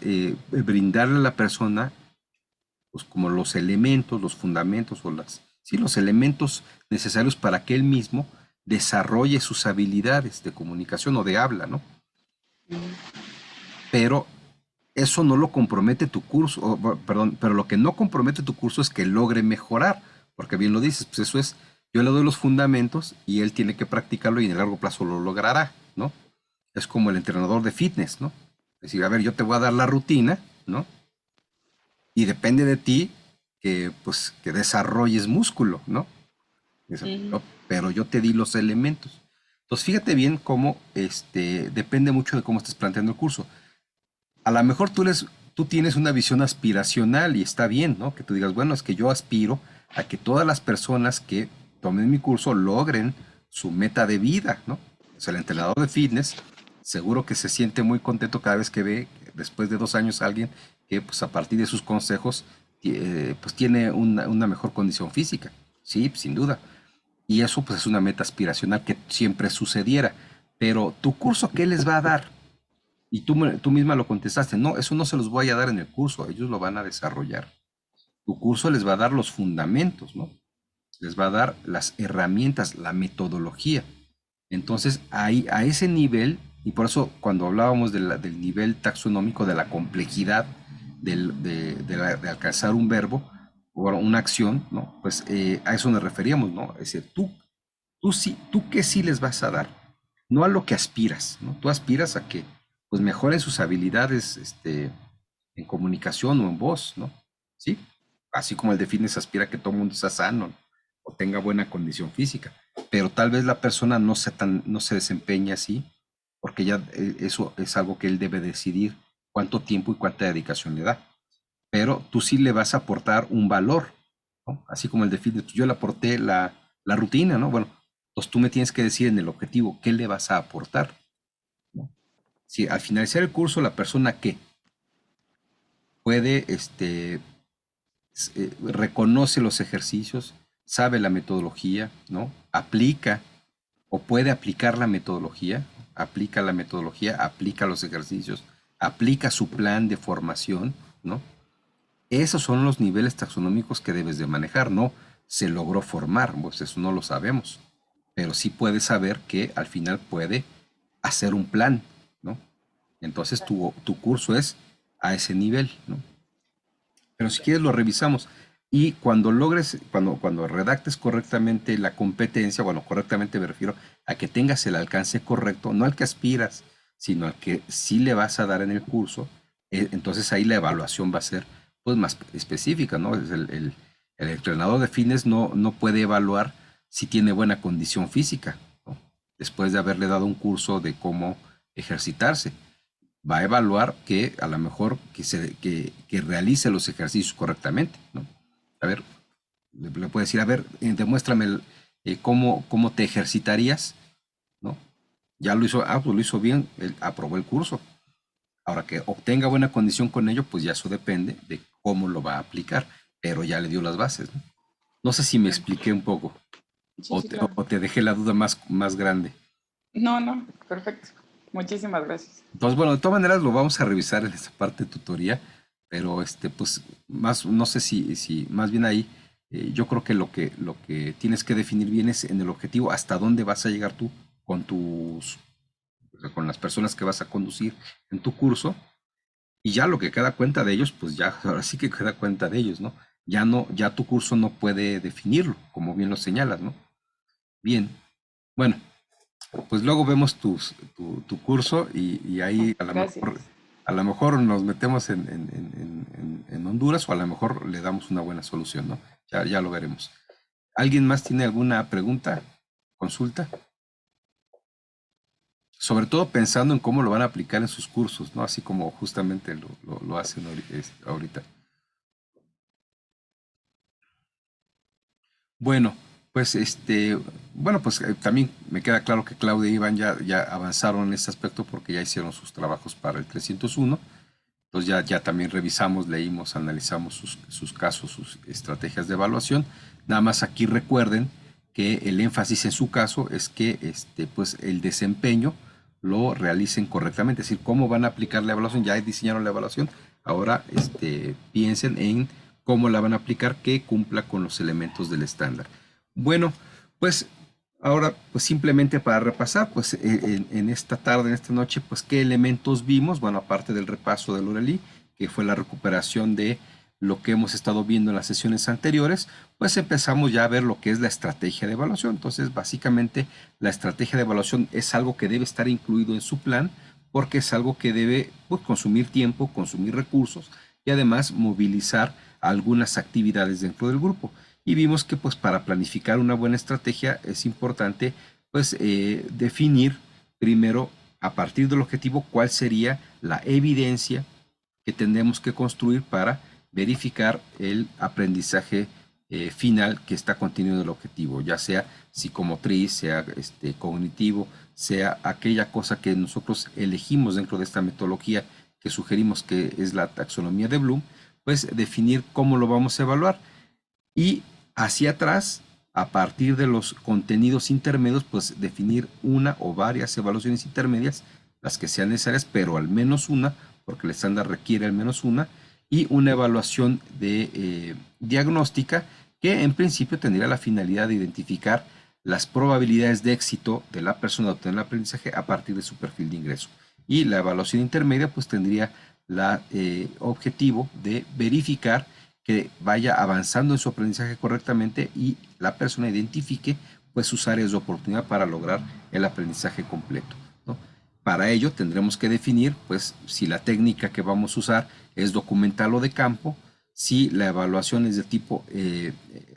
[SPEAKER 3] brindarle a la persona, pues como los elementos, los fundamentos o sí, los elementos necesarios para que él mismo desarrolle sus habilidades de comunicación o de habla, ¿no? Pero eso no lo compromete tu curso, perdón, pero lo que no compromete tu curso es que logre mejorar, porque bien lo dices, pues eso es, yo le doy los fundamentos y él tiene que practicarlo y en el largo plazo lo logrará, ¿no? Es como el entrenador de fitness, ¿no? Es decir, a ver, yo te voy a dar la rutina, ¿no? Y depende de ti que, pues, que desarrolles músculo, ¿no?
[SPEAKER 5] Uh-huh.
[SPEAKER 3] Pero yo te di los elementos. Entonces, fíjate bien cómo, depende mucho de cómo estés planteando el curso. A lo mejor tú tienes una visión aspiracional y está bien, ¿no? Que tú digas, bueno, es que yo aspiro a que todas las personas que tomen mi curso logren su meta de vida, ¿no? O sea, el entrenador de fitness seguro que se siente muy contento cada vez que ve, después de 2 años, a alguien que, pues, a partir de sus consejos, pues, tiene una mejor condición física. Sí, sin duda. Y eso, pues, es una meta aspiracional que siempre sucediera. Pero tu curso, ¿qué les va a dar? Y tú misma lo contestaste, no, eso no se los voy a dar en el curso, ellos lo van a desarrollar. Tu curso les va a dar los fundamentos, ¿no? Les va a dar las herramientas, la metodología. Entonces, ahí, a ese nivel, y por eso cuando hablábamos del nivel taxonómico, de la complejidad de alcanzar un verbo o una acción, ¿no? Pues a eso nos referíamos, ¿no? Es decir, tú qué sí les vas a dar, no a lo que aspiras, ¿no? Tú aspiras a que pues mejoren sus habilidades en comunicación o en voz, ¿no? ¿Sí? Así como el de fitness aspira a que todo el mundo sea sano o tenga buena condición física, pero tal vez la persona no se desempeña así, porque ya eso es algo que él debe decidir cuánto tiempo y cuánta dedicación le da. Pero tú sí le vas a aportar un valor, ¿no? Así como el de fitness, yo le aporté la rutina, ¿no? Bueno, pues tú me tienes que decir en el objetivo qué le vas a aportar, ¿no? Si al finalizar el curso la persona que puede, reconoce los ejercicios, sabe la metodología, ¿no? Aplica o puede aplicar la metodología, aplica los ejercicios, aplica su plan de formación, ¿no? Esos son los niveles taxonómicos que debes de manejar, ¿no? Se logró formar, pues eso no lo sabemos, pero sí puedes saber que al final puede hacer un plan, ¿no? Entonces tu curso es a ese nivel, ¿no? Pero si quieres lo revisamos. Y cuando logres, cuando redactes correctamente la competencia, bueno, correctamente me refiero a que tengas el alcance correcto, no al que aspiras, sino al que sí le vas a dar en el curso, entonces ahí la evaluación va a ser pues más específica, ¿no? El entrenador de fitness no puede evaluar si tiene buena condición física, ¿no? Después de haberle dado un curso de cómo ejercitarse va a evaluar que a lo mejor que realice los ejercicios correctamente, ¿no? A ver, le puede decir, a ver, demuéstrame cómo te ejercitarías, ¿no? Ya lo hizo, pues lo hizo bien, él aprobó el curso. Ahora que obtenga buena condición con ello, pues ya eso depende de cómo lo va a aplicar, pero ya le dio las bases, ¿no? No sé si me expliqué un poco
[SPEAKER 5] Sí, sí, claro.
[SPEAKER 3] o te dejé la duda más grande.
[SPEAKER 5] No, perfecto. Muchísimas gracias.
[SPEAKER 3] Entonces, bueno, de todas maneras lo vamos a revisar en esta parte de tutoría, pero pues más, no sé si más bien ahí, yo creo que lo que tienes que definir bien es en el objetivo hasta dónde vas a llegar tú con con las personas que vas a conducir en tu curso, y ya lo que queda cuenta de ellos, pues ya ahora sí que queda cuenta de ellos, ¿no? Ya tu curso no puede definirlo, como bien lo señalas, ¿no? Bien, bueno. Pues luego vemos tu curso y ahí
[SPEAKER 5] Gracias.
[SPEAKER 3] a lo mejor nos metemos en Honduras o a lo mejor le damos una buena solución, ¿no? Ya lo veremos. ¿Alguien más tiene alguna pregunta, consulta? Sobre todo pensando en cómo lo van a aplicar en sus cursos, ¿no? Así como justamente lo hacen ahorita. Bueno, pues bueno, pues también me queda claro que Claudia y Iván ya avanzaron en este aspecto porque ya hicieron sus trabajos para el 301. Entonces ya también revisamos, leímos, analizamos sus casos, sus estrategias de evaluación. Nada más aquí recuerden que el énfasis en su caso es que pues el desempeño lo realicen correctamente, es decir, cómo van a aplicar la evaluación. Ya diseñaron la evaluación, ahora piensen en cómo la van a aplicar que cumpla con los elementos del estándar. Bueno, pues ahora, pues simplemente para repasar, pues en esta tarde, en esta noche, pues qué elementos vimos. Bueno, aparte del repaso del Uralí, que fue la recuperación de lo que hemos estado viendo en las sesiones anteriores, pues empezamos ya a ver lo que es la estrategia de evaluación. Entonces, básicamente, la estrategia de evaluación es algo que debe estar incluido en su plan, porque es algo que debe pues, consumir tiempo, consumir recursos y además movilizar algunas actividades dentro del grupo. Y vimos que pues para planificar una buena estrategia es importante pues definir primero a partir del objetivo cuál sería la evidencia que tendremos que construir para verificar el aprendizaje final que está contenido en el objetivo, ya sea psicomotriz, sea cognitivo, sea aquella cosa que nosotros elegimos dentro de esta metodología que sugerimos que es la taxonomía de Bloom, pues definir cómo lo vamos a evaluar. Y hacia atrás, a partir de los contenidos intermedios, pues definir una o varias evaluaciones intermedias, las que sean necesarias, pero al menos una, porque el estándar requiere al menos una, y una evaluación de diagnóstica que en principio tendría la finalidad de identificar las probabilidades de éxito de la persona de obtener el aprendizaje a partir de su perfil de ingreso. Y la evaluación intermedia pues tendría la objetivo de verificar que vaya avanzando en su aprendizaje correctamente y la persona identifique pues sus áreas de oportunidad para lograr el aprendizaje completo, ¿no? Para ello tendremos que definir pues si la técnica que vamos a usar es documental o de campo, si la evaluación es de tipo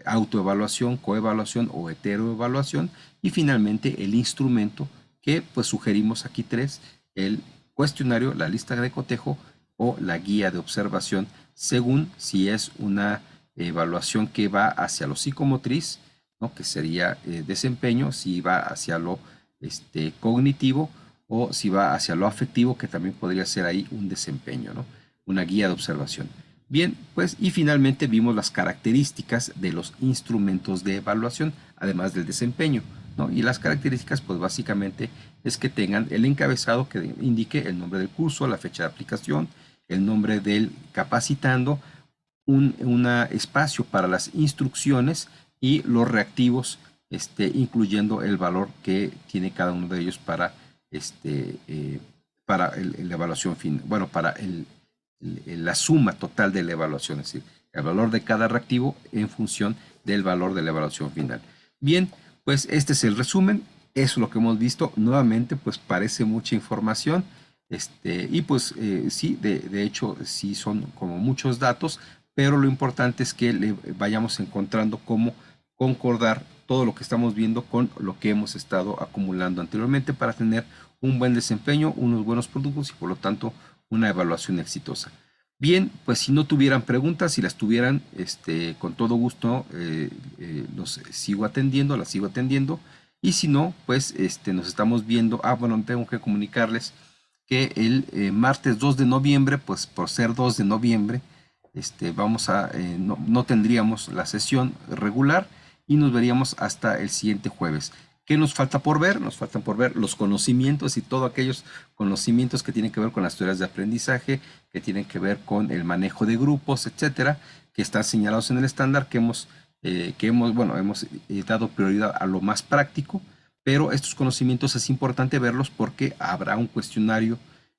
[SPEAKER 3] autoevaluación, coevaluación o heteroevaluación, y finalmente el instrumento que pues sugerimos aquí tres: el cuestionario, la lista de cotejo o la guía de observación, según si es una evaluación que va hacia lo psicomotriz, ¿no? Que sería desempeño, si va hacia lo cognitivo, o si va hacia lo afectivo, que también podría ser ahí un desempeño, ¿no? Una guía de observación. Bien, pues y finalmente vimos las características de los instrumentos de evaluación, además del desempeño, ¿no? Y las características pues básicamente es que tengan el encabezado que indique el nombre del curso, la fecha de aplicación, el nombre del capacitando, un espacio para las instrucciones y los reactivos, incluyendo el valor que tiene cada uno de ellos para, para la evaluación final, bueno, para la suma total de la evaluación, es decir, el valor de cada reactivo en función del valor de la evaluación final. Bien, pues este es el resumen, eso es lo que hemos visto. Nuevamente, pues parece mucha información, y pues sí, de hecho, sí son como muchos datos, pero lo importante es que le vayamos encontrando cómo concordar todo lo que estamos viendo con lo que hemos estado acumulando anteriormente para tener un buen desempeño, unos buenos productos y por lo tanto una evaluación exitosa. Bien, pues si no tuvieran preguntas, si las tuvieran, con todo gusto los sigo atendiendo, las sigo atendiendo. Y si no, pues nos estamos viendo. Ah, bueno, tengo que comunicarles que el martes 2 de noviembre, pues por ser 2 de noviembre, no tendríamos la sesión regular y nos veríamos hasta el siguiente jueves. ¿Qué nos falta por ver? Nos faltan por ver los conocimientos y todos aquellos conocimientos que tienen que ver con las teorías de aprendizaje, que tienen que ver con el manejo de grupos, etcétera, que están señalados en el estándar, que hemos dado prioridad a lo más práctico, pero estos conocimientos es importante verlos porque habrá un cuestionario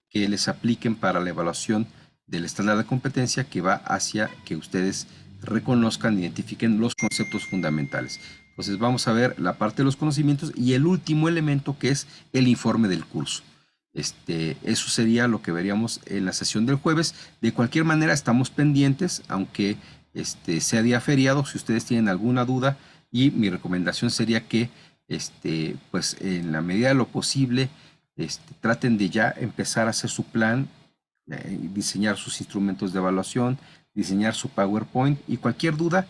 [SPEAKER 3] que les apliquen para la evaluación del estándar de competencia que va hacia que ustedes reconozcan, identifiquen los conceptos fundamentales. Entonces vamos a ver la parte de los conocimientos y el último elemento que es el informe del curso. Eso sería lo que veríamos en la sesión del jueves. De cualquier manera estamos pendientes, aunque sea día feriado, si ustedes tienen alguna duda, y mi recomendación sería que pues en la medida de lo posible traten de ya empezar a hacer su plan, diseñar sus instrumentos de evaluación, diseñar su PowerPoint, y cualquier duda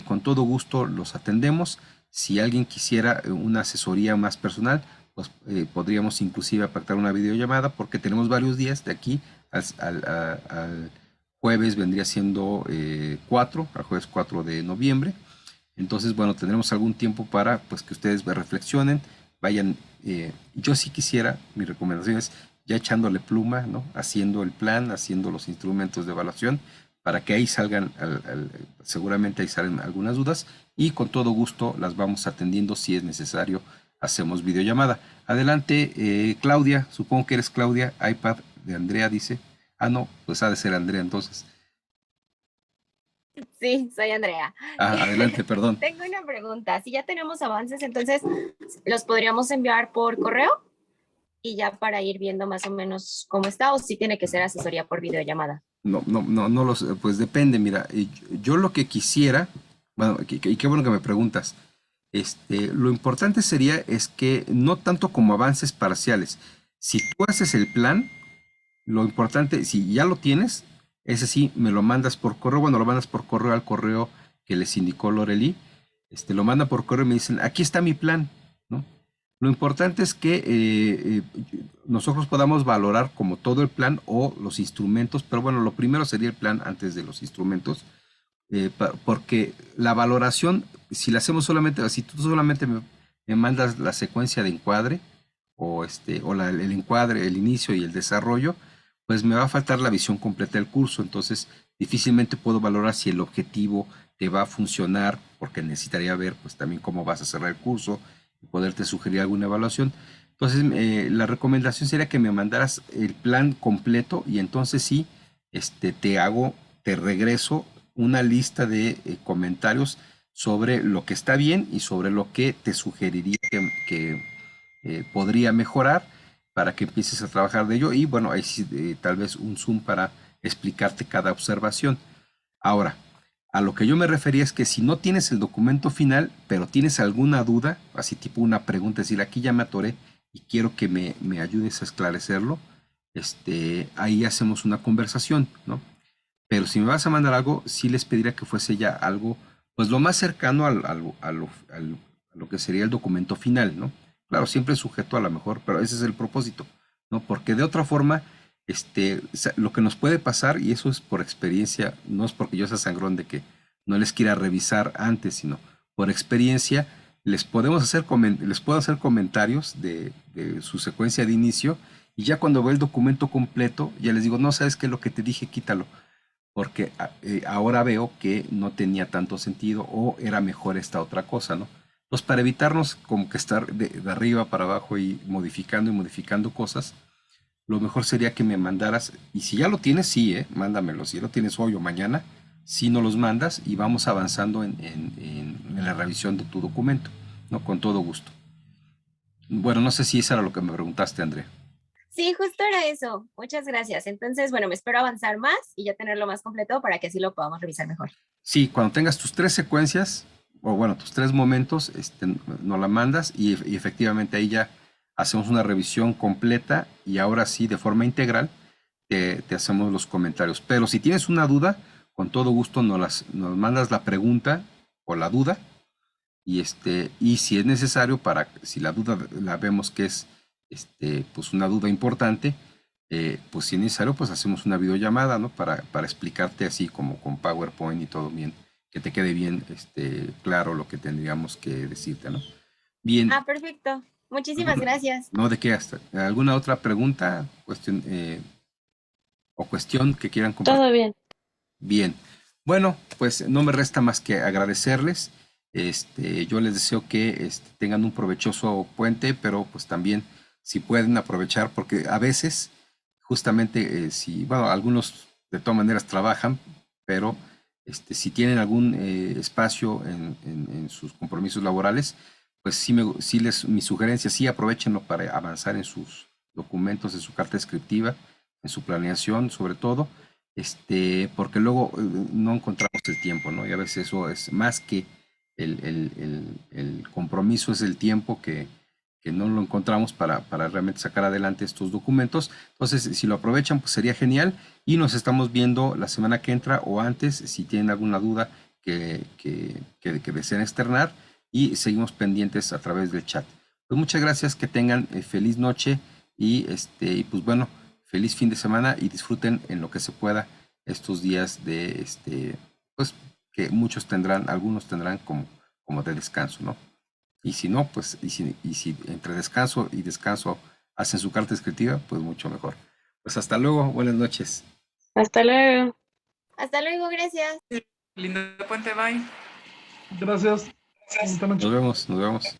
[SPEAKER 3] con todo gusto los atendemos. Si alguien quisiera una asesoría más personal, pues podríamos inclusive pactar una videollamada, porque tenemos varios días de aquí al jueves, vendría siendo al jueves 4 de noviembre. Entonces, bueno, tendremos algún tiempo para pues que ustedes reflexionen, vayan. Yo sí quisiera, mi recomendación es ya echándole pluma, ¿no? Haciendo el plan, haciendo los instrumentos de evaluación, para que ahí salgan, seguramente ahí salen algunas dudas, y con todo gusto las vamos atendiendo. Si es necesario, hacemos videollamada. Adelante, Claudia, supongo que eres Claudia. iPad de Andrea dice. Ah, no, pues ha de ser Andrea entonces.
[SPEAKER 2] Sí, soy Andrea.
[SPEAKER 3] Adelante, perdón.
[SPEAKER 2] Tengo una pregunta. Si ya tenemos avances, entonces, ¿los podríamos enviar por correo? Y ya para ir viendo más o menos cómo está, o si tiene que ser asesoría por videollamada.
[SPEAKER 3] No pues depende. Mira, yo lo que quisiera, bueno, y qué bueno que me preguntas. Lo importante sería es que no tanto como avances parciales. Si tú haces el plan, lo importante, si ya lo tienes, ese sí, me lo mandas por correo. Bueno, lo mandas por correo al correo que les indicó Loreli. Lo mandan por correo y me dicen, aquí está mi plan, ¿no? Lo importante es que nosotros podamos valorar como todo el plan o los instrumentos, pero bueno, lo primero sería el plan antes de los instrumentos, porque la valoración, si la hacemos solamente, si tú solamente me mandas la secuencia de encuadre, el encuadre, el inicio y el desarrollo, pues me va a faltar la visión completa del curso. Entonces difícilmente puedo valorar si el objetivo te va a funcionar, porque necesitaría ver pues también cómo vas a cerrar el curso y poderte sugerir alguna evaluación. Entonces la recomendación sería que me mandaras el plan completo y entonces sí, te regreso una lista de comentarios sobre lo que está bien y sobre lo que te sugeriría que podría mejorar para que empieces a trabajar de ello y bueno, ahí sí tal vez un Zoom para explicarte cada observación. Ahora, a lo que yo me refería es que si no tienes el documento final, pero tienes alguna duda, así tipo una pregunta, es decir, aquí ya me atoré y quiero que me ayudes a esclarecerlo, ahí hacemos una conversación, ¿no? Pero si me vas a mandar algo, sí les pediría que fuese ya algo, pues lo más cercano a lo que sería el documento final, ¿no? Claro, siempre sujeto a la mejor, pero ese es el propósito, ¿no? Porque de otra forma, lo que nos puede pasar, y eso es por experiencia, no es porque yo sea sangrón de que no les quiera revisar antes, sino por experiencia, les puedo hacer comentarios de su secuencia de inicio, y ya cuando veo el documento completo, ya les digo, no, ¿sabes qué? Lo que te dije, quítalo porque ahora veo que no tenía tanto sentido o era mejor esta otra cosa, ¿no? Entonces, para evitarnos como que estar de arriba para abajo y modificando cosas, lo mejor sería que me mandaras, y si ya lo tienes, sí, mándamelo, si ya lo tienes hoy o mañana, sí nos los mandas y vamos avanzando en la revisión de tu documento, ¿no? Con todo gusto. Bueno, no sé si eso era lo que me preguntaste, Andrea.
[SPEAKER 2] Sí, justo era eso. Muchas gracias. Entonces, bueno, me espero avanzar más y ya tenerlo más completo para que así lo podamos revisar mejor.
[SPEAKER 3] Sí, cuando tengas tus 3 secuencias, o bueno, tus 3 momentos, nos la mandas y efectivamente ahí ya hacemos una revisión completa y ahora sí, de forma integral, te hacemos los comentarios. Pero si tienes una duda, con todo gusto nos mandas la pregunta o la duda y si es necesario, si la duda la vemos que es pues una duda importante, pues si es necesario, pues hacemos una videollamada, ¿no? Para explicarte así como con PowerPoint y todo bien, que te quede bien claro lo que tendríamos que decirte, ¿no? Bien,
[SPEAKER 2] Ah, perfecto. Muchísimas
[SPEAKER 3] ¿alguna-
[SPEAKER 2] gracias.
[SPEAKER 3] no de qué hasta. ¿Alguna otra pregunta, o cuestión que quieran compartir?
[SPEAKER 4] Todo bien.
[SPEAKER 3] Bien, bueno, pues no me resta más que agradecerles. Yo les deseo que tengan un provechoso puente, pero pues también si pueden aprovechar, porque a veces, justamente, bueno, algunos de todas maneras trabajan, pero si tienen algún espacio en sus compromisos laborales, pues mi sugerencia, sí aprovechenlo para avanzar en sus documentos, en su carta descriptiva, en su planeación, sobre todo porque luego no encontramos el tiempo, ¿no? Y a veces eso es más que el compromiso, es el tiempo que no lo encontramos para realmente sacar adelante estos documentos. Entonces, si lo aprovechan, pues sería genial y nos estamos viendo la semana que entra o antes, si tienen alguna duda que deseen externar y seguimos pendientes a través del chat. Pues muchas gracias, que tengan feliz noche y pues bueno, feliz fin de semana y disfruten en lo que se pueda estos días pues que algunos tendrán como de descanso, ¿no? Y si no, pues, y si entre descanso y descanso hacen su carta escritiva, pues mucho mejor. Pues hasta luego, buenas noches.
[SPEAKER 4] Hasta luego.
[SPEAKER 2] Hasta luego, gracias.
[SPEAKER 5] Lindo puente, bye.
[SPEAKER 6] Gracias. Bonita noche.
[SPEAKER 3] Nos vemos, nos vemos.